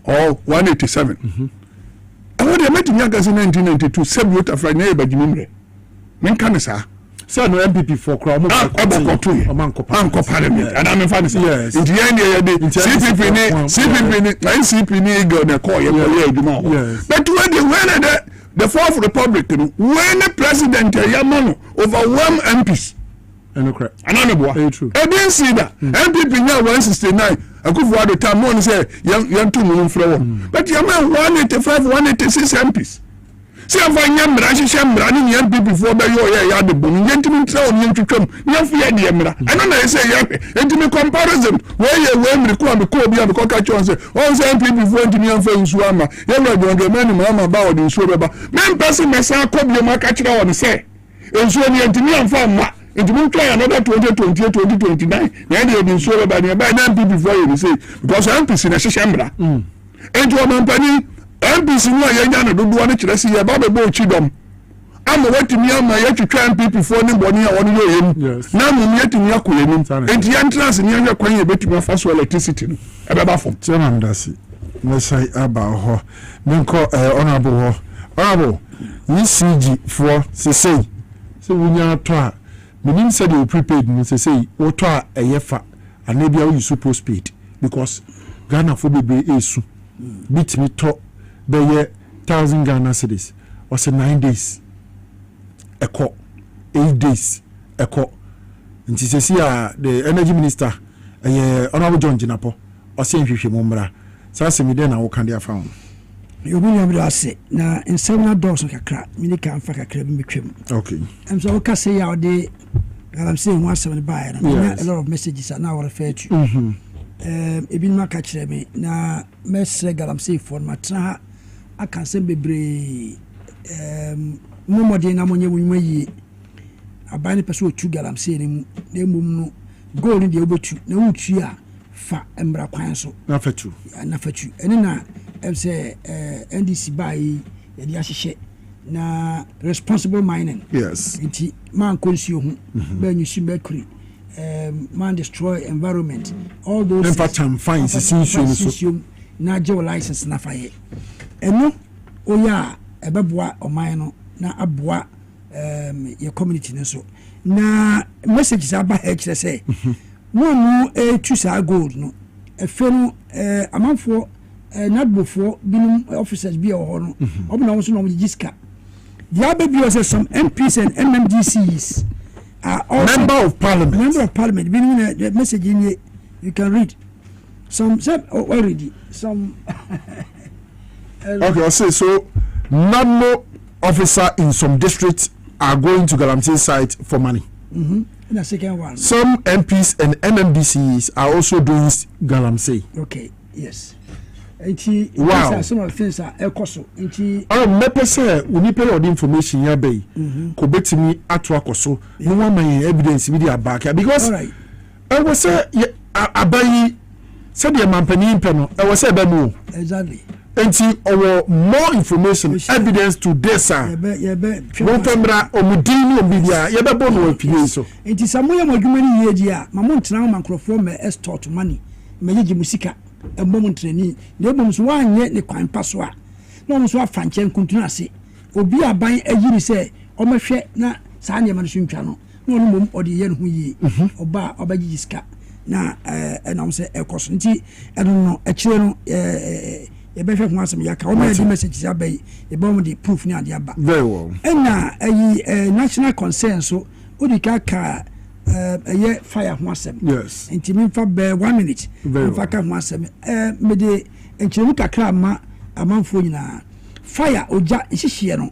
or 187 awon de metimi aga 1992 sebut afra na e bajimimre men kanisa say no MPP for crowd mo koto ye manko parliament and am fan say yes in the end ye dey CPP ni CPP ni go na call ye for aduma but when the fourth republic when the president yamano overwhelm MPs anana boa e bin see that MPP now 169 akufu at the time no say yan to mu mfra wo but yamano 185 186 MPs See if I am running young people before by your yard, the boom, gentlemen, thrown into them, young fear the Emra. I don't know, I say, intimate comparison, where you will require the Kobe and the Cockatoo and say, all the people before into young friends, Swama, you're going to man, Mamma Bow, and so about. Man, person, my son, Kobe, my catcher, and say, and so the Antonian farm. It will try another 2028, 2029. Then they have been sold by 9 people before you say, because MPs in a Shambra. And to a company, MPs in Yana do one to see about the boat chidom. I'm waiting me on my yet to try and people for anybody on you. Now I'm yet in Yaku, and the entrance in Yanga Quay, a bit more fast electricity. About from German, does it? Let's say about her. Then call honorable. Honorable, we CG for say, so we are trying. Meaning said you prepaid me say what a yefa and maybe you supposed paid because Ghana for be esu beat me top be 1,000 Ghana cedis was 9 days a call 8 days a call and she says here the energy minister honorable John Jinapo or saying you mumbra so me then I will can their found. You will never say now in several doors of a crap, many can't fuck a crab in between. Okay. I'm so okay say out there. I'm saying once I buy a lot of messages are now referred to. Even my catch me now, Mess Regal, I'm saying for my tra, I can send be no more than ammonia when we a buying person to gal, I'm saying, they move go in the Obotu, no cheer, fat and braquanso. Not for two, not for two. And then I say, NDC buy the associate. Na responsible mining. Yes. It man consume, when you see mercury, man destroy environment. All those. In fact, I'm fine. Na geo license na fire. Eno oya ebeboa o mine na aboa your community so. Na messages aba here say. No choose our gold no. E fe no amanfo not before being officers be or no. Obi also no jiska. The other was some MPs and MMDCs are also Member of Parliament. Meaning the message in here, you can read. Some already. Some. Okay, I'll say so. No officer in some districts are going to Galamsey site for money. And the second one. Some MPs and MMDCs are also doing Galamsey. Okay, yes. Wow. Some of things are ekoso. Me say we need pay all the information here be. Ko betimi ato akoso. No one my evidence with their back because I was say abayi said the mampani impeno. I was say be no. Exactly. Our more information evidence to this sir. Won famra omudini obidia ye be bono opinion so. Enti samoya modwumani ye dia mamontena makrofo me extort money. Me ye musika. A moment training, the bombs 1 year the quine passwa. No one's what Fanchen continuously. Obi a buying a year say, or my share na Sanya Mansion channel. No mum or the yen who ye, or bar or bajiska. Na and I'm say a cosmity, I don't know, a channel, a better once a yaka, or my messages are bay, a bomb the proof near the abba. Very well. And now a national concern so, Udika. A year fire once. Yes. And Timmy for 1 minute. Very well. Once me de enchimuka krama amanfo nyina fire oja ihihie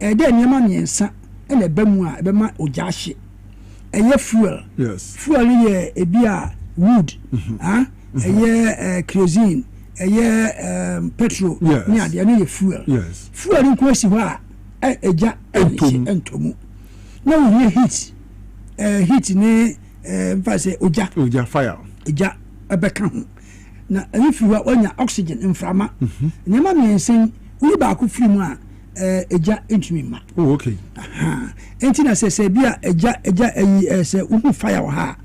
e de nyama nyensa e na bamu a bema oja hye e ye fuel. Yes. Fuel ye e bia wood e ye kerosene e ye petrol ni ade na ye fuel. Yes. Fuel nko si ho a eja entomu na wo heat heat ni mfase oja fire oja abeka ho na if you onya oxygen inframa nyama miensen wi ba ko firi mu a eja entumi ma. Oh okay. Enti na se bia eja se uhu fire wa ha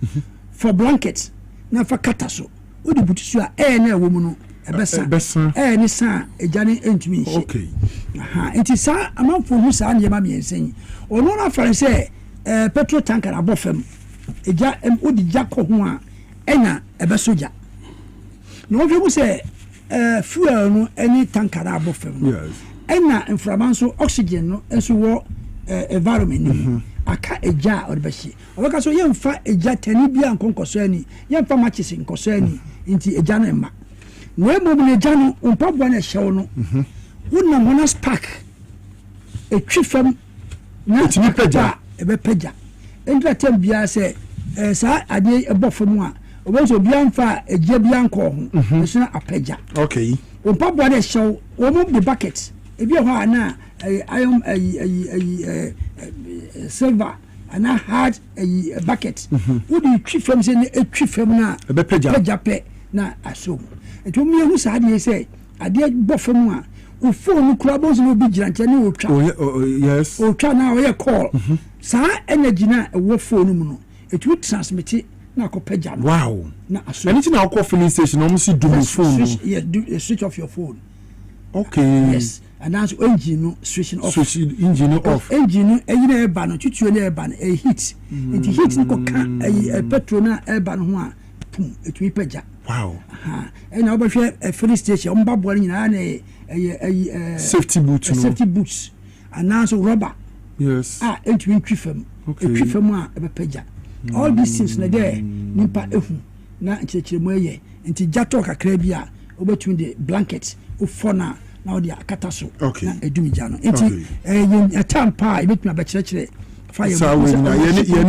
for blanket na fa kata so wo de butusu a na ewo mu no ebesa ni sa eja ni entumi nshi. Okay. Enti sa amanfo hu sa nyama miensen ono na fa se petrol tanker abofem eja odi jako ho a ena ebesoja no we say fuel no any tanker abofem. Yes. Ena inframanso oxygen no enso wo environment ni aka eja odbeshi obeka so yemfa eja tani bia nkonkoso ani yemfa matches nkoso ani nti eja no emma no emo bi eja no mpabwa na hyew no wona mona spark etwi fam na etimi pagya ebe pagya entra tem bia se sa ade ebo fam a obo bia mfa egia bia nkọ ho so na apagya okay ompa bua de show wo mo the bucket ebi ho ana iron silver ana hard bucket wo di twi fam se etwi fam na ebe pagya pe na aso eto mi hu sa ade se ade bo fam a o phone kura bo so bi gira nche na o twa yes o twa na o ye call sa energy na wo phone mu no eto transmit na ko pagya no wow na aso anything na call filling station almost see do phone yes do switch off your phone okay yes and that's engine no switching off switch engine off engine eyina eba no tutuo na eba no heat it heat no ka petrol na eba no ho a pum etumi pagya wow and na obehwe filling station omba boa nyina na safety boots safety boots and also rubber yes etumi twifam etwifam a ebe pagya all these things na there nipa ehu na nchechiremu eye nti jato kakra bi a obetumi de blanket ufona na odi akata so na edumi jano nti atampa ebetumi abekirechire fire ye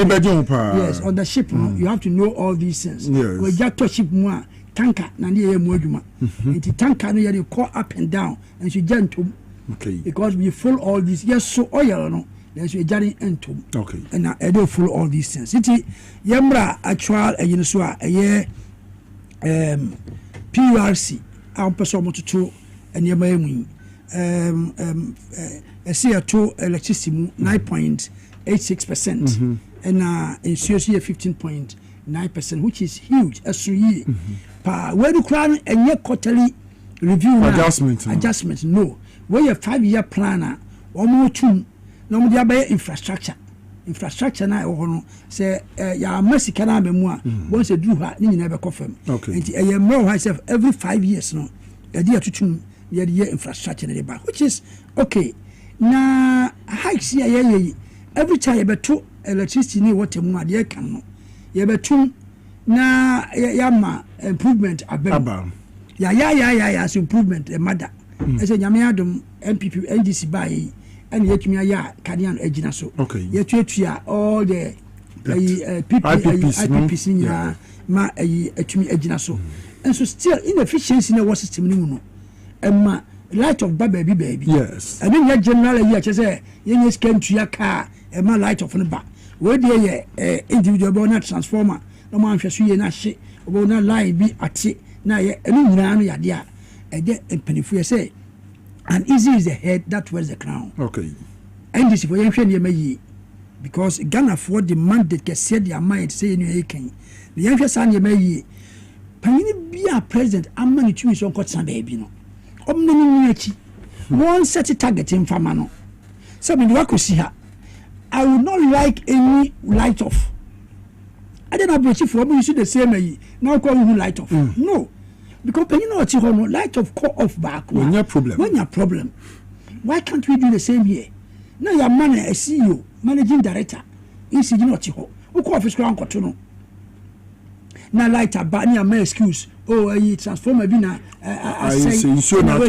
bejo pa yes on the ship you have to know all these things we jato ship mu a tanker na ne ye mu adwuma nti tanker no ye call up and down and so jantum because we full all these yes so oil no there's a journey into okay and I don't follow all these things it yamra actual so a PRC am person mototo enema emu see to electricity 9.86% and insurance 15.9%, which is huge as ye pa where the crown and your quarterly review adjustment no where your 5-year planner or more tune no media by infrastructure na no say ya masika na be mu a once do ha ni nyina be kofam enti e more myself every 5 years no e dey atutum ye infrastructure na ba which is okay na hikes ya every time you beto electricity ni water mu ade kan no ye betum na ya ma improvement abem ya improvement e mother e say nyame adom MPP NDC buy and yet me ya Canadian egina so yetuatua all the IPPs nya ma etumi egina so and so still inefficiency na was system ni mu no emma light of baby yes and then ya general ya say yen scan tua car emma light of no ba we dey individual bona transformer no man hweso ye na hye obo na line bi ate na ye enu nyina no yade a ede empanifu ye say and easy is the head that wears the crown. Okay. And this is for you because Ghana for the mandate can set their mind say you can. The young son you may be a president. I'm many choose on Cotton baby no. One set a target in Famano. Some in the see her. I would not like any light off. I don't have to for me. You see the same now call you light off. No. Because you know what you light of call off back. When your problem. Why can't we do the same here? Now your man a CEO, managing director, is you know what you who call office ground no. Now light a bad near my excuse. Oh, I transform a bina. I say so now to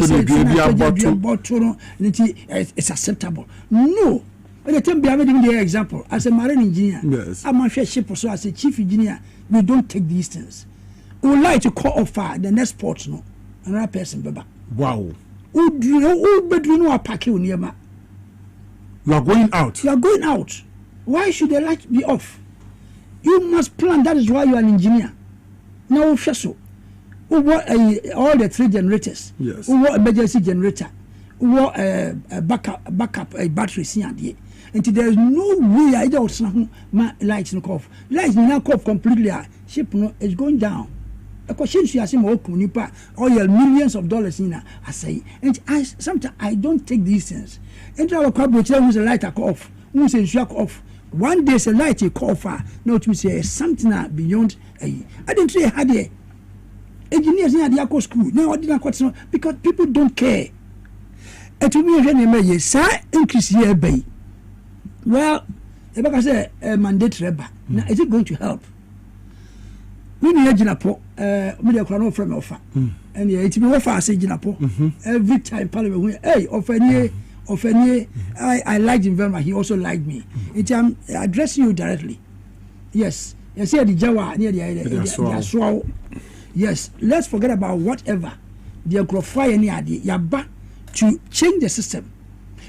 it's acceptable. No. But the time behind the example as a marine engineer, yes. I'm a ship or so as a chief engineer, we don't take these things. We would like to call offer the next port no another person baba. Wow. Who bedroom no pack you near ma. You are going out. Why should the light be off? You must plan. That is why you are an engineer. Now so. All the 3 generators. Yes. Emergency generator. Backup battery see until there is no way I don't my lights no off. Lights no off completely. Ship no is going down. A question she has him oil millions of dollars in I say and sometimes I don't take these things. And our corporate who's a light off, who's a shock off. One day a light you call for no to say something beyond I didn't say had engineers in the school. No, I didn't quite because people don't care. And to me, when increase here bay. Well, if I say mandatory, now is it going to help? We need Jinapo, media crown from offer. And it be offer say Jinapo every time Parliament, hey, offer of any. I liked him very much. He also liked me. I'm addressing you directly. Yes. You see the Jawa near the yes. Let's forget about whatever the grofire any idea. Yaba to change the system.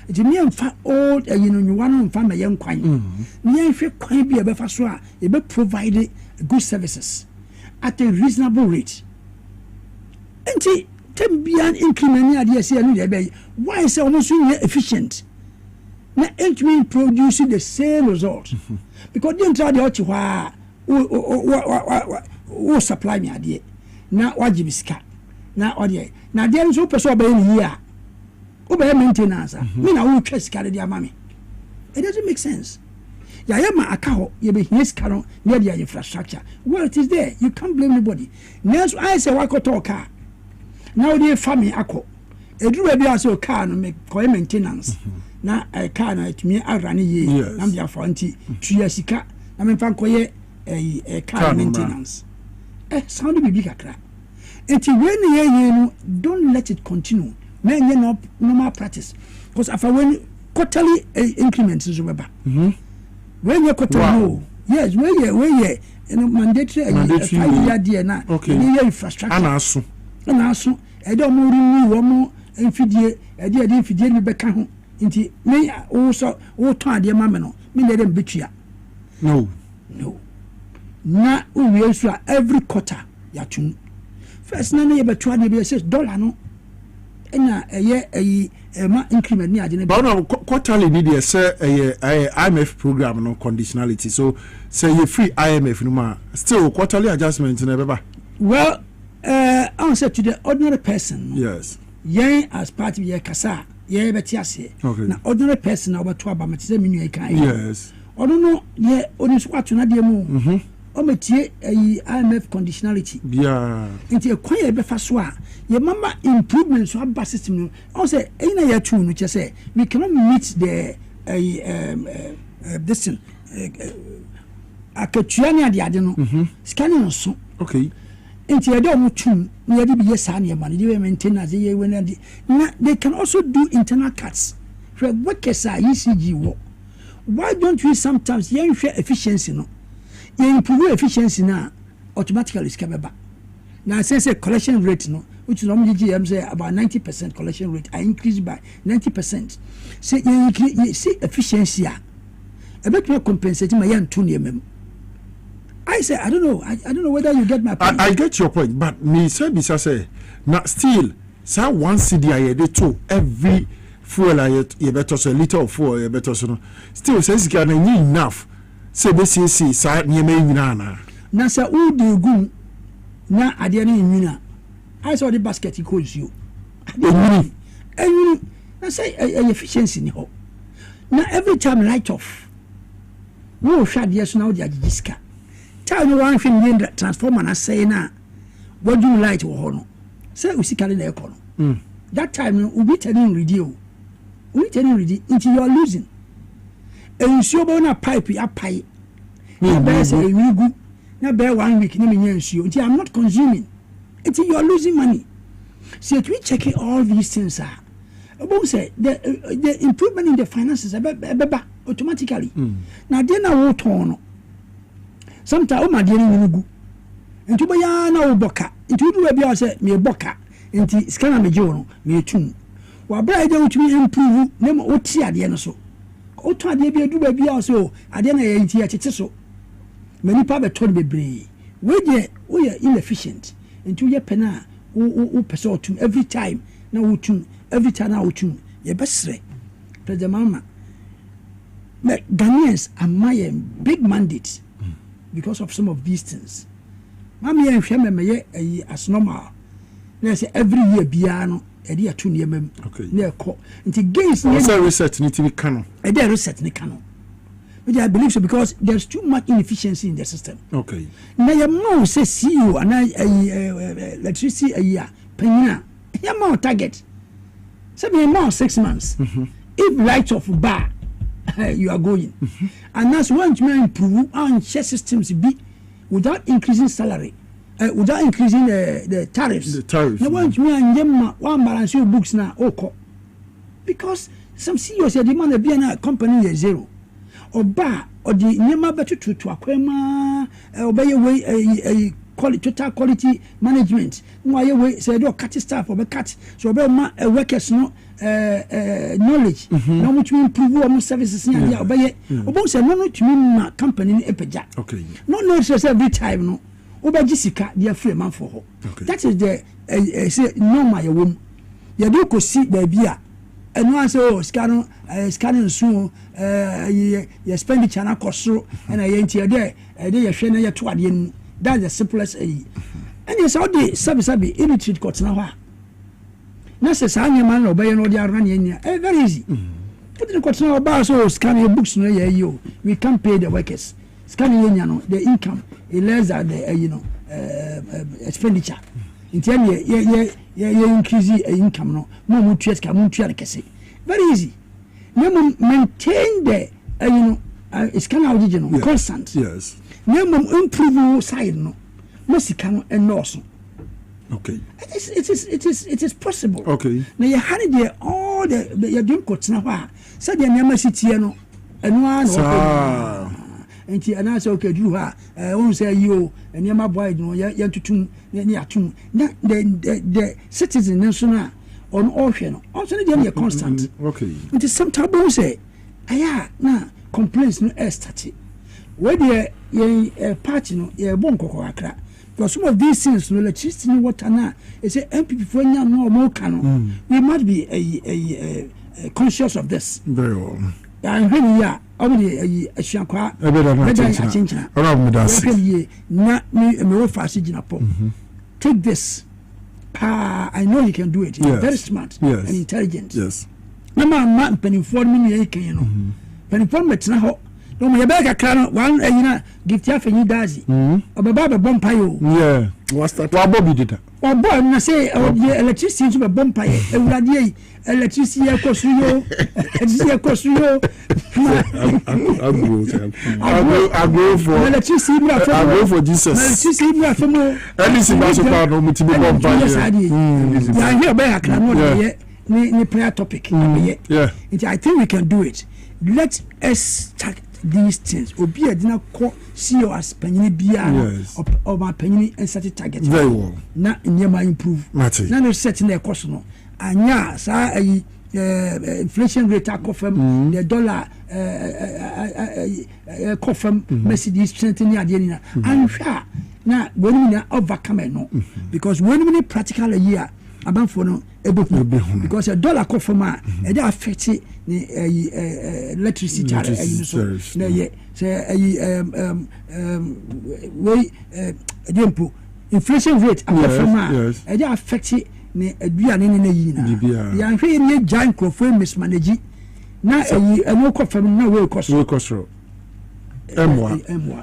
It's me and old you want to find a young quine. Me and feel quite be a better you be provided good services at a reasonable rate. And ten be an increment idea say why is almost efficient? Now it mean producing the same result. Because they try the who supply me idea. Now what you ska. Now audio. Now there is no person here. Over maintenance. Me na who trust carry their mommy. It doesn't make sense. Ya ma akaho ye be his caron near their infrastructure. Well, it is there. You can't blame anybody. Next I say wako talk car. Now they family ako. Edru e bia so car no make for maintenance. Na a car na it me arani ye. Na dia for anti 2 years sika. Na me fan koye a car maintenance. Sound be big akra. Enti when ye no don't let it continue. Men you know normal practice. Because after when quarterly increments is over. When you quarterly yes, when you mandatory 5-year dear na infrastructure. And also I don't know more infidie a dear infidie be ka ho. Nti me also o ton ade ma me no me let them betua. No. Na we so every quarter ya tun. First na ye betua de be $6 no. Na ma increment ni ade na. But no quarterly need dey say IMF program no conditionality. So say you free IMF no ma still quarterly adjustment na be ba. Well, answer to the ordinary person. Yes. Yen as part of your kasa, ye beti ase. Na ordinary person over to aba mate say menu kan. Yes. Odo no ye oni so atu na de mu. O metie IMF conditionality. Yeah. Nti e kwan ye be fa so a ye mama improvements so aba system no. O say e na ye tu no che say we cannot meet the this akatuani ade no. Scanning so. Okay. Inti yade omutum na yade bi yesa na yema na maintenance ye we na they can also do internal cuts for workers are ECG wo. Why don't we sometimes share efficiency no you improve efficiency na automatically skabeba na say collection rate no which is GGM say about 90% collection rate I increase by 90%. Say you see efficiency a bit more compensating my yan tune yemem. I say I don't know whether you get my point. I get your point, but me say bisa say now still say one CDI they two every fuel you better so liter of fuel you better so still says can enough say be say say near me na na say who do go na ade na nyina I saw the basket he calls you and na say efficiency ni ho na every time light off no shade yes now the agiska tell you one thing in the transformer na say na what do you light wo no say we see carry na ekọ no that time we be telling radio until you are losing and so na pipe apai na be say we go na be 1 week na me nsuo until I'm not consuming until you are losing money. So we checking all these things about say the improvement in the finances automatically now they na wo ton no sometimes o ma dey ni gu nti bo ya na wo boka nti du we bia say me boka nti scanner me jo no me tun wa bra dey utumi improve na mo oti ade no so o to ade bia du ba bia so ade na ye nti ya tete so many pa be ton bebre we dey we are inefficient nti we pena o pese otum every time na wo tun every time na wo tun ye besre president mama Ghanaians are my big mandate because of some of these things. Mami en hwe me as normal. Na say every year bia no e dey atu ne mem. Na ekọ. Nti gains no say research need to be canon. E dey research ne canon. But I believe so because there's too much inefficiency in the system. Okay. Na ya mo say CEO and electricity a year penina. Ya mo target. Say me more 6 months. If light of bar you are going and that's when you improve and share systems be without increasing salary without increasing the tariffs no when you one balance your books now because some CEOs the man be na company is zero oba or the nyama betu to akwema obey way total quality management no aye way say do cut staff or be cut so obey ma workers no knowledge no much improve our services and obey obo say no to me company ni epeja okay no say every time no obey jisika dia free man for ho that is the say normal you you do ko see baby and one say scanning soon you expenditure na kosoro and I enter there you hwe na you to ade. That's the simplest and it's all the sabi illiterate court now. Necessary man obey no dia run in very easy. Put the court now about so scan your books no you. We can pay the workers. Scanning the income is less than the expenditure. In time you increase income no more mutual can very easy. Maintain the it's kind of original constant. Yes. Minimum improve side no can and also. Okay. It is possible. Okay. Now you had there all the you drink coats now. Said the never city no and one and she announced okay do her won't say you and your boy no you to the citizen national on ocean also the constant. Okay. It is sometimes say aya na complaints no started. Where the party no ye bon kokko akra because some of these things no electricity water na e say MPP for nya no more can we must be a conscious of this very well and when ya obedi ahyankwa na me fast ginapo take this I know you can do it. You're very smart and intelligent. Yes. Na man peniford me ye kan no peniford metna ho no me be kakra no one gift ya fanyi dazi obaba be bompa yo yeah what's that wa bobi dida wa boy na say electricity so be bompa ye ewurade electricity ya kosuyo agro for electricity bra for agro for Jesus electricity bra for mo anything ba so pa no mutibi bompa ye ya here be kakra no ye ni prayer topic yeah I think we can do it. Let us start these things. Obi adina ko see you as penny bia of my penny and set target. Very well. Na nyema improve. Na no setting the cost no. Anya sa inflation rate akofam the dollar kofam Mercedes strengthening adina. And sure na when we overcome no because when we practical a year about for no because a dollar kofam e dey affect ni electricity charge na ye say dempo inflation rate akofam e dey affect ni aduane ni yi na ya hwe ni giant crofo mismanage na no kofam na we cost emwa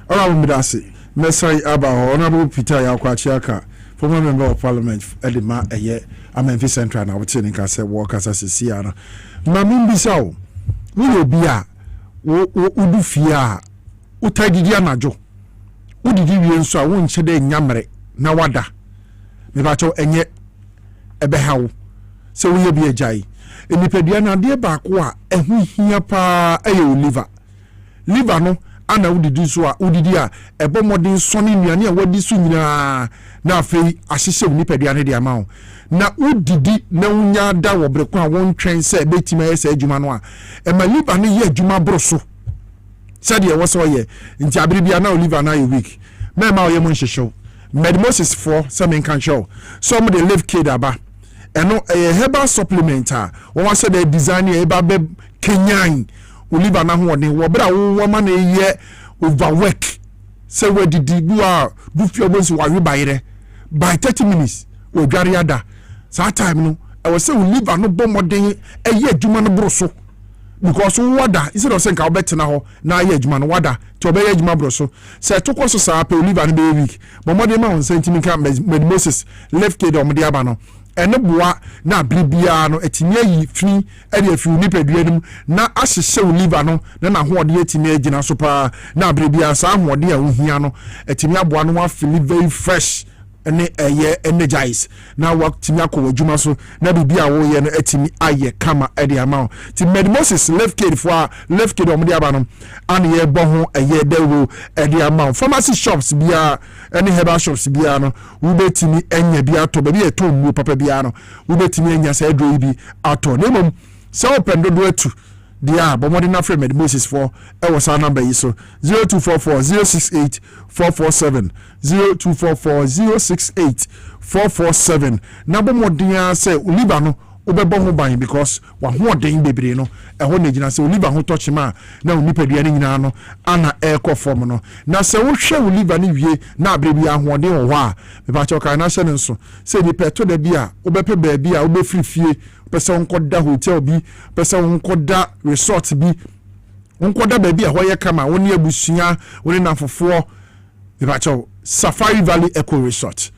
ora mo dase mesai aba honorable Peter Yakwachiaka former member of parliament edema eye Amenfi Central na wote ni kase workers asisi ana mami mbisao wo bia wo udu fia utagidi anajo udidi wie nso a wo nche de nyamre na wada me ba cho enye ebe hawo se wo ye bia jai enipadua na de ba ko a ehu hia pa eye liver no ana udidi so a udidi a ebo modern soni nuane a wadi so nyina na afei ahyehye nipadua ne de ama na udidi na unya da wo breko a won twen se betima ye se adwuma no a ema liver ne ye adwuma broso said ye was ye nti abiribia na liver na ye week mema o ye mon hwehwew medmosis for some can show some they live kid aba eno herbal supplement a won say the design e ba be kenyan liver na ho den wo bra wo ma na ye overwork say we didi bu a du fi obonsi wa wi bayire by 30 minutes we dware ada that time no I was say we liver no bomodin eye adwuma no broso because wada instead of saying ka obetena ho na eye adwuma no wada to obey adwuma broso say to koso sa pe liver no be week bomodin ma on sentiment ka Moses left kid o mde aba no ene boa na bribia no etimi ayi fini e de afi nipadua nim na ahyehye liver no na ho ode etimi agina so pa na bribia sa ho ode a ohia no etimi aboa no wa feel very fresh ene energize na watimi akọ adwuma so na bibia wo ye no atimi aye kama ede ama ti Moses left kid omde aba no an ye bo ho dawo ede ama pharmacy shops bia ene herbal shops bia no wo betimi enya bia to ba bia to mu papa bia no wo betimi enya sa edro bi ato na mom se open do atu dia but more than after Moses for was our number is so 0244 068 447 0244 068 447 number more than say Uliba no obebo ho ban because wa ho den bebre no e ho na gina say Uliba ho touch ma na onipadua ni nyina no ana eko form no na say wo hwe Uliba ni wie na abrebi ahoden wo a me ba choka na hye nso say ni peto da bi a obepe ba bi a obefrifie pese onkoda hotel bi pese onkoda resort bi onkoda ba bi a hoye kama woni abusua woni nafofo me ba cho Safari Valley Eco Resort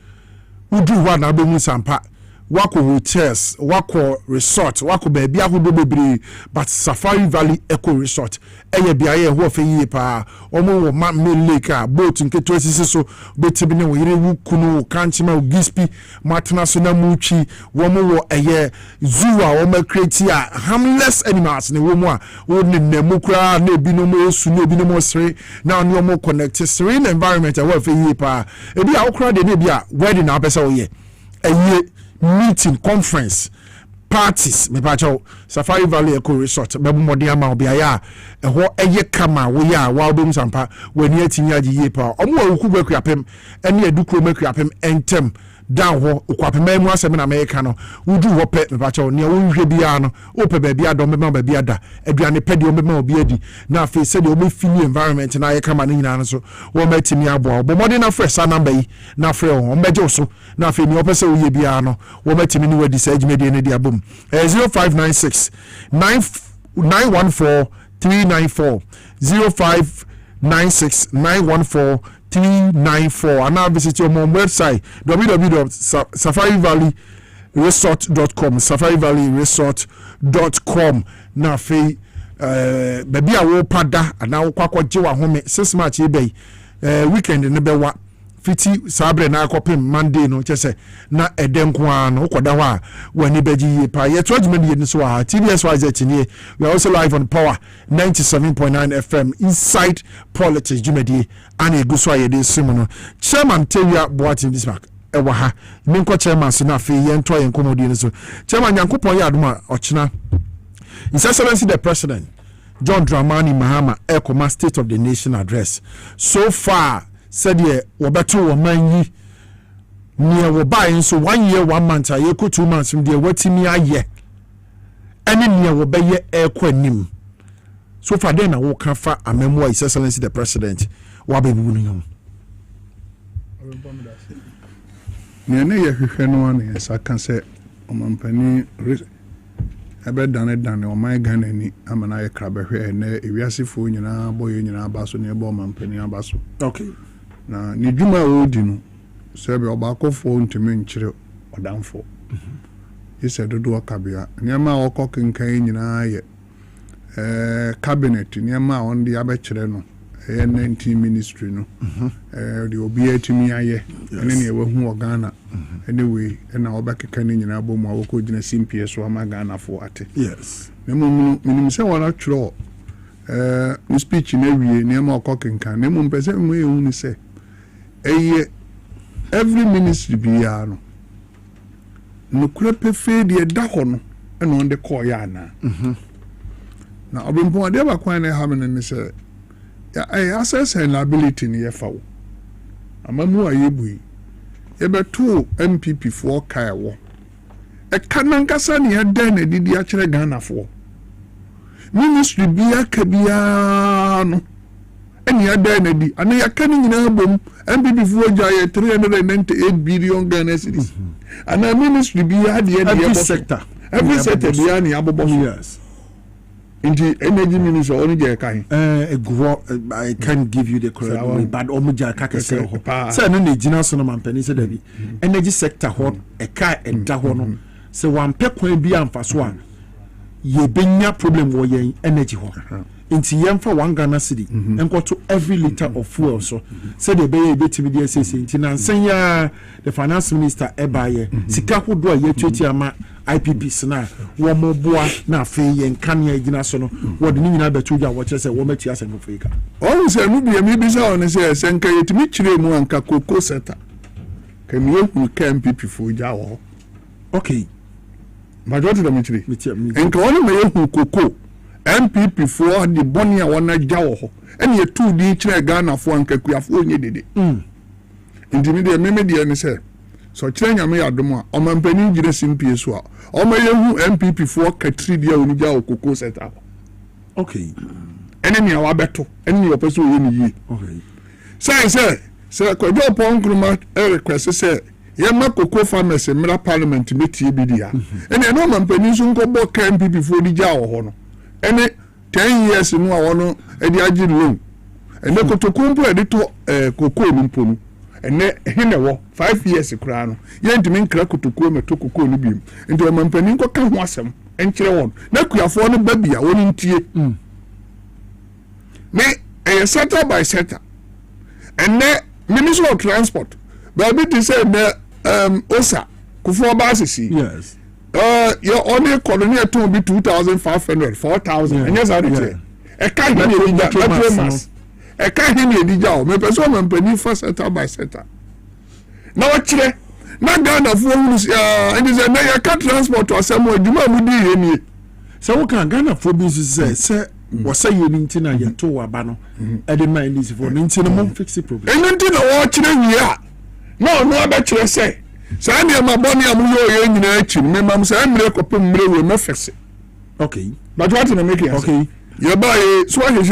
udu wa na be mu sampa wako hotels wako resort wako baby ahodo bebre but Safari Valley Eco Resort eye bia ye ho fe yi pa omo wo ma lake a boat nketo asisi so betibi ne wo yire wukunu kanchima gispi matna so na muchi wo mo wo eye zoo a wo ma create a harmless animals ne wo mo a wo ne nemu kra na ebi no mo esu na ebi no mo sere na oni omo connect serene environment a wo fe yi pa ebi a wo kra de ne bia wedding na pesa wo ye eye meeting conference parties me pacho Safari Valley Eco Resort bebu modi ama obiaya eho eye kama wo ya wa obem sampa wani atinya giye pa omo awuku bakuapem ene adukuro makuapem entem down ho okwapem mu asem na America no wudu ho pe me pacho ne wo hwe bia no ope ba bia do mema ba bia da aduane pedi o mema obi adi na afi se de o mefili environment na ye kama ne nyina no so wo matimi abo obo modi na fresh number yi na frɛ o meje so na afi ni opese wo ye bia no wo matimi ni wadi sa agimedi ne dia bom 0596 914 394 0596 914 394 and now visit your mom website www.safarivalleyresort.com safarivalleyresort.com na fe baby a wo pada and now kwakwaje wa home 6 March ebe weekend ne bewa fiti sabre na akopem Monday no chese na edenko an okoda ho a wani beji pa ye tragedy ye nso ha TBS YZ nie we are also live on Power 97.9 FM inside politics jumedi and eguso aye de simu no chairman Tewia Boatin Bismarck ewa ha minko chairman so na fe ye nto ye nkomodi nso chairman Yankopon ya adoma ochina His Excellency the President John Dramani Mahama Ekoma State of the Nation address so far said ye wobeto wo manyi ne wo bai so 1 year 1 month aye ko 2 months de watimi aye ene ne wo beye ekwanim so far then na wo kan fa amemwa His Excellency the President wa bebu no nyam ne ne ye hwehwe no ane saka se omampani ebe dane o mai Ghana ni amana ye krabehwe ne ewiasefo nyina boye nyina abaso ne ebo omampani abaso okay na ni dwuma odi no sebe obakofo ntime nkyire odamfo ise dodo akabia nyama okokenkan nyina ye cabinet nyama on di abekire no 19 ministry no the obi atimi aye ene ne ewu ho Ghana anyway na obakeka ni nyina bomu awoko gina CPS so ama Ghana for ate yes minim se wona twro ni speech na wie nyama okokenkan ne mu mpese mu ehu ni se every ministry bia no nukura pefe de da ho no eno on de call ya na na Obrempong de ba kwan na ha me ne se ya access and liability ni yefawo amamu ayebui yebeto MPP for kaiwo kanankasa ni eden na didi a kire Ghana for ministry bia ka bia no eni eden na di ana yakani nyina bom MPP for jaye 398 billion Ghana cedis ana ministry bia de every sector bia ni abobo yes into energy minister only je kan I can't give you the correct way but omuja ka kese ho say no na gina so no mampani say dabi energy sector ho eka eda ho no say wan pe kwan bi amfa so a ye benya problem wo yen energy ho Inti yemfa 1 Ghana cedi. Enko to every liter of fuel so. Said the bay betimi dey say inti na senya the finance minister ebaye. Sika hodo a yetueti ama IPPs na wo mo boa na afi yen kanea gina so no. Wo de nyina betu ja wo chese wo meti asem Africa. Oh say no be mi bisa on say senka yetimi chire mu anka cocoa sector. Can you can MPP for Jawa? Okay. Majority of the military. And can only make cocoa MPP for the Bonia wana Jawa. And you 2D chair Ghana for and Kakuya for you did it. Intimidate me, and say. So train ya me adoma. O man penny jire simpi so. O me yehu MPP for Katridia unija o cocoa set up. Okay. Enemy awa beto. Enemy opeso yeni. Okay. Say. So N.K Obrempong request say yema cocoa farmers in Parliament meeting bidia. And no man penison go book MPP before the jaw hono. Any 10 years no wono e di agi loan. And the kotokumpo edito cocoa nimponu. And hine wo 5 years kra no. Ye ntimi nkra kotokuo meto cocoa ni biem. Nti man penin ko ka ho asem enkyere won. Na kuafo no ba bia woni ntie. Me sector by sector. And Minister of Transport, but it is said Osa, Kufo Basisi. Yes. Your only colony to be 2,500, 4,000. And yes, I did say. I can't hear that. I can't hear the job. My person and penny for sector by sector. Now, actually, not Ghana for and is a I can't transport to somewhere. Do not do any. So, what can Ghana for business say? Was say you need to know your two abano. I didn't mind this for Nintin fix the problem. And until the watching here. No, bet you say. So I near my bonny, I'm your young action. My mom said, I'm like a pum with my fix it. Okay. But what in the making? Okay. You buy Swahili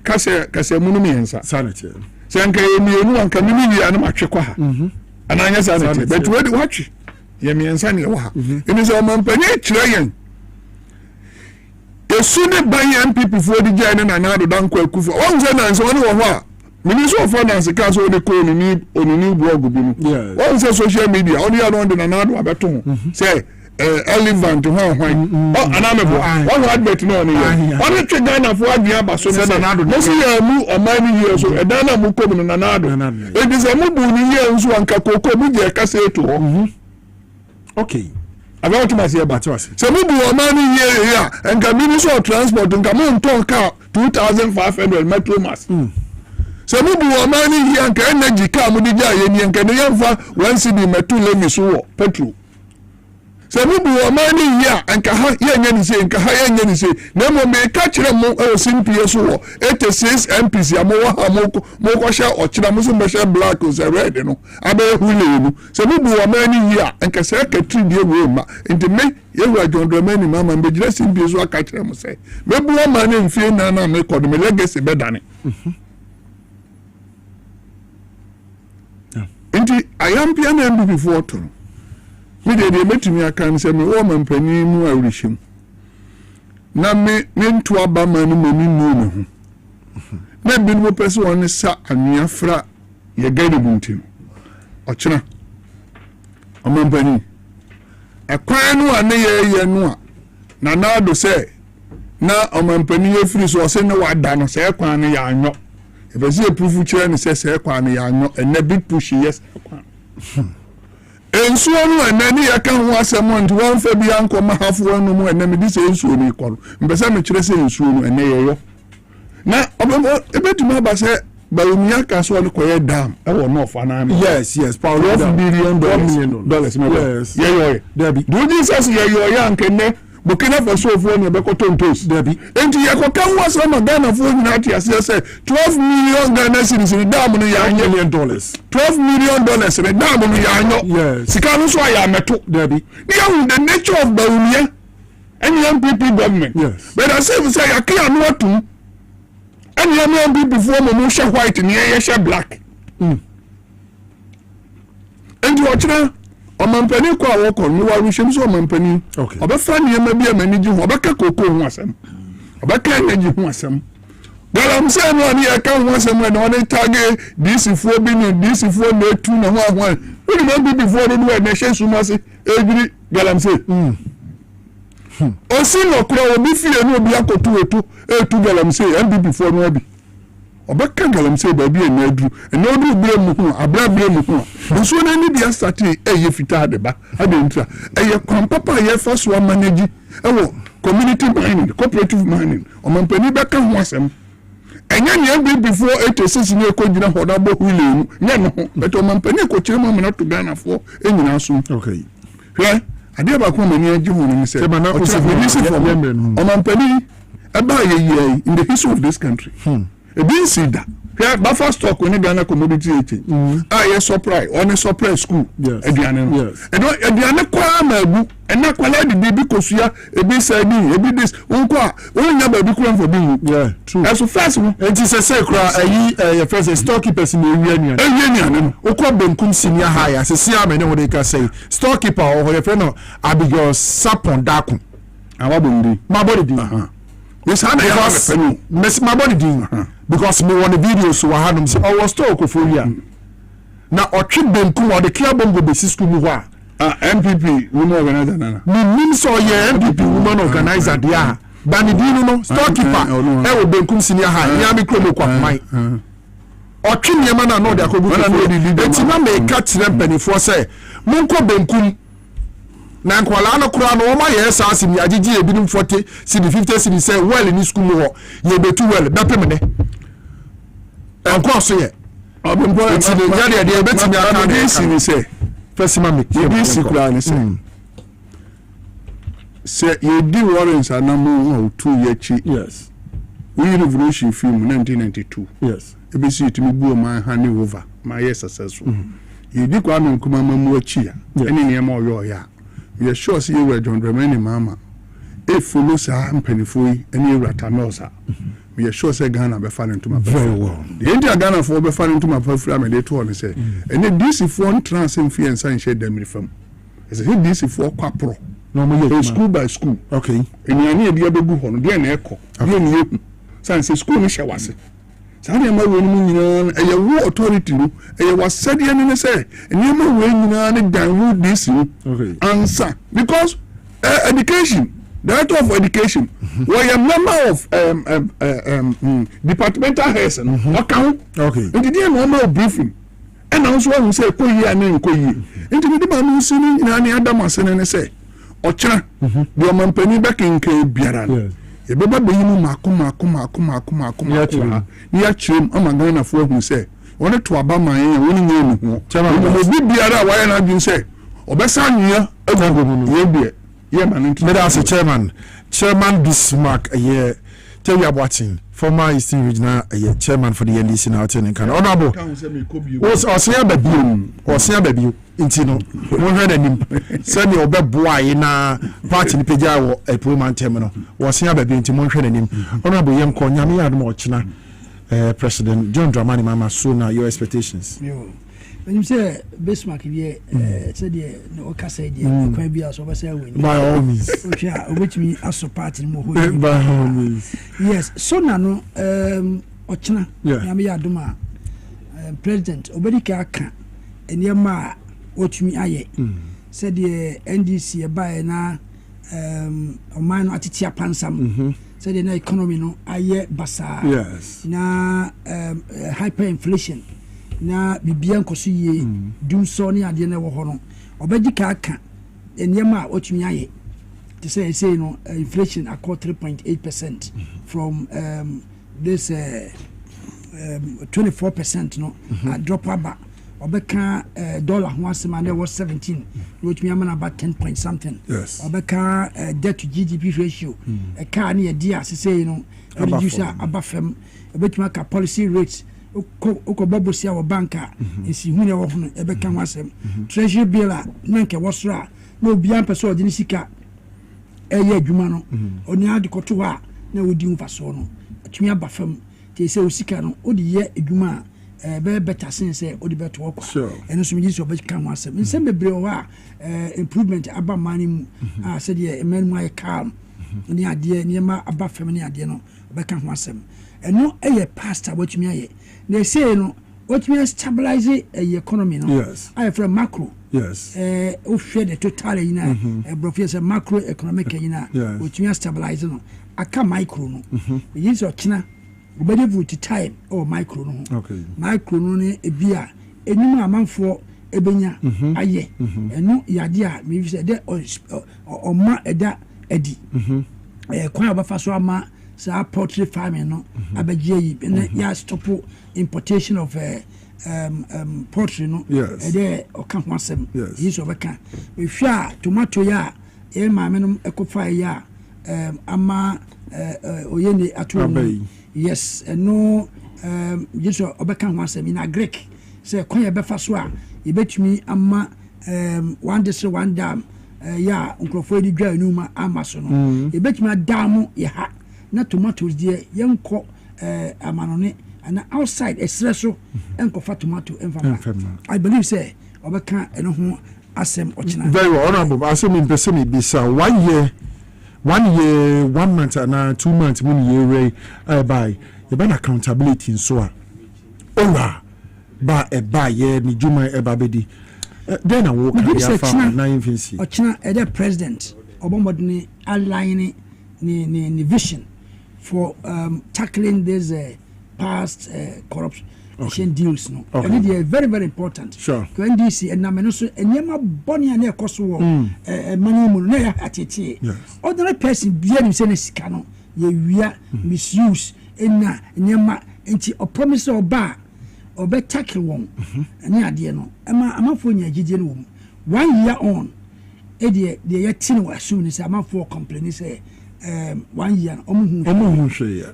Casamunumi and sanity. Sanka, you and community and Machaqa. And I guess sanity. But where do you watch? Yemi and Sunny. It is a man penny trying. As soon as buy MPP for the China and now the Danko Kufa. One sentence only one. Minister of Finance Council the call on a new blog. One says social media, only around in another abaton. Say, elephant to one. Oh, another one had better know. One of the Ghana for the Abbas said another. Most of you move or many years, a Dana Mukom and another. It is a Mubu years one Kakoko Media Casseto. Okay. I want to say about us. So we do a money here and the Minister of Transport and come on talk out 2,500 metro mass. So we do a money here and energy come with the giant and can the one city metro let so petrol. So we do a money here and can say no may catch them simple so 86 MPs Mokosha or Chinamusa black was a red no abe hulu. So we do a money here and can say a 3 day room into me you were John Romani mamma and be dressed in Bizwa catch them say maybe one man in fear nana make on the legacy bedane. Inti I am piano before to me dey met me akan say me woman pani mu awrishim na me nto aba man mu ni no ho na bi no person on sa anua fra ye gade buntim ochena oman pani ekwan no ane ye no na na do say na oman pani ye free so say no wada no say ekwan no ya anyo e be say proof kire ni say ekwan no ya anyo and na big push yes ekwan ensuo no enani ya kan ho asem nti won fa bia nkoma hafo no mu enami di se ensuo ni ikoro mbesa me kire se ensuo no eneyeyo na ebetuma ba se Barumia Castle Koya Dam. I will not for yes, Paul $1 billion. Yes, yeah, Debbie. Do this as you're young, can Burkina Faso for any Becoton toast, Debbie. And Yakokan was from a Ghana for United, as I said, 12 million Ghana citizens in $1 million. $12 million in $1 million. Yes, Sicanos, I am a top, Debbie. The nature of Barumia and young people government. Yes, but I say, I can't know to. And young people before Momusha white and Yasha black. And you watch now. Omampani kwa woko ni wa wishim so omampani obefra ne maybe amaniji ho obeka koko ho asem obeka energy ho asem galam say no ani aka ho asem na one target this for bi ni this for na tu na ho ahwan we no be before no we na she sumase ejiri galam say osi no kura obi fie no obi akoto etu galamsey MPP for no abi obeka galamsey ba bi enadru enadru bire mu ho abra bire mu ho nso na ni dia start eye fita de ba adentra eye kwampapa ye first one manage ewo community mining cooperative mining omampani beka ho asem enya ne MPP for 86 ne ko gina hoda bo hulenu nya no but omampani ko kire mu na to Ghana for enyina so okay hwe ade ba ko mani agi ho ni se omampani eba ye in the history of this country ebi see that here buffer stock when Ghana commodity yes supply on supply school aduane no aduane kwa magu ena kwala de bibi kosua ebi sadi ebi this onko a onya ba bi kura for bi true as first it is a secret your first storekeepers in ewia no okọ benkum senior high se sia me ne wo dey ka say storekeeper o your friend no Abigail Sapon Daku awabondi my body di yes because my body di because me want the videos so I had them say I was talk of here now or trip benkum or the club bongo besi school mu ho MPP woman organizer nana me so ye MPP woman organizer dia bani di no storekeeper e wo benkum senior high ya me kromo kwa mai o twi niema na no de akogu enti na me ka tire penifo say monko benkum na nkwala no kura no ma ye sa asim ya gigi e binim 40 cd 50 cd say well ni school mu ho ye betu well bepem ne enko so ye obempo enti ne jade de betimi aka de sini say first man me ye si kura ni say ye di warrants anamu 2 year chi yes we revolution film 1992 yes ebisi itimi buo man hand over my yes successful ye di kwa no kuma mamu achi ya ene ne ma oyo ya ye sure see you John Dramani mama e follow sa mpanifo yi ene Ratamelsa we sure say Ghana be fall into my very well the India Ghana for be fall into my free me dey to on say ene DC for trans influence and share them reform is it DC for kwapro no mo school by school okay ene ani e dia bebu ho no dia na ekọ dia ni eku say school ni hye wase sani ma we ni nyina e ye wo authority no e ye wasade ani ne say ene ma we nyina ne dan wo this okay answer because education director of education we are member of departmental heads okay and the normal briefing and also we say ko yi ani ko yi nti me ma no sini nyina ne adama sene ne say ochira de o mampani back in ke biara e beba be yimu makoma ni ya chirem amagana fo hu se woni to aba man ye woni nye nu ho mo bi biara wa ya na dwun se obesa nwia agugu ye bie ye man nti me da as chairman Bismarck ye tell you about former Eastern Regional chairman for the NDC now in Canada honorable was osia baby inti no won hwe danim se ne obeboa ye na party ni peja wo approval term no osia baby inti mon hwe danim honorable yem ko nyame ya dum ochina president John Dramani Mama so na your expectations when you say Bismarck ye said ye no ka say ye kwa bia so be say win by all means okay which me as party mo ho by all means yes so na no ochina nyame ya dum a president obedi ka ka enema otumi aye said ye NDC e bae na oman no atitia pansam said na economy no aye basa yes na hyperinflation na bibia nkoso ye dum so ne ade na wo ho no obedi ka aka enema otumi aye to say no inflation accord 3.8% from this 24% no drop aba obeka dollar ho asema na was 17 otumi amana about 10 point something obeka debt to GDP ratio e ka ne ye say no reduce abafem obetuma ka policy rates oko bobosia wo banka esi hu ne wo ho ebeka ho asem treasury bill a nanke wosra na obi ampe so odi ni sika eye adwuma no oni ade koto ha na odi hu faso no atumi abafam te se osika no odi ye adwuma be better sense odi beto kwa eno so mi so obeka ho asem nsem bebre wo a improvement aba mani mu a said ye emen mu ay calm ni ade ni ma abafam ni ade no obeka ho asem eno eye pastor watumi aye they say no watumi stabilize the economy no I from macro Yes. Share the total professor macroeconomic which means stabilize no. Aka micro no. Yin so China obedi vote time or micro no. Okay. Micro no ne ebia enim amanfo ebenya aye. Eno yade a me say de oma eda edi. Kwan abafa so ama sa poultry farming no abagie yi na ya stop importation of poultry no there oka ho asem yi so beka we hwa tomato ya e maame no ekofa ya ama oyene atu yes no yi so obeka ho asem in agric say kwan ya befa so a ye betumi ama one district one dam ya nkrofo di dwa enuma ama so no ye betumi adamu ye ha na tomatoes die yenko amanone and outside espresso enkofa tomato enfama I believe say obeka eno ho asem ochina very well honorable asem in person be say 1 year 1 month and 2 months mun year by you ban accountability in so ora ba e ba ye ni juma e ba bedi then I walk na infancy ochina e the president obomodni aligning ni vision for tackling this past corruption deals no and they are very very important sure NDC and na so enyema boni na ekoso wo money mu na ya atete ordinary person bia ni se na sika no ye wia misuse na enyema enti o promise oba obe tackle won ani ade no amafo nya gidie no 1 year on e de ye tin wa assume ni se amafo complain say 1 year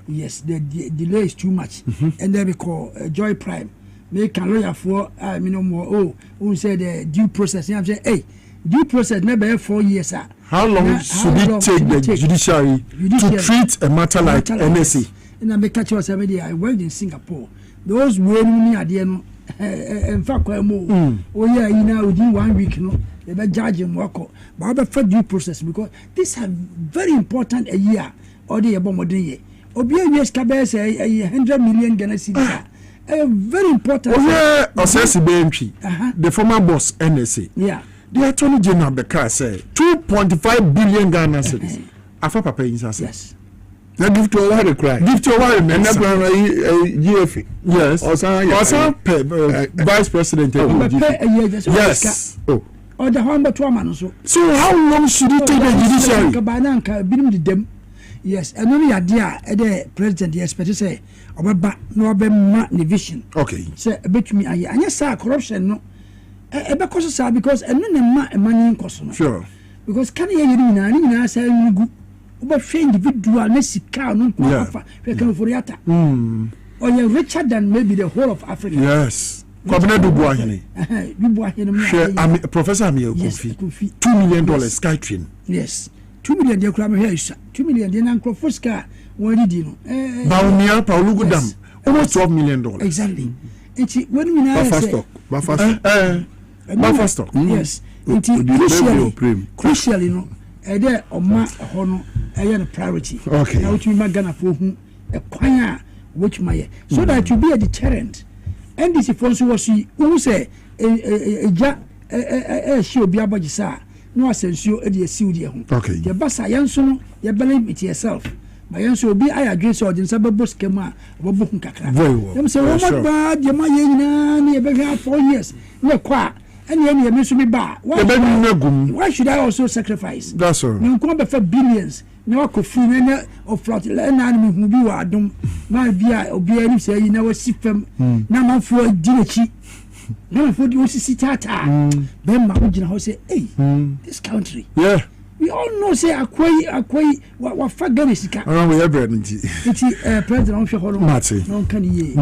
yes the delay is too much and then we call Joy Prime make a lawyer for more who said the due process I'm say hey due process never 4 years how long should it take the judiciary to treat a matter like NSC and I make catch us every I worked in Singapore those when are there no in fact oh yeah you know within 1 week no they be judging work but for due process because these are very important a year or the about modern year obi yes ka say 100 million Ghana cedis very important Osesi BNP the former boss NSA the attorney general the car say 2.5 billion Ghana cedis afa papa yin say yes na give to over the cry give to over the GFA yes also vice president yes or the humble to man so how long should it take the judiciary kabananka binim de dem yes and only idea the president expect say obeba no obema ni vision okay say betumi aye anya say corruption no ebe koso say because eno na ma money koso no sure because can ye ni na say ngugu oba fe individual na sika no ko afa we can for yata or you richer than maybe the whole of Africa yes Kwabena Dubois hene. Professor Amir Kofi. $2 million Skytrain. Yes. 2 million de kura me here 2 million de na Nkrofoska won di no. Baumia Paulo Godam almost $12 million. Exactly. Enti when we now say Buffer stock. Yes. Enti crucially no e dey oma ho no e na priority. Okay. Now which we magana for hu e kwan a which my so that you be a deterrent. NDC fonso was who say she obi abogisa no asensio e de asiu de ho okay the basa yanso no you believe it yourself my yanso obi aya address or jinsa bebo skema obo hu kakra dem say what bad you my nyina na e be 4 years na kwa any me so me ba why should I also sacrifice that's all you come be for billions na ko fu na of float na me hu bi wa adom na bia obi ani say na wasi fam na manfo dinechi na manfo di osisi tata be ma ugina ho say hey this country yeah we all know say akwai wa fagane sika we have bread nti president on hwe ho no kan ye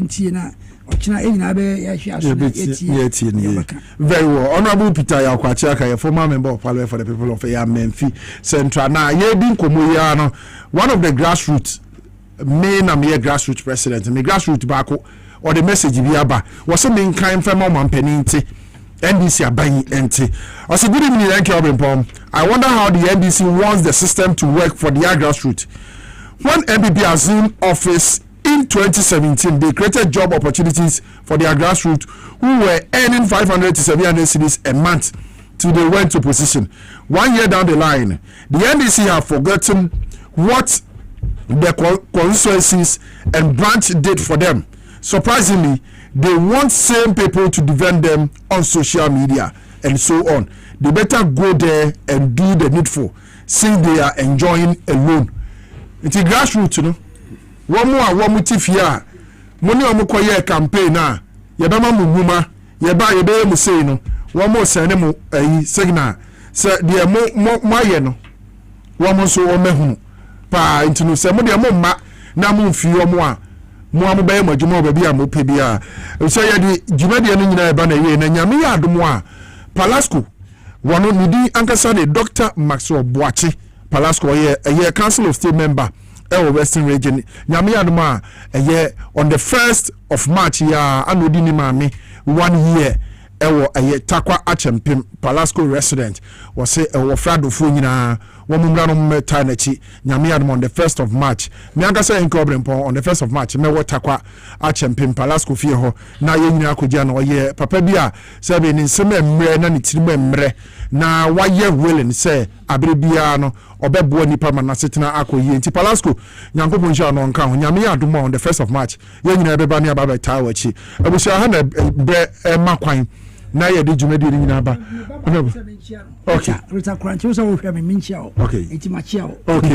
nti na ochina enyina be ya hwe aso very well honorable Peter Yakwachiaka your former member of parliament for the people of Yamenfi Central na ye din komo ya no one of the grassroots main am here grassroots president me grassroots bako or the message bi aba was say me kan fema mampani nti NDC aban enti also good evening N.K Obrempong I wonder how the NDC wants the system to work for the grassroots when MPP assume office in 2017, they created job opportunities for their grassroots who were earning 500 to 700 cedis a month till they went to position. 1 year down the line, the NDC have forgotten what the constituencies and branch did for them. Surprisingly, they want same people to defend them on social media and so on. They better go there and do the needful, since they are enjoying a loan. It's a grassroots, you know. One more tifia. Money on a campaign now. Yabama muma, yaba museno. One more send a signal. Sir, dear mo mayeno. One more so mehu. Pa into no somebody a mumma, namu few more. Mo be mo jumo baby am pebia. So ya di jumadi no nyina ba na ye na nyame ya adom a Palasco wono nidi ankasa de Dr. Maxwell Boache Palasco ye Council of State member Western region. Nyame ya adom a on the 1st of March ya anodi ni maame 1 year takwa achempim Palasco resident was say frado fo nyina womumra no meta na chi nyame adom on the 1st of March me ankasa N.K Obrempong on the 1st of March me takwa achempim Palasco fie ho na ye nyina akogya na ye papa bia se be ni nsem emre na ni tirimu emre na waye willing say abere bia no obebo nipa ma setena akoyie nti Palasco nyankopon hia no nka ho nyame adom on the 1st of March ye nyina beba ne aba beta wachi abusia ha na bre makwan na ye di jumedi ni nyina ba okay Rita Kranchi so wo hwe me minchia o okay enti machia o okay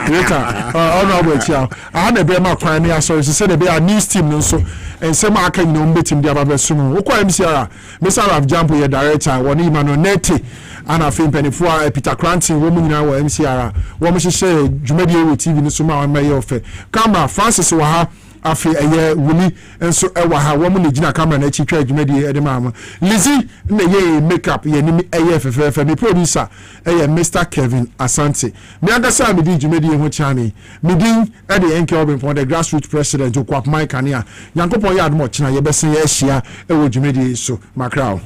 Rita honorable chia I na be makwan ne aso se de be a news team no so ensem aka nyina ombetim dia ba besumu wo kwa MCR Mr. Raf Jampo ye director woni Emmanuel Nete ana fin penifo a Peter Kranchi wo mu nyina wo MCR wo mo hye jumedi e TV no so ma wa maye ofe camera Francis wa ha afi wuli enso ewa ha wo mu ne gina camera na chitwa adwumadi edema Lizzy na ye makeup ye ni fefe me producer Mr. Kevin Asante me agasa me di adwumadi ho chani me din e de N.K Obrempong the grassroots president okwap Mike Ania yankopon ya admo china ye besen ye ahia e wo adwumadi so makrao